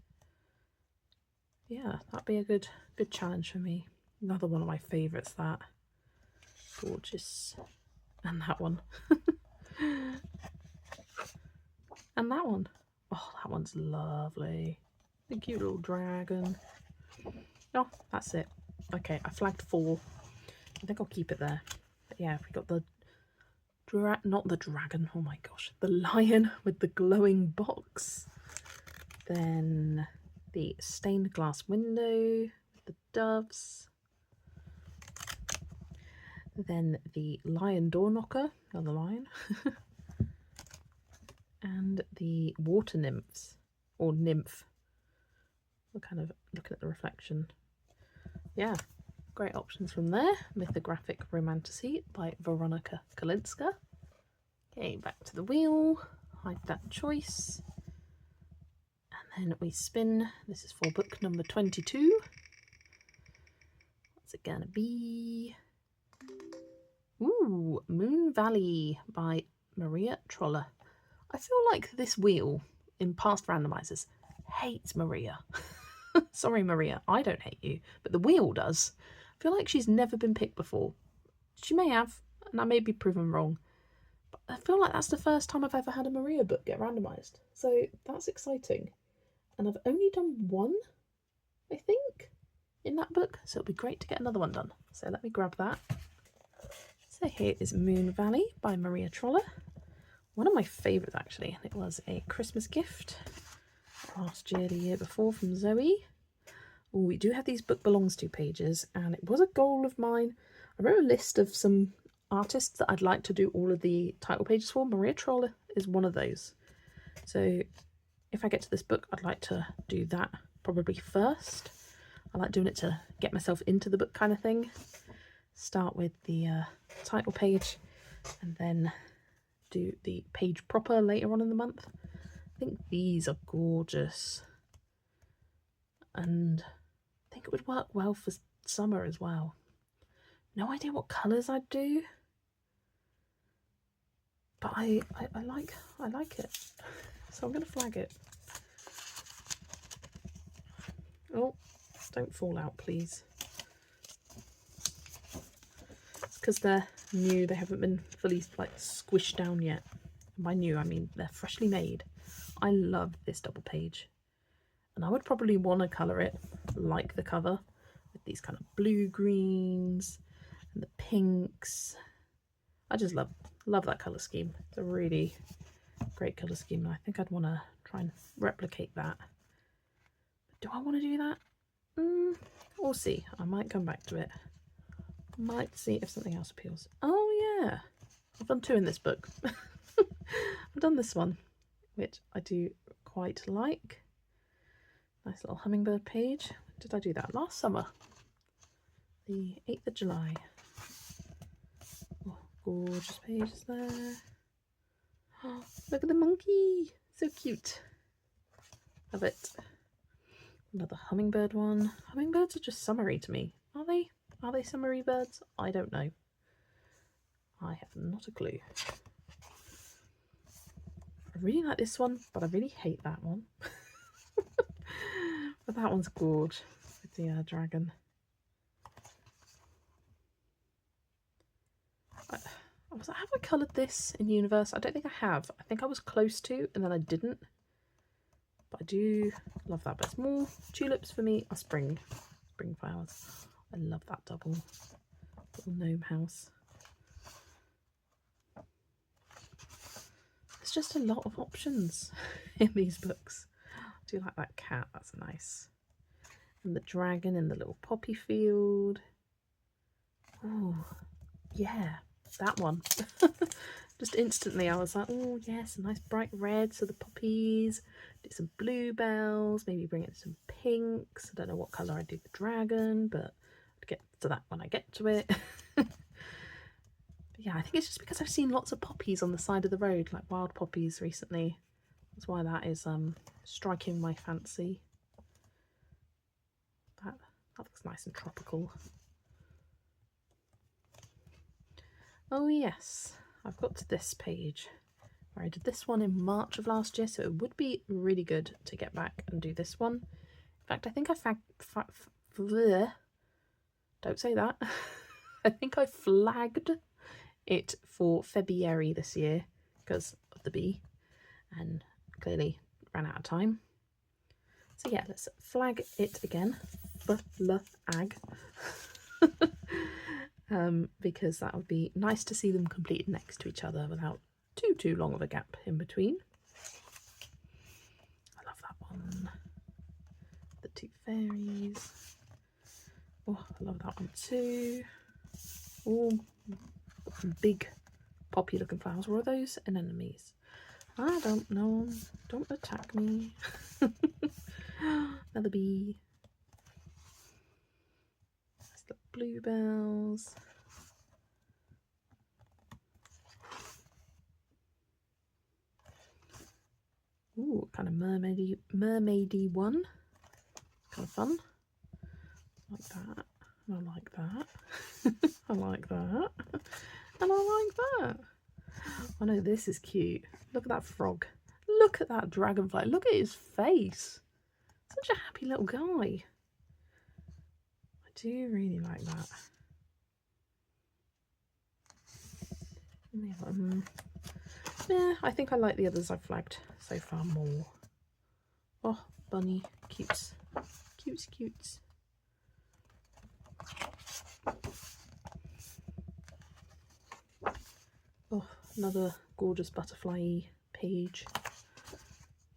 Yeah, that'd be a good challenge for me. Another one of my favourites, that. Gorgeous. And that one. And that one. Oh, that one's lovely. The cute little dragon. Oh, that's it. Okay, I flagged 4. I think I'll keep it there. But yeah, we got the not the dragon, oh my gosh, the lion with the glowing box. Then the stained glass window with the doves. Then the lion door knocker, another lion. And the water nymphs, or nymph. We're kind of looking at the reflection. Yeah, great options from there. Mythographic Romantasy by Veronica Kalinska. Okay, back to the wheel, hide that choice. And then we spin. This is for book number 22. What's it gonna be? Ooh, Moon Valley by Maria Troller. I feel like this wheel in past randomizers hates Maria. Sorry, Maria, I don't hate you, but the wheel does. I feel like she's never been picked before. She may have, and I may be proven wrong, but I feel like that's the first time I've ever had a Maria book get randomized. So that's exciting. And I've only done one, I think, in that book, so it'll be great to get another one done. So let me grab that. So here is Moon Valley by Maria Troller. One of my favourites, actually. It was a Christmas gift last year, the year before, from Zoe. Ooh, we do have these book belongs to pages, and it was a goal of mine. I wrote a list of some artists that I'd like to do all of the title pages for. Maria Troller is one of those. So if I get to this book, I'd like to do that probably first. I like doing it to get myself into the book kind of thing. Start with the title page and then do the page proper later on in the month. I think these are gorgeous, and I think it would work well for summer as well. No idea what colours I'd do, but I like it, so I'm going to flag it. Oh, don't fall out, please. It's because they're new, they haven't been fully like squished down yet. And by new I mean they're freshly made. I love this double page, and I would probably want to colour it like the cover with these kind of blue greens and the pinks. I just love that colour scheme. It's a really great colour scheme, and I think I'd want to try and replicate that. But do I want to do that? We'll see. I might come back to it. Might see if something else appeals. Oh yeah, I've done 2 in this book. I've done this one, which I do quite like. Nice little hummingbird page. Did I do that last summer? I the 8th of July. Oh, gorgeous pages there. Oh, look at the monkey, so cute. Love it. Another hummingbird one. Hummingbirds are just summery to me. Are they? Are they summery birds? I don't know. I have not a clue. I really like this one, but I really hate that one. But that one's gorgeous with the dragon. Have I coloured this in Universe? I don't think I have. I think I was close to, and then I didn't. But I do love that. But it's more tulips for me are spring flowers. I love that double little gnome house. There's just a lot of options in these books. I do like that cat. That's nice. And the dragon in the little poppy field. Oh, yeah. That one. Just instantly I was like, oh yes, a nice bright red, so the poppies, do some bluebells, maybe bring in some pinks. I don't know what colour I do the dragon, but I'll get to that when I get to it. But yeah, I think it's just because I've seen lots of poppies on the side of the road, like wild poppies recently. That's why that is striking my fancy. That looks nice and tropical. Oh yes, I've got to this page where I did this one in March of last year, so it would be really good to get back and do this one. In fact, I think don't say that. I think I flagged it for February this year because of the bee, and clearly ran out of time. So yeah, let's flag it again. Flag. Because that would be nice to see them completed next to each other without too long of a gap in between. I love that one. The two fairies. Oh, I love that one too. Oh, big poppy looking flowers. What are those? Anemones. I don't know. Don't attack me. Another bee. That's the bluebells. Ooh, kind of mermaidy one. Kind of fun. Like that. And I like that. I like that. And I like that. I know this is cute. Look at that frog. Look at that dragonfly. Look at his face. Such a happy little guy. I do really like that. Yeah, I think I like the others I've flagged so far more. Oh, bunny. Cutes. Cutes. Oh, another gorgeous butterfly page.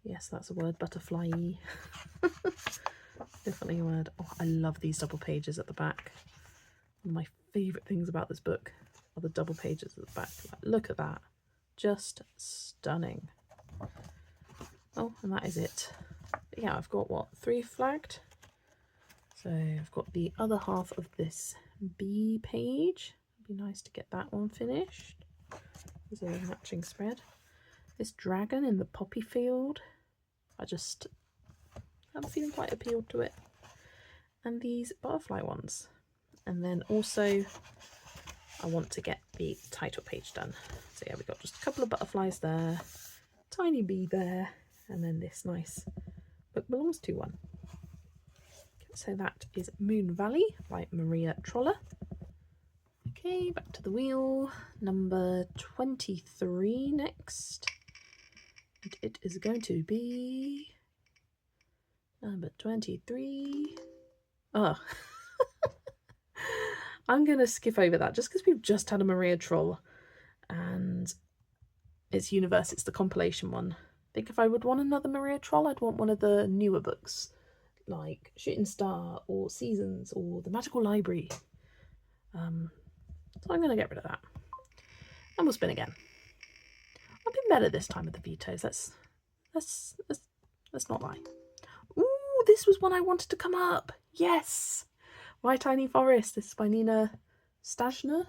Yes, that's a word, butterfly. Definitely a word. Oh, I love these double pages at the back. One of my favourite things about this book are the double pages at the back. Like, look at that. Just stunning. Oh, and that is it. But yeah, I've got, what, 3 flagged? So I've got the other half of this bee page. It'd be nice to get that one finished. There's a matching spread. This dragon in the poppy field. I'm feeling quite appealed to it. And these butterfly ones. And then also I want to get the title page done. So yeah, we've got just a couple of butterflies there, tiny bee there, and then this nice book belongs to one. So that is Moon Valley by Maria Troller. Okay, back to the wheel. Number 23 next. And it is going to be number 23. Oh, I'm going to skip over that just because we've just had a Maria Troll and it's Universe, it's the compilation one. I think if I would want another Maria Troll, I'd want one of the newer books like Shooting Star or Seasons or The Magical Library. So I'm going to get rid of that. And we'll spin again. I've been better this time with the vetoes. Let's not lie. Ooh, this was one I wanted to come up. Yes. My Tiny Forest. This is by Nina Stagner.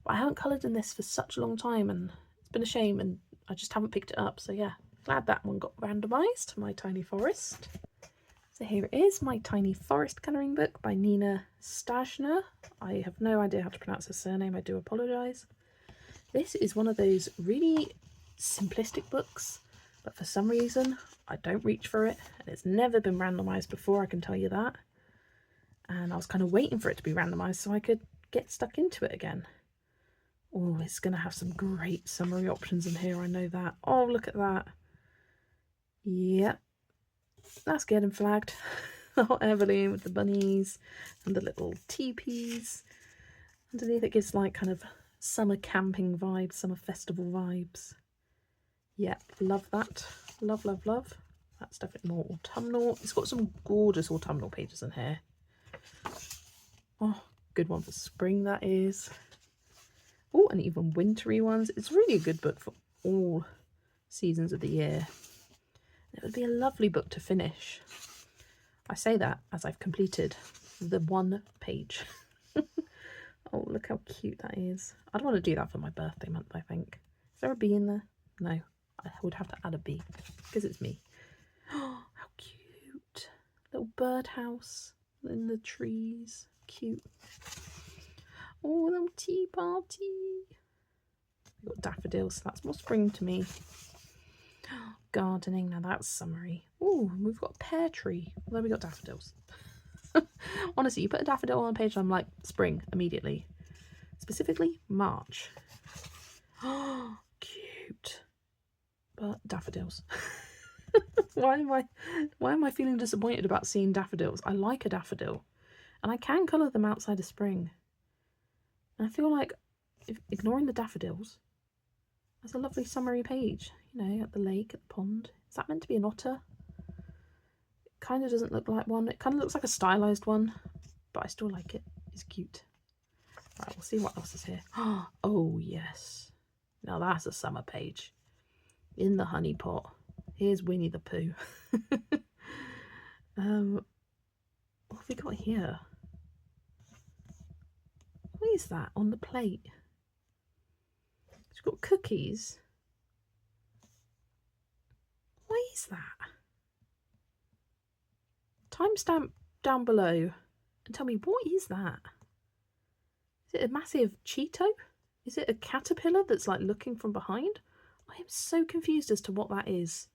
But I haven't coloured in this for such a long time, and it's been a shame, and I just haven't picked it up. So yeah, glad that one got randomised. My Tiny Forest. So here it is, My Tiny Forest colouring book by Nina Stagner. I have no idea how to pronounce her surname. I do apologise. This is one of those really simplistic books, but for some reason I don't reach for it, and it's never been randomised before, I can tell you that. And I was kind of waiting for it to be randomised so I could get stuck into it again. Oh, it's going to have some great summary options in here, I know that. Oh, look at that. Yep, that's getting flagged. The hot air balloon with the bunnies and the little teepees. Underneath it gives like kind of summer camping vibes, summer festival vibes. Yep, love that. Love, love, love. That's definitely more autumnal. It's got some gorgeous autumnal pages in here. Oh, good one for spring, that is. Oh, and even wintry ones. It's really a good book for all seasons of the year. It would be a lovely book to finish. I say that as I've completed the one page. Oh, look how cute that is. I'd want to do that for my birthday month, I think. Is there a bee in there? No, I would have to add a bee because it's me. Oh, how cute. Little birdhouse in the trees. Cute. Oh, little tea party. We've got daffodils. That's more spring to me. Gardening. Now that's summery. Oh, we've got a pear tree. Although we got daffodils. Honestly, you put a daffodil on a page and I'm like, spring immediately. Specifically, March. Oh, cute. But daffodils. Why am I feeling disappointed about seeing daffodils? I like a daffodil. And I can colour them outside of spring. And I feel like ignoring the daffodils, that's a lovely summery page. You know, at the lake, at the pond. Is that meant to be an otter? It kind of doesn't look like one. It kind of looks like a stylised one. But I still like it. It's cute. Right, we'll see what else is here. Oh, yes. Now that's a summer page. In the honey pot. Here's Winnie the Pooh. What have we got here? What is that on the plate? It's got cookies. What is that? Timestamp down below and tell me, what is that? Is it a massive Cheeto? Is it a caterpillar that's like looking from behind? I am so confused as to what that is.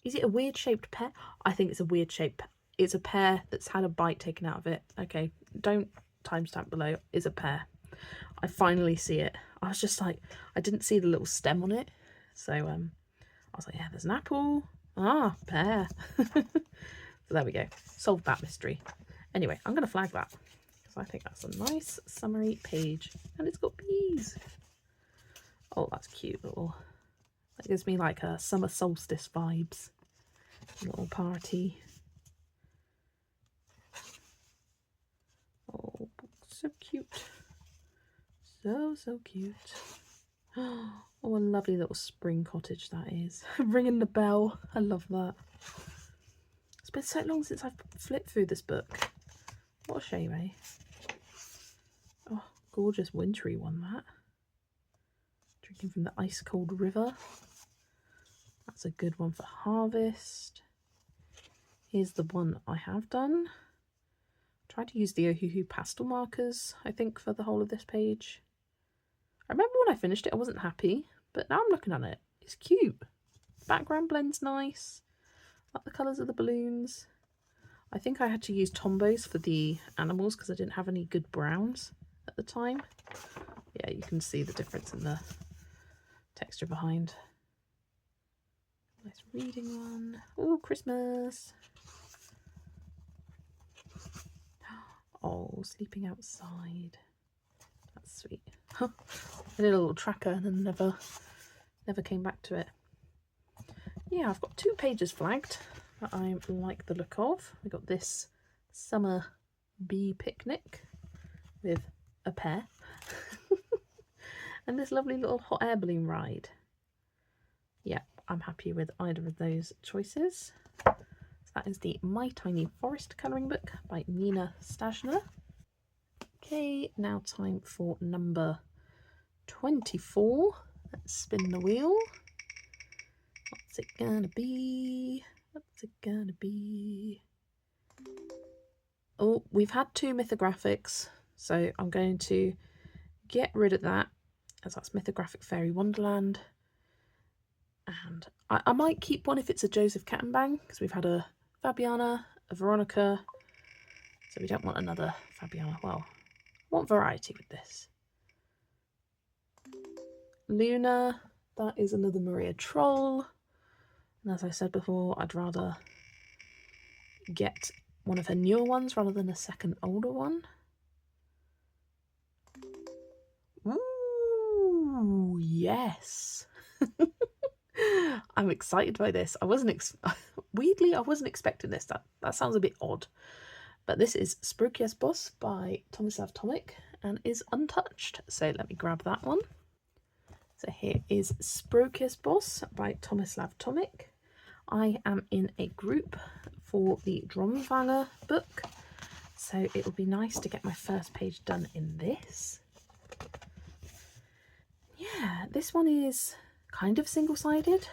Is it a weird shaped pear? I think it's a weird shape. It's a pear that's had a bite taken out of it. Okay, don't timestamp below. It's a pear. I finally see it. I was just like, I didn't see the little stem on it. So I was like, yeah, there's an apple. Ah, pear. So there we go. Solved that mystery. Anyway, I'm going to flag that because I think that's a nice summary page. And it's got bees. Oh, that's cute little. That gives me like a summer solstice vibes. Little party. Oh, so cute. So cute. Oh, a lovely little spring cottage that is. Ringing the bell. I love that. It's been so long since I've flipped through this book. What a shame, eh? Oh, gorgeous wintry one, that. Drinking from the ice cold river. That's a good one for harvest. Here's the one I have done. Tried to use the Ohuhu pastel markers, I think, for the whole of this page. I remember when I finished it, I wasn't happy, but now I'm looking at it. It's cute. Background blend's nice. Like the colours of the balloons. I think I had to use Tombows for the animals because I didn't have any good browns at the time. Yeah, you can see the difference in the texture behind. Nice reading one. Oh, Christmas. Oh, sleeping outside. That's sweet. I did a little tracker and then never came back to it. Yeah, I've got 2 pages flagged that I like the look of. We got this summer bee picnic with a pear. And this lovely little hot air balloon ride. Yeah, I'm happy with either of those choices. That is the My Tiny Forest colouring book by Nina Stajner. Okay, now time for number 24. Let's spin the wheel. What's it gonna be? What's it gonna be? Oh, we've had 2 mythographics, so I'm going to get rid of that, as that's Mythographic Fairy Wonderland. And I might keep one if it's a Joseph Cattenbang, because we've had a Fabiana, a Veronica, so we don't want another Fabiana. Well, I want variety with this. Luna, that is another Maria Troll. And as I said before, I'd rather get one of her newer ones rather than a second older one. Ooh, yes. I'm excited by this. I wasn't weirdly, I wasn't expecting this. That sounds a bit odd. But this is Sproious Boss by Tomislav Tomic and is untouched. So let me grab that one. So here is Sproious Boss by Tomislav Tomic. I am in a group for the Dromvanger book, so it will be nice to get my first page done in this. Yeah, this one is kind of single-sided.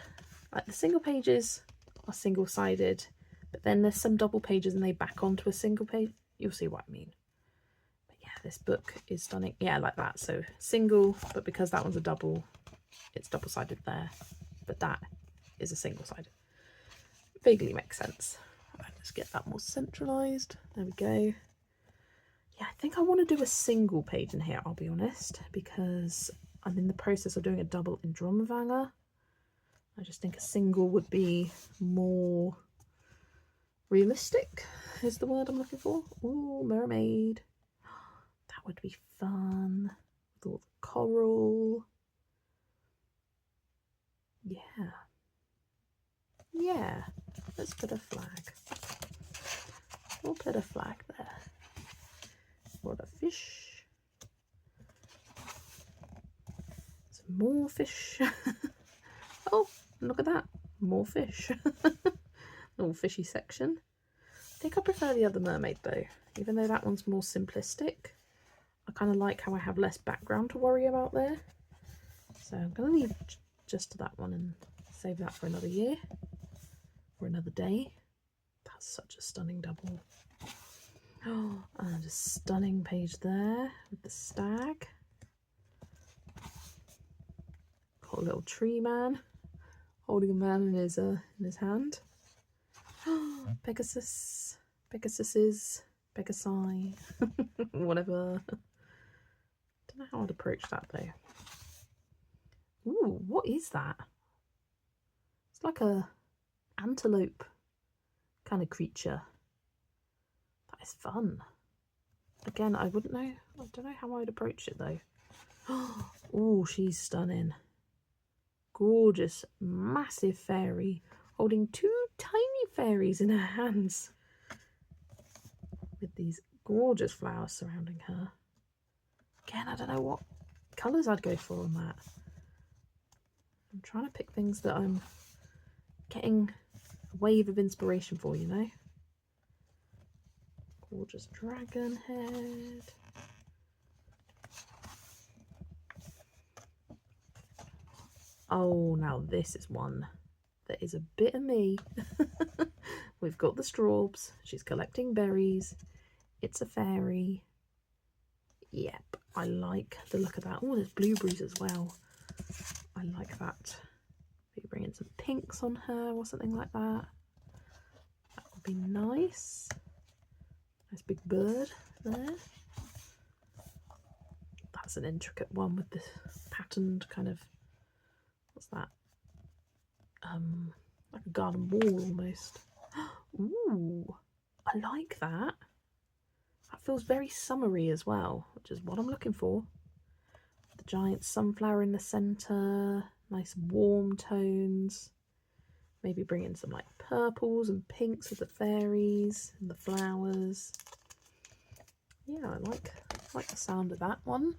Like the single pages are single-sided, but then there's some double pages and they back onto a single page. You'll see what I mean. But yeah, this book is stunning. Yeah, like that. So single, but because that one's a double, it's double-sided there. But that is a single-sided. Vaguely makes sense. Right, let's get that more centralised. There we go. Yeah, I think I want to do a single page in here, I'll be honest, because I'm in the process of doing a double in Dromvanger. I just think a single would be more realistic, is the word I'm looking for. Ooh, mermaid. That would be fun. With all the coral. Yeah. Yeah. Let's put a flag. We'll put a flag there. For the fish. Some more fish. Oh, look at that. More fish. Little fishy section. I think I prefer the other mermaid though. Even though that one's more simplistic. I kind of like how I have less background to worry about there. So I'm going to leave just that one and save that for another year. Or another day. That's such a stunning double. Oh, and a stunning page there with the stag. Got a little tree man holding a man in his hand. Pegasus, Pegasuses, Pegasi, whatever. Don't know how I'd approach that though. Ooh, what is that? It's like a antelope kind of creature. That is fun. Again, I wouldn't know. I don't know how I'd approach it though. Oh, she's stunning. Gorgeous, massive fairy holding 2 tiny fairies in her hands with these gorgeous flowers surrounding her. Again, I don't know what colours I'd go for on that. I'm trying to pick things that I'm getting a wave of inspiration for, you know. Gorgeous dragon head. Oh, now this is one that is a bit of me. We've got the straws. She's collecting berries. It's a fairy. Yep, I like the look of that. Oh, there's blueberries as well. I like that. Maybe bring in some pinks on her or something like that. That would be nice. Nice big bird there. That's an intricate one with this patterned kind of, what's that? Like a garden wall almost. Ooh, I like that. That feels very summery as well, which is what I'm looking for. The giant sunflower in the centre, nice warm tones. Maybe bring in some like purples and pinks with the fairies and the flowers. Yeah, I like the sound of that one.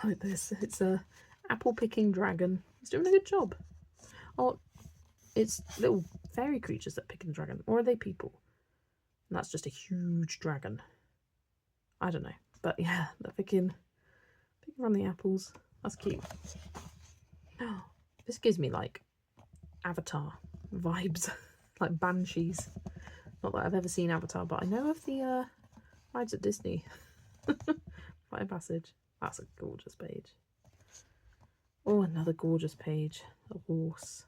I like this. It's a apple picking dragon. He's doing a good job. Oh, it's little fairy creatures that pick the dragon. Or are they people? And that's just a huge dragon. I don't know. But yeah, they're picking on the apples. That's cute. Oh, this gives me like Avatar vibes. Like Banshees. Not that I've ever seen Avatar, but I know of the rides at Disney. Flight of Passage. That's a gorgeous page. Oh, another gorgeous page. A horse.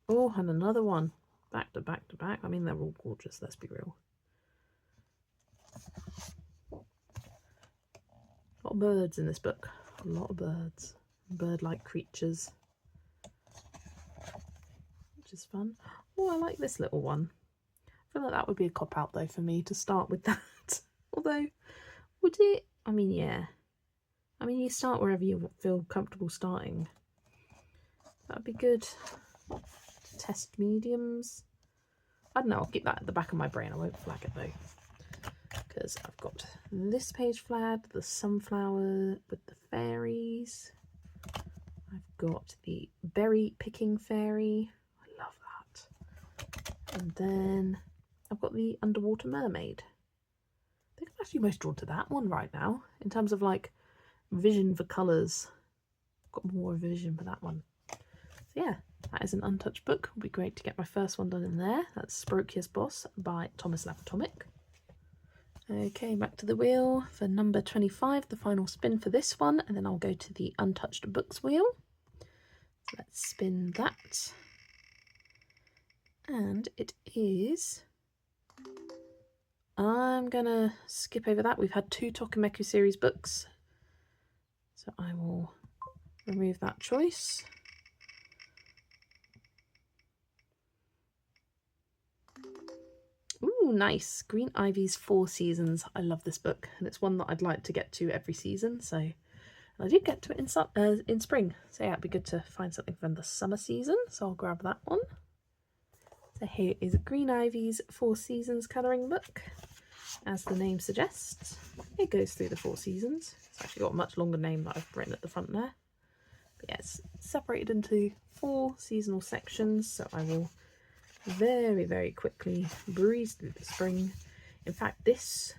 Oh, and another one. Back to back to back. I mean, they're all gorgeous, let's be real. A lot of birds in this book. A lot of birds. Bird-like creatures. Which is fun. Oh, I like this little one. I feel like that would be a cop-out, though, for me to start with that. Although, would it? I mean, yeah. I mean, you start wherever you feel comfortable starting. That'd be good. Test mediums. I don't know, I'll keep that at the back of my brain. I won't flag it though. Because I've got this page flagged, the sunflower with the fairies. I've got the berry picking fairy. I love that. And then I've got the underwater mermaid. I think I'm actually most drawn to that one right now. In terms of like vision for colours. I've got more vision for that one. So yeah. That is an untouched book. It'll be great to get my first one done in there. That's Sproious Boss by Thomas Lapatomic. Okay, back to the wheel for number 25, the final spin for this one, and then I'll go to the untouched books wheel. So let's spin that. And it is... I'm going to skip over that. We've had 2 Tokimeku series books. So I will remove that choice. Ooh, nice. Green Ivy's 4 Seasons. I love this book, and it's one that I'd like to get to every season. So, and I did get to it in spring. So yeah, it'd be good to find something from the summer season. So I'll grab that one. So here is Green Ivy's 4 Seasons colouring book. As the name suggests, it goes through the 4 seasons. It's actually got a much longer name that I've written at the front there. But yeah, it's separated into 4 seasonal sections. So I will very quickly breeze through the spring. In fact, this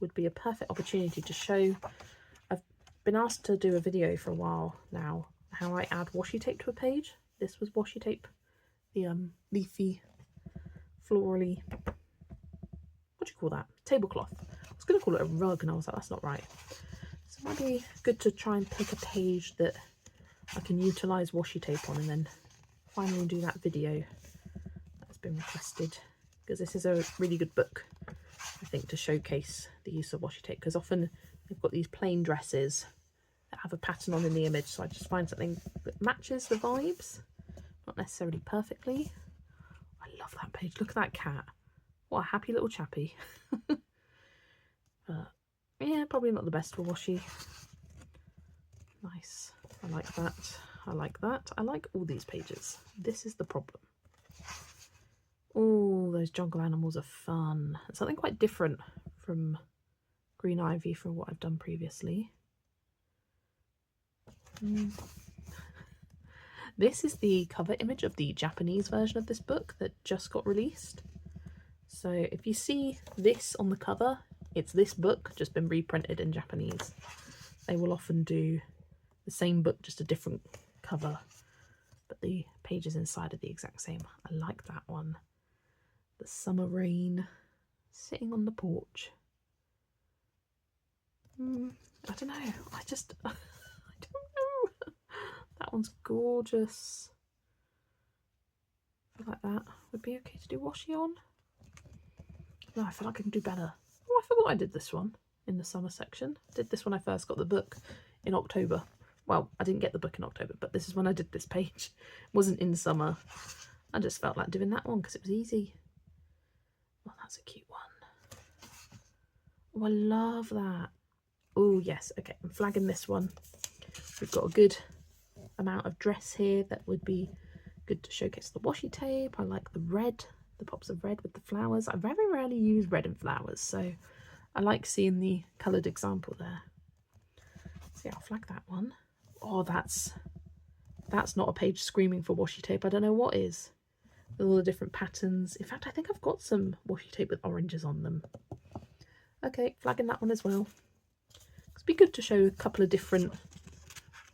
would be a perfect opportunity to show. I've been asked to do a video for a while now how I add washi tape to a page. This was washi tape, the leafy, florally, what do you call that? Tablecloth. I was going to call it a rug, and I was like, that's not right. So it might be good to try and pick a page that I can utilise washi tape on, and then finally do that video. Been requested, because this is a really good book, I think, to showcase the use of washi tape, because often they've got these plain dresses that have a pattern on in the image, so I just find something that matches the vibes, not necessarily perfectly. I love that page. Look at that cat. What a happy little chappy. But yeah, probably not the best for washi. Nice. I like that. I like that. I like all these pages. This is the problem. Oh, those jungle animals are fun. It's something quite different from Green Ivy from what I've done previously. This is the cover image of the Japanese version of this book that just got released. So if you see this on the cover, it's this book just been reprinted in Japanese. They will often do the same book, just a different cover, but the pages inside are the exact same. I like that one. The summer rain, sitting on the porch. I don't know. I don't know. That one's gorgeous. I feel like that would be okay to do washi on. No, I feel like I can do better. Oh, I forgot I did this one in the summer section. I did this when I first got the book in October. Well, I didn't get the book in October, but this is when I did this page. It wasn't in summer. I just felt like doing that one because it was easy. Oh, that's a cute one. Oh, I love that. Oh, yes. Okay, I'm flagging this one. We've got a good amount of dress here that would be good to showcase the washi tape. I like the red, the pops of red with the flowers. I very rarely use red and flowers, so I like seeing the coloured example there. So yeah, I'll flag that one. Oh, that's that's not a page screaming for washi tape. I don't know what is. With all the different patterns. In fact, I think I've got some washi tape with oranges on them. Okay, flagging that one as well. It'd be good to show a couple of different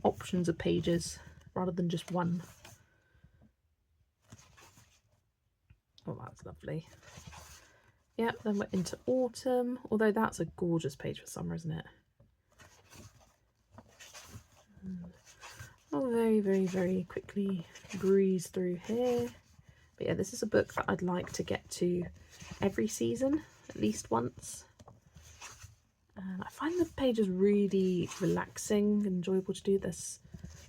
options of pages rather than just one. Oh, that's lovely. Yeah, then we're into autumn, although that's a gorgeous page for summer, isn't it? I'll very, very, very quickly breeze through here. But yeah, this is a book that I'd like to get to every season, at least once. And I find the pages really relaxing and enjoyable to do. There's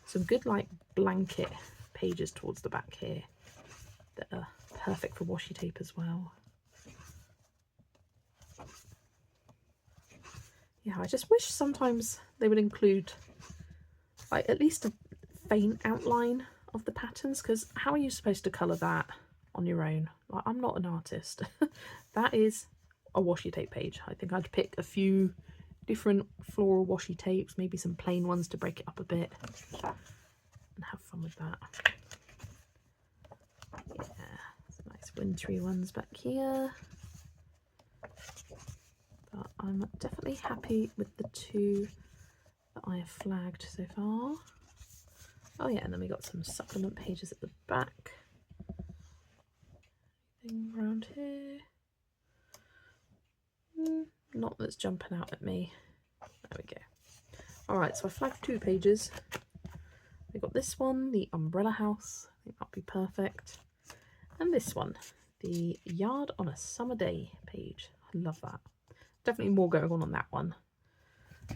some good like blanket pages towards the back here that are perfect for washi tape as well. Yeah, I just wish sometimes they would include like at least a faint outline of the patterns, because how are you supposed to colour that on your own? Like, I'm not an artist. That is a washi tape page. I think I'd pick a few different floral washi tapes, maybe some plain ones to break it up a bit and have fun with that. Yeah, some nice wintry ones back here. But I'm definitely happy with the two that I have flagged so far. Oh yeah, and then we got some supplement pages at the back. Anything around here? Not that's jumping out at me. There we go. Alright, so I flagged 2 pages. We got this one, the Umbrella House. I think that'll be perfect. And this one, the Yard on a Summer Day page. I love that. Definitely more going on that one.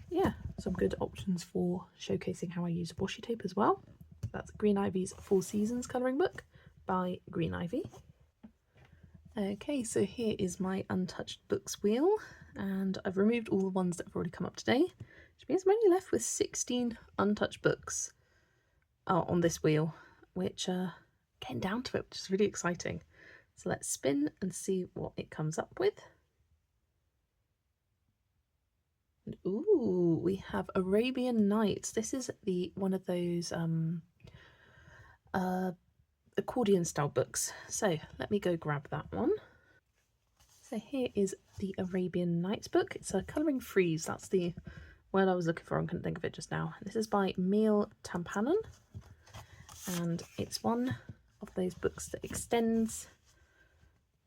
Yeah, some good options for showcasing how I use washi tape as well. That's Green Ivy's 4 Seasons colouring book by Green Ivy. Okay, so here is my untouched books wheel, and I've removed all the ones that have already come up today, which means I'm only left with 16 untouched books on this wheel, which getting down to it, which is really exciting. So let's spin and see what it comes up with. And, ooh, we have Arabian Nights. This is one of those accordion style books. So let me go grab that one. So here is the Arabian Nights book. It's a colouring freeze. That's the word I was looking for and couldn't think of it just now. This is by Million Puppies, and it's one of those books that extends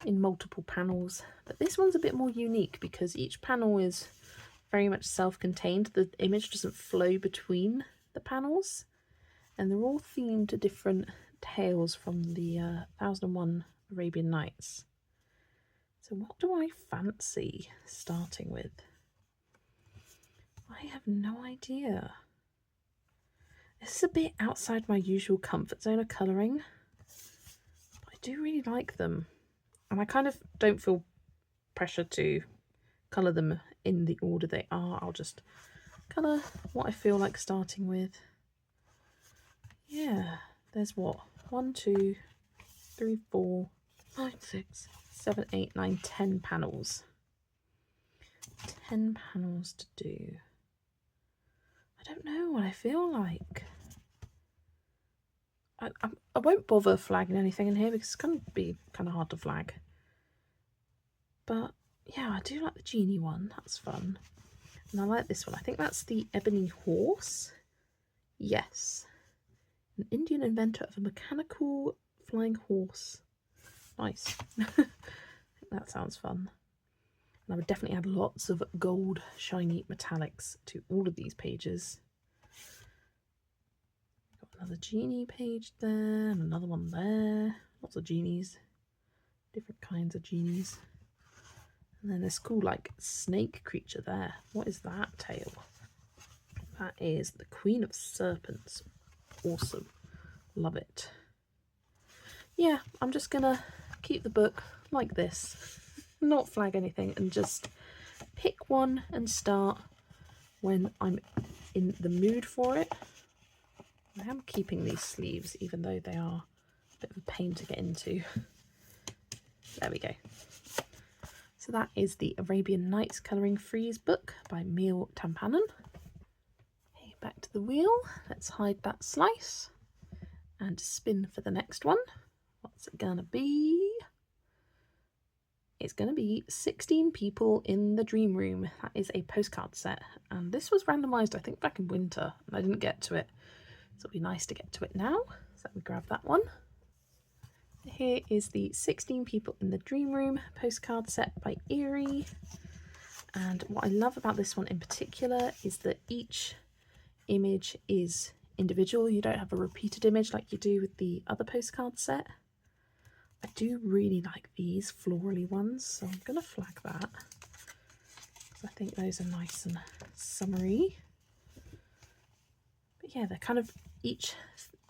in multiple panels. But this one's a bit more unique because each panel is very much self-contained. The image doesn't flow between the panels, and they're all themed to different tales from the 1001 Arabian Nights. So what do I fancy starting with? I have no idea. This is a bit outside my usual comfort zone of colouring, but I do really like them. And I kind of don't feel pressure to colour them in the order they are. I'll just colour what I feel like starting with. Yeah, there's what? 1, 2, 3, 4, 5, 6, 7, 8, 9, 10 panels. 10 panels to do. I don't know what I feel like. I won't bother flagging anything in here because it's going to be kind of hard to flag. But yeah, I do like the genie one. That's fun. And I like this one. I think that's the Ebony Horse. Yes. An Indian inventor of a mechanical flying horse. Nice. I think that sounds fun. And I would definitely add lots of gold shiny metallics to all of these pages. Got another genie page there, and another one there. Lots of genies. Different kinds of genies. And then this cool like snake creature there. What is that tail? That is the Queen of Serpents. Awesome. Love it. Yeah, I'm just gonna keep the book like this. Not flag anything and just pick one and start when I'm in the mood for it. I am keeping these sleeves even though they are a bit of a pain to get into. There we go. So that is the Arabian Nights Colouring Freeze book by Million Puppies. Okay, back to the wheel. Let's hide that slice. and spin for the next one. What's it gonna be? It's gonna be 16 People in the Dream Room. That is a postcard set, and this was randomised I think back in winter and I didn't get to it, so it'll be nice to get to it now. So let me grab that one. Here is the 16 People in the Dream Room postcard set by Eerie. And what I love about this one in particular is that each image is individual. You don't have a repeated image like you do with the other postcard set. I do really like these florally ones, so I'm going to flag that, because I think those are nice and summery. But yeah, they're kind of each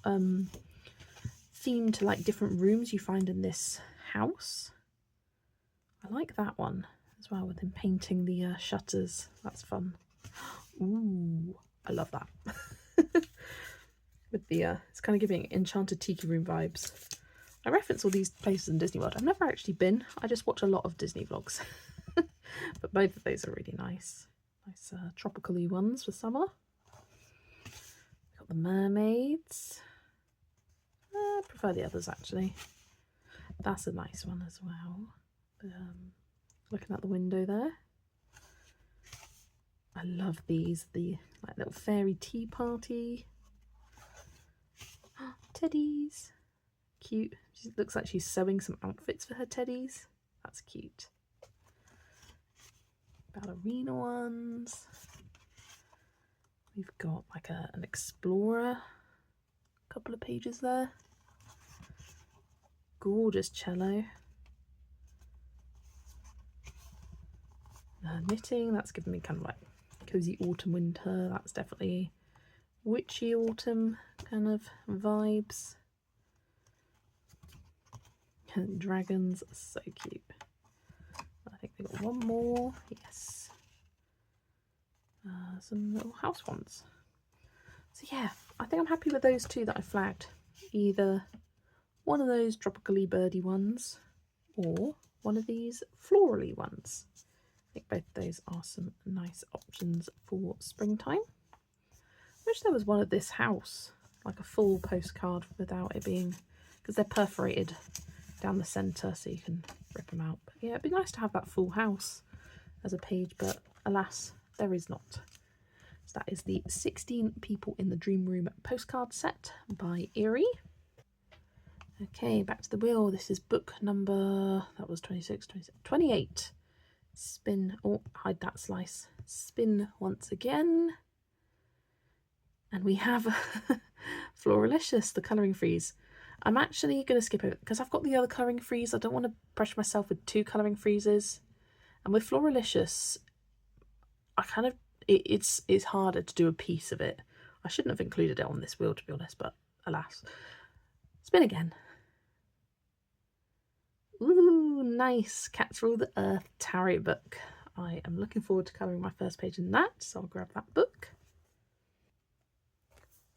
themed to like different rooms you find in this house. I like that one as well, with him painting the shutters. That's fun. Ooh, I love that. With the it's kind of giving Enchanted Tiki Room vibes. I reference all these places in Disney World. I've never actually been. I just watch a lot of Disney vlogs. But both of those are really nice. Nice tropical-y ones for summer. We've got the mermaids. I prefer the others actually. That's a nice one as well. Looking out the window there. I love these, the like little fairy tea party. Teddies. Cute. She looks like she's sewing some outfits for her teddies. That's cute. Ballerina ones. We've got like an explorer. A couple of pages there. Gorgeous cello. Knitting, that's giving me kind of like cozy autumn winter. That's definitely witchy autumn kind of vibes. And dragons, so cute. I think we got one more. Yes. Some little house ones. So yeah, I think I'm happy with those two that I flagged. Either one of those tropically birdy ones or one of these florally ones. I think both of those are some nice options for springtime. I wish there was one of this house, like a full postcard without it being, because they're perforated down the centre so you can rip them out. But yeah, it'd be nice to have that full house as a page, but alas, there is not. So that is the 16 People in the Dream Room postcard set by Eerie. Okay, back to the wheel. This is book number, that was 26, 27, 28. Spin, oh, hide that slice. Spin once again. And we have Floralicious, the colouring freeze. I'm actually going to skip it because I've got the other colouring freeze. I don't want to pressure myself with two colouring freezes. And with Floralicious, I kind of, it's harder to do a piece of it. I shouldn't have included it on this wheel, to be honest, but alas. Spin again. Ooh, nice. Cats Rule the Earth tarot book. I am looking forward to colouring my first page in that, so I'll grab that book.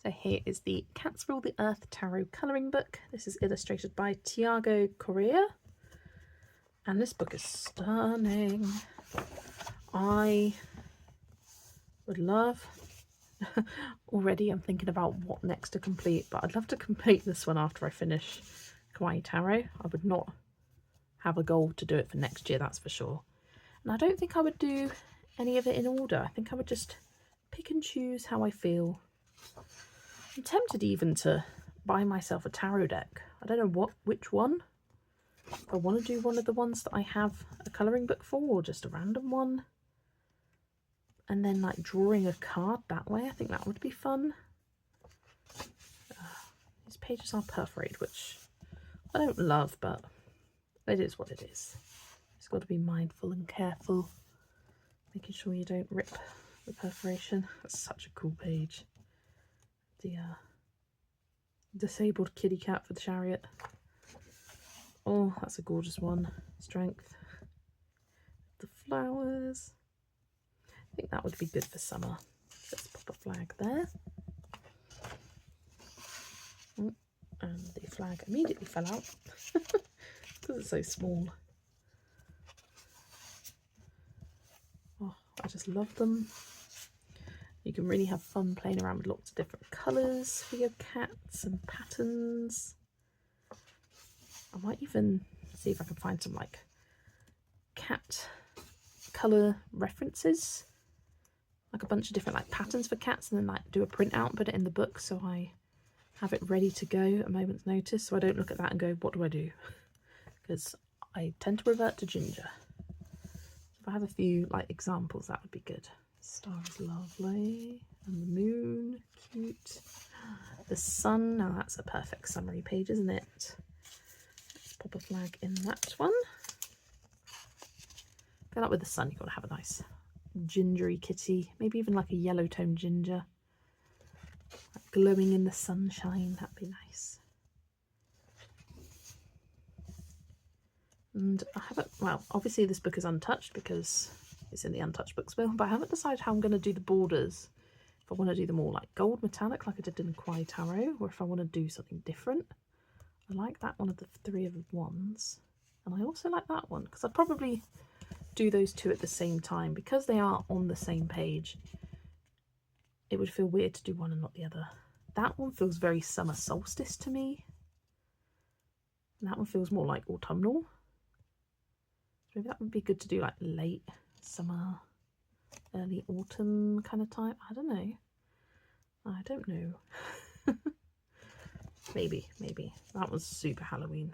So here is the Cats Rule the Earth tarot colouring book. This is illustrated by Tiago Correa. And this book is stunning. I would love, already I'm thinking about what next to complete, but I'd love to complete this one after I finish Kawaii Tarot. I would not have a goal to do it for next year, that's for sure. And I don't think I would do any of it in order. I think I would just pick and choose how I feel. I'm tempted even to buy myself a tarot deck. I don't know which one. If I want to do one of the ones that I have a colouring book for, or just a random one. And then like drawing a card that way, I think that would be fun. These pages are perforated, which I don't love, but it is what it is. You've got to be mindful and careful, making sure you don't rip the perforation. That's such a cool page. The disabled kitty cat for the chariot. Oh, that's a gorgeous one. Strength. The flowers. I think that would be good for summer. Let's pop a flag there. Oh, and the flag immediately fell out because it's so small. Oh, I just love them. You can really have fun playing around with lots of different colours for your cats and patterns. I might even see if I can find some like cat colour references, like a bunch of different like patterns for cats, and then like do a print out and put it in the book so I have it ready to go at a moment's notice, so I don't look at that and go, what do I do? Because I tend to revert to ginger. If I have a few like examples, that would be good. Star is lovely, and the moon, cute. The sun, now that's a perfect summary page, isn't it? Let's pop a flag in that one. I feel like with the sun, you've got to have a nice gingery kitty, maybe even like a yellow tone ginger, like glowing in the sunshine. That'd be nice. And I haven't, well, obviously this book is untouched because it's in the untouched books wheel, but I haven't decided how I'm going to do the borders. If I want to do them all like gold metallic like I did in Kwai Tarot, or if I want to do something different. I like that one of the 3 of Wands, and I also like that one because I'd probably do those 2 at the same time because they are on the same page. It would feel weird to do one and not the other. That one feels very summer solstice to me, and that one feels more like autumnal. Maybe that would be good to do like late summer, early autumn kind of time. I don't know. I don't know. Maybe. That was super Halloween.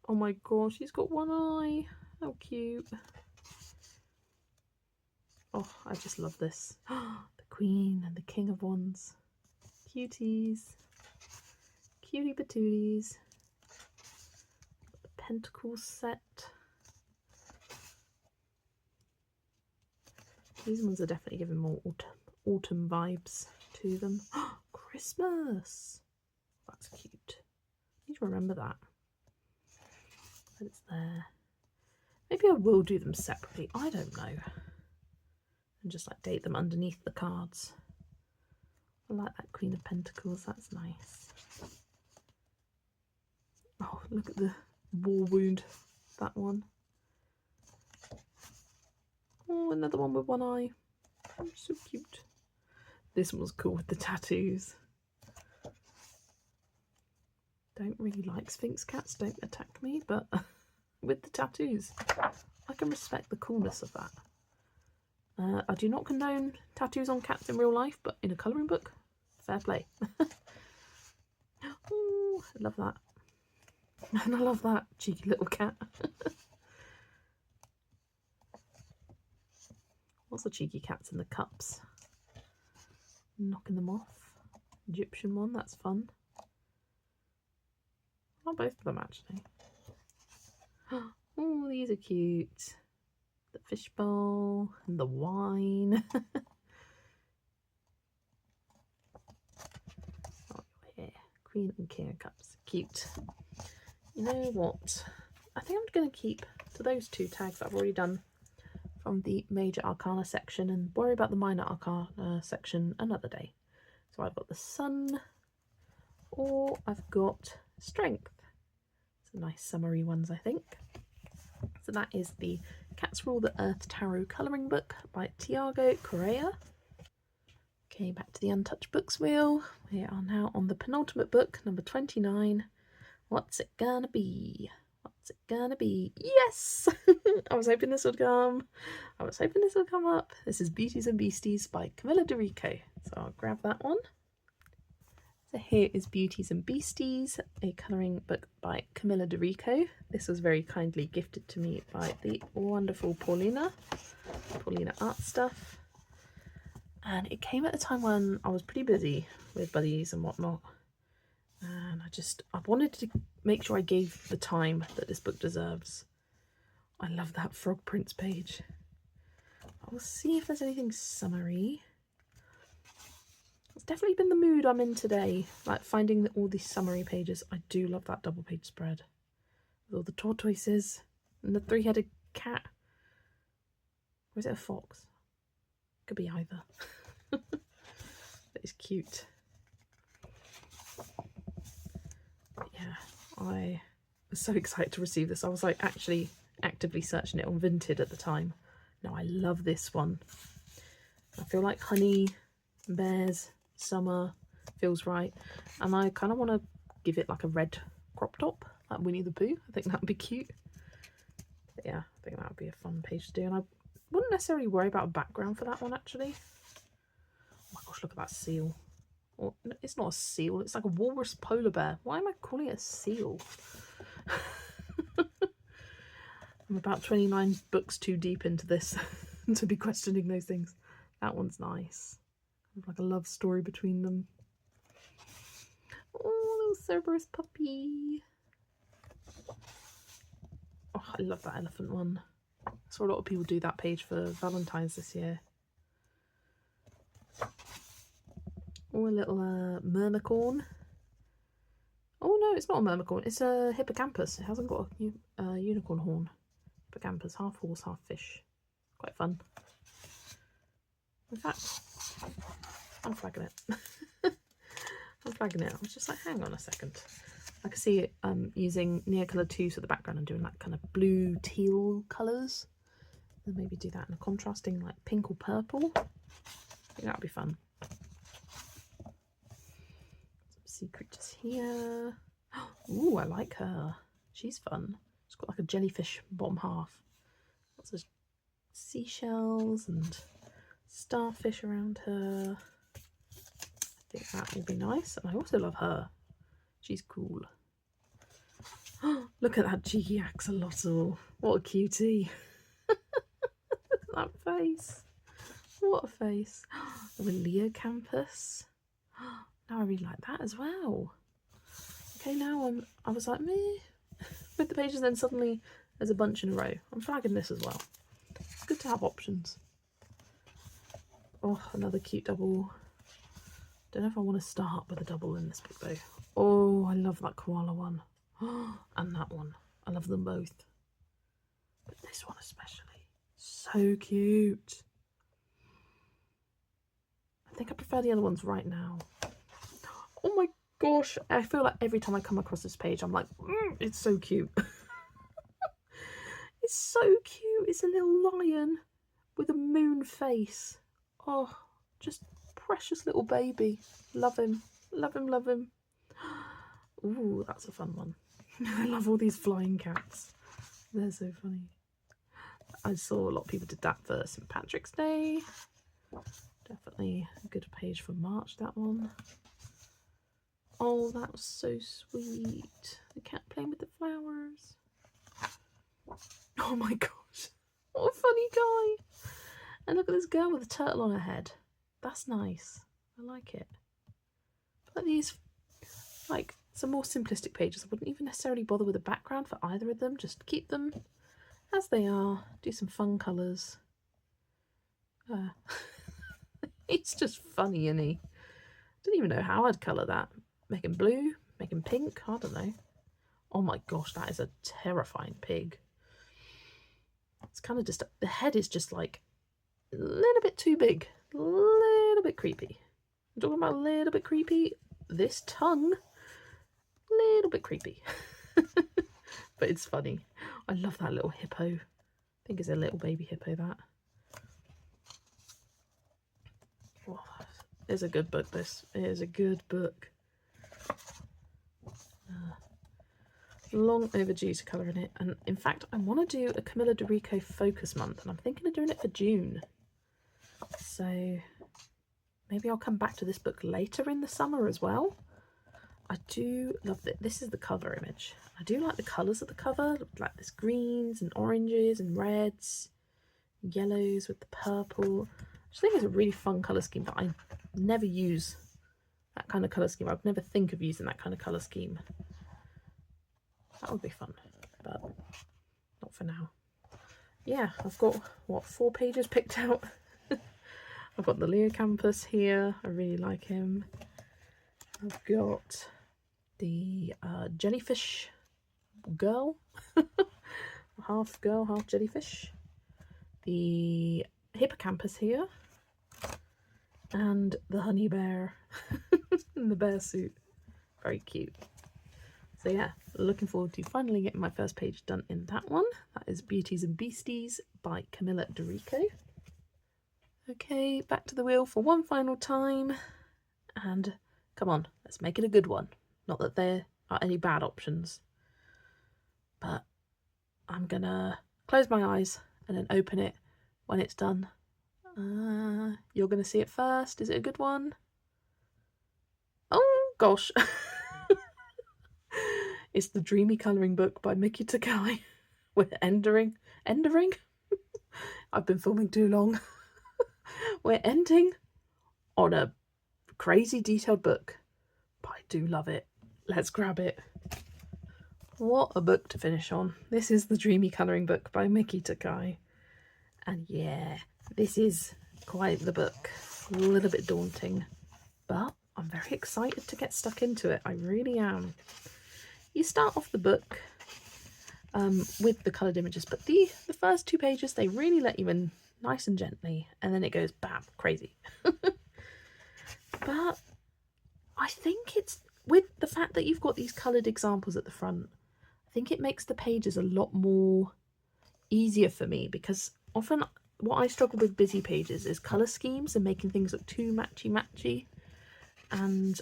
Oh my gosh, he's got one eye. How cute. Oh, I just love this. The Queen and the King of Wands. Cuties. Cutie patooties. The Pentacles set. These ones are definitely giving more autumn vibes to them. Christmas! That's cute. I need to remember that. But it's there. Maybe I will do them separately. I don't know. And just like date them underneath the cards. I like that Queen of Pentacles. That's nice. Oh, look at the war wound. That one. Oh, another one with one eye. Oh, so cute. This one was cool with the tattoos. Don't really like Sphinx cats, don't attack me, but with the tattoos, I can respect the coolness of that. I do not condone tattoos on cats in real life, but in a colouring book, fair play. Oh, I love that. And I love that cheeky little cat. Lots of cheeky cats in the cups. Knocking them off. Egyptian one, that's fun. Oh, both of them actually. Oh, these are cute. The fishbowl and the wine. Oh, here. Queen and King of Cups. Cute. You know what? I think I'm going to keep to those 2 tags that I've already done from the Major Arcana section and worry about the Minor Arcana section another day. So I've got the Sun, or I've got Strength. Some nice summary ones, I think. So that is the Cats Rule the Earth Tarot Colouring Book by Tiago Correa. Okay, back to the Untouched Books wheel. We are now on the penultimate book, number 29. What's it gonna be? What's it gonna be? Yes! I was hoping this would come. I was hoping this would come up. This is Beauties and Beasties by Camilla Dorico. So I'll grab that one. So here is Beauties and Beasties, a colouring book by Camilla Dorico. This was very kindly gifted to me by the wonderful Paulina Art Stuff. And it came at a time when I was pretty busy with buddies and whatnot. And I wanted to make sure I gave the time that this book deserves. I love that Frog Prince page. I'll see if there's anything summery. It's definitely been the mood I'm in today, like finding all these summary pages. I do love that double page spread with all the tortoises and the 3-headed cat. Or is it a fox? Could be either. It's cute. But yeah, I was so excited to receive this. I was like actually actively searching it on Vinted at the time. Now I love this one. I feel like honey, bears, summer feels right. And I kind of want to give it like a red crop top, like Winnie the Pooh. I think that would be cute. But yeah, I think that would be a fun page to do. And I wouldn't necessarily worry about a background for that one, actually. Oh my gosh, look at that seal. Or, it's not a seal, it's like a walrus polar bear. Why am I calling it a seal? I'm about 29 books too deep into this to be questioning those things. That one's nice. Like a love story between them. Oh, little Cerberus puppy. Oh, I love that elephant one. I saw a lot of people do that page for Valentine's this year. Oh, a little myrmicorn. Oh no, it's not a myrmicorn. It's a hippocampus. It hasn't got a unicorn horn. Hippocampus, half horse, half fish. Quite fun. In fact, I'm flagging it. I'm flagging it. I was just like, hang on a second. I can see it using Neocolor 2 for the background and doing that kind of blue teal colours. And maybe do that in a contrasting like pink or purple. I think that would be fun. Some sea creatures here. Ooh, I like her. She's fun. She's got like a jellyfish bottom half. Lots of seashells and starfish around her. I think that will be nice. And I also love her. She's cool. Look at that cheeky axolotl. What a cutie. Look at that face. What a face. Oh, a Leocampus. Now I really like that as well. Okay, now I was like, meh. With the pages, then suddenly there's a bunch in a row. I'm flagging this as well. It's good to have options. Oh, another cute double. Don't know if I want to start with a double in this book though. Oh, I love that koala one. And that one. I love them both. But this one especially. So cute. I think I prefer the other ones right now. Oh my gosh. I feel like every time I come across this page, I'm like, it's so cute. It's so cute. It's a little lion with a moon face. Oh, just precious little baby. Love him. Love him, love him. Ooh, that's a fun one. I love all these flying cats. They're so funny. I saw a lot of people did that for St. Patrick's Day. Definitely a good page for March, that one. Oh, that was so sweet. The cat playing with the flowers. Oh my gosh. What a funny guy. And look at this girl with a turtle on her head. That's nice. I like it. But these, like, some more simplistic pages. I wouldn't even necessarily bother with a background for either of them. Just keep them as they are. Do some fun colours. It's just funny, isn't he? Didn't even know how I'd colour that. Make him blue, make him pink, I don't know. Oh my gosh, that is a terrifying pig. It's kind of just, the head is just like a little bit too big, a little bit creepy. I'm talking about a little bit creepy. This tongue, a little bit creepy. But it's funny. I love that little hippo. I think it's a little baby hippo, that. Oh, it's a good book, this. It is a good book. Long overdue to colour in it. And in fact, I want to do a Camilla Dorico focus month, and I'm thinking of doing it for June. So maybe I'll come back to this book later in the summer as well. I do love that. This is the cover image. I do like the colours of the cover, like this greens and oranges and reds, yellows with the purple. I just think it's a really fun colour scheme, but I never use that kind of colour scheme. I'd never think of using that kind of colour scheme. That would be fun, but not for now. Yeah, I've got, what, 4 pages picked out? I've got the Leocampus here. I really like him. I've got the jellyfish girl. Half girl, half jellyfish. The hippocampus here. And the honey bear in the bear suit. Very cute. So yeah, looking forward to finally getting my first page done in that one. That is Beauties and Beasties by Camilla Dorico. Okay, back to the wheel for one final time. And come on, let's make it a good one. Not that there are any bad options. But I'm gonna close my eyes and then open it when it's done. You're gonna see it first. Is it a good one? Oh gosh. It's the Dreamy colouring book by Miki Takai. We're ending. I've been filming too long. We're ending on a crazy detailed book, but I do love it. Let's grab it. What a book to finish on. This is the Dreamy colouring book by Miki Takai. And yeah, this is quite the book. A little bit daunting, but I'm very excited to get stuck into it. I really am. You start off the book with the coloured images, but the first 2 pages, they really let you in nice and gently, and then it goes bam, crazy. But I think it's, with the fact that you've got these coloured examples at the front, I think it makes the pages a lot more easier for me, because often what I struggle with busy pages is colour schemes and making things look too matchy and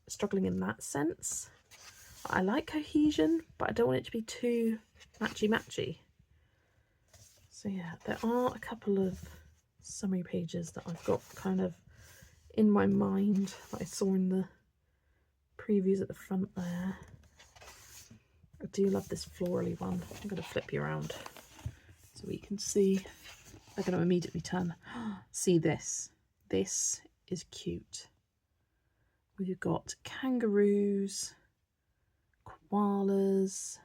struggling in that sense. I like cohesion, but I don't want it to be too matchy. So yeah, there are a couple of summary pages that I've got kind of in my mind that I saw in the previews at the front there. I do love this florally one. I'm going to flip you around so we can see. I'm going to immediately turn. See this. This is cute. We've got kangaroos, koalas,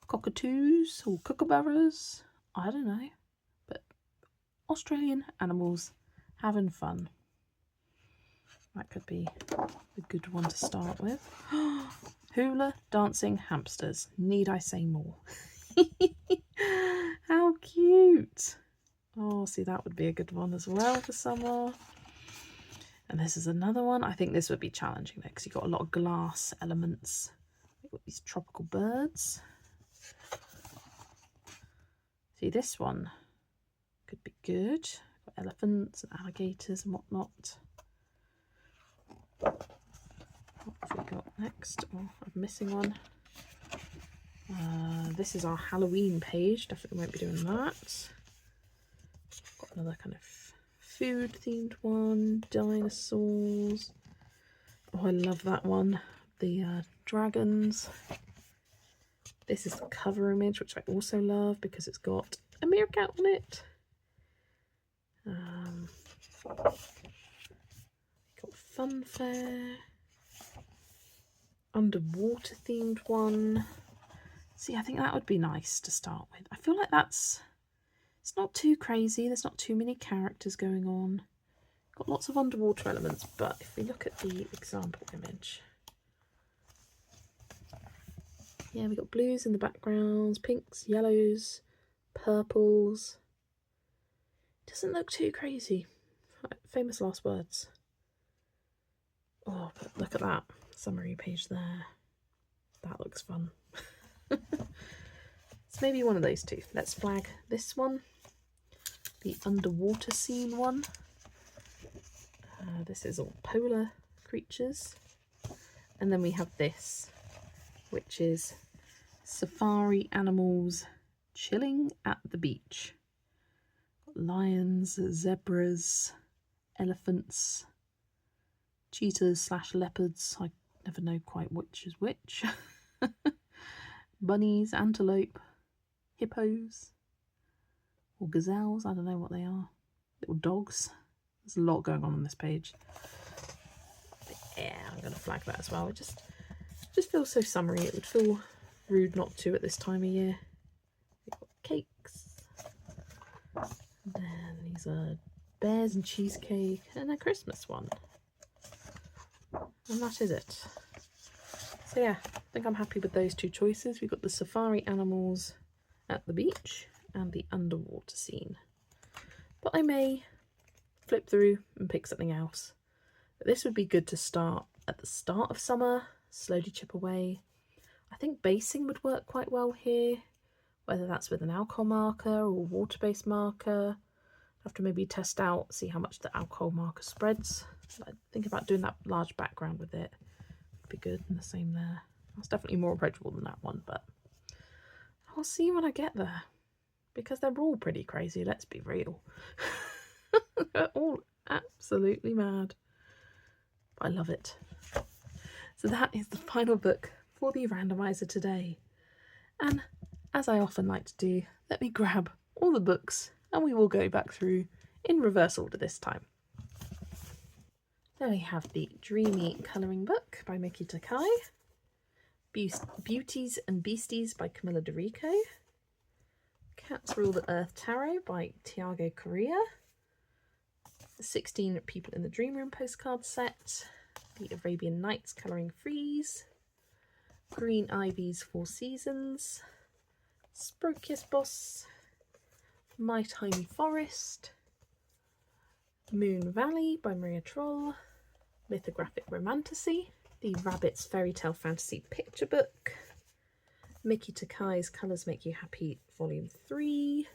cockatoos or kookaburras. I don't know. But Australian animals having fun. That could be a good one to start with. Hula dancing hamsters. Need I say more? How cute. Oh, see, that would be a good one as well for summer. And this is another one. I think this would be challenging though, because you've got a lot of glass elements. We've got these tropical birds. See, this one could be good. Got elephants and alligators and whatnot. What have we got next? Oh, I'm missing one. This is our Halloween page. Definitely won't be doing that. Got another kind of food themed one. Dinosaurs. Oh, I love that one. The dragons. This is the cover image, which I also love because it's got a meerkat on it. Got funfair. Underwater themed one. See, I think that would be nice to start with. I feel like it's not too crazy. There's not too many characters going on. Got lots of underwater elements, but if we look at the example image, yeah, we've got blues in the backgrounds, pinks, yellows, purples. Doesn't look too crazy. Famous last words. Oh, but look at that summary page there. That looks fun. So maybe one of those two. Let's flag this one, the underwater scene one. This is all polar creatures. And then we have this, which is safari animals chilling at the beach. Lions, zebras, elephants, cheetahs / leopards. I never know quite which is which. Bunnies, antelope, hippos, or gazelles. I don't know what they are. Little dogs. There's a lot going on this page. But yeah, I'm going to flag that as well. It just feels so summery. It would feel rude not to at this time of year. We've got cakes. And then these are bears and cheesecake and a Christmas one. And that is it. So yeah, I think I'm happy with those two choices. We've got the safari animals at the beach and the underwater scene. But I may flip through and pick something else. But this would be good to start at the start of summer, slowly chip away. I think basing would work quite well here, whether that's with an alcohol marker or water-based marker. Have to maybe test out, see how much the alcohol marker spreads. I think about doing that large background with it. Would be good, and the same there. That's definitely more approachable than that one, but I'll see when I get there. Because they're all pretty crazy, let's be real. They're all absolutely mad. But I love it. So that is the final book for the randomizer today. And as I often like to do, let me grab all the books and we will go back through in reverse order this time. There we have the Dreamy colouring book by Miki Takai, Beauties and Beasties by Camilla Dorico, Cats Rule the Earth Tarot by Tiago Correa, the 16 People in the Dream Room postcard set, the Arabian Nights Colouring Freeze, Green Ivy's Four Seasons, Sproious Boss, My Tiny Forest, Moon Valley by Maria Troll, Mythographic Romantasy, the Rabbit's Fairy Tale Fantasy Picture Book, Miki Takai's Colours Make You Happy Volume 3,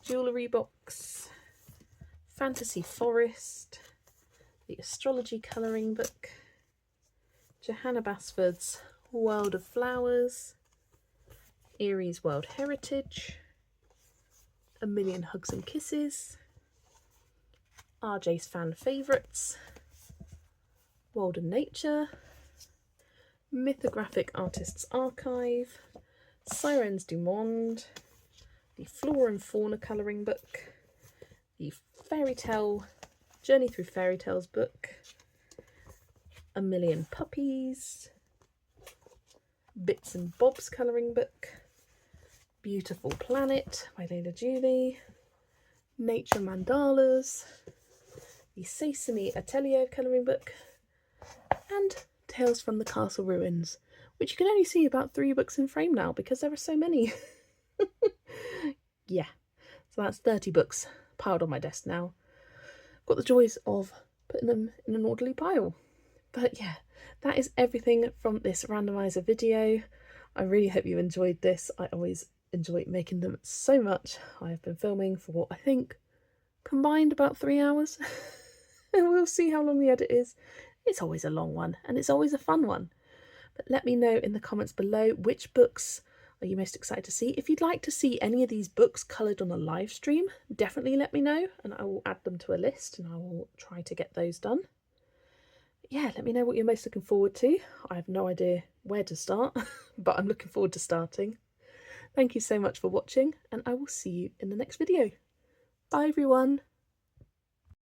Jewellery Box, Fantasy Forest, the Astrology Coloring Book, Johanna Basford's World of Flowers, Erie's World Heritage, A Million Hugs and Kisses, RJ's Fan Favourites, Walden Nature, Mythographic Artists Archive, Siren's du Mond, the Flora and Fauna Colouring Book, the Fairy Tale Journey Through Fairy Tales book, A Million Puppies, Bits and Bob's Colouring Book, Beautiful Planet by Layla Julie, Nature Mandalas, the Sesame Atelier Colouring Book, and Tales from the Castle Ruins, which you can only see about 3 books in frame now because there are so many. Yeah, so that's 30 books piled on my desk now. Got the joys of putting them in an orderly pile. But yeah, that is everything from this randomizer video. I really hope you enjoyed this. I always enjoy making them so much. I have been filming for what I think combined about 3 hours. And we'll see how long the edit is. It's always a long one and it's always a fun one. But let me know in the comments below which books are you most excited to see. If you'd like to see any of these books coloured on a live stream, definitely let me know and I will add them to a list and I will try to get those done. But yeah, let me know what you're most looking forward to. I have no idea where to start, but I'm looking forward to starting. Thank you so much for watching and I will see you in the next video. Bye everyone.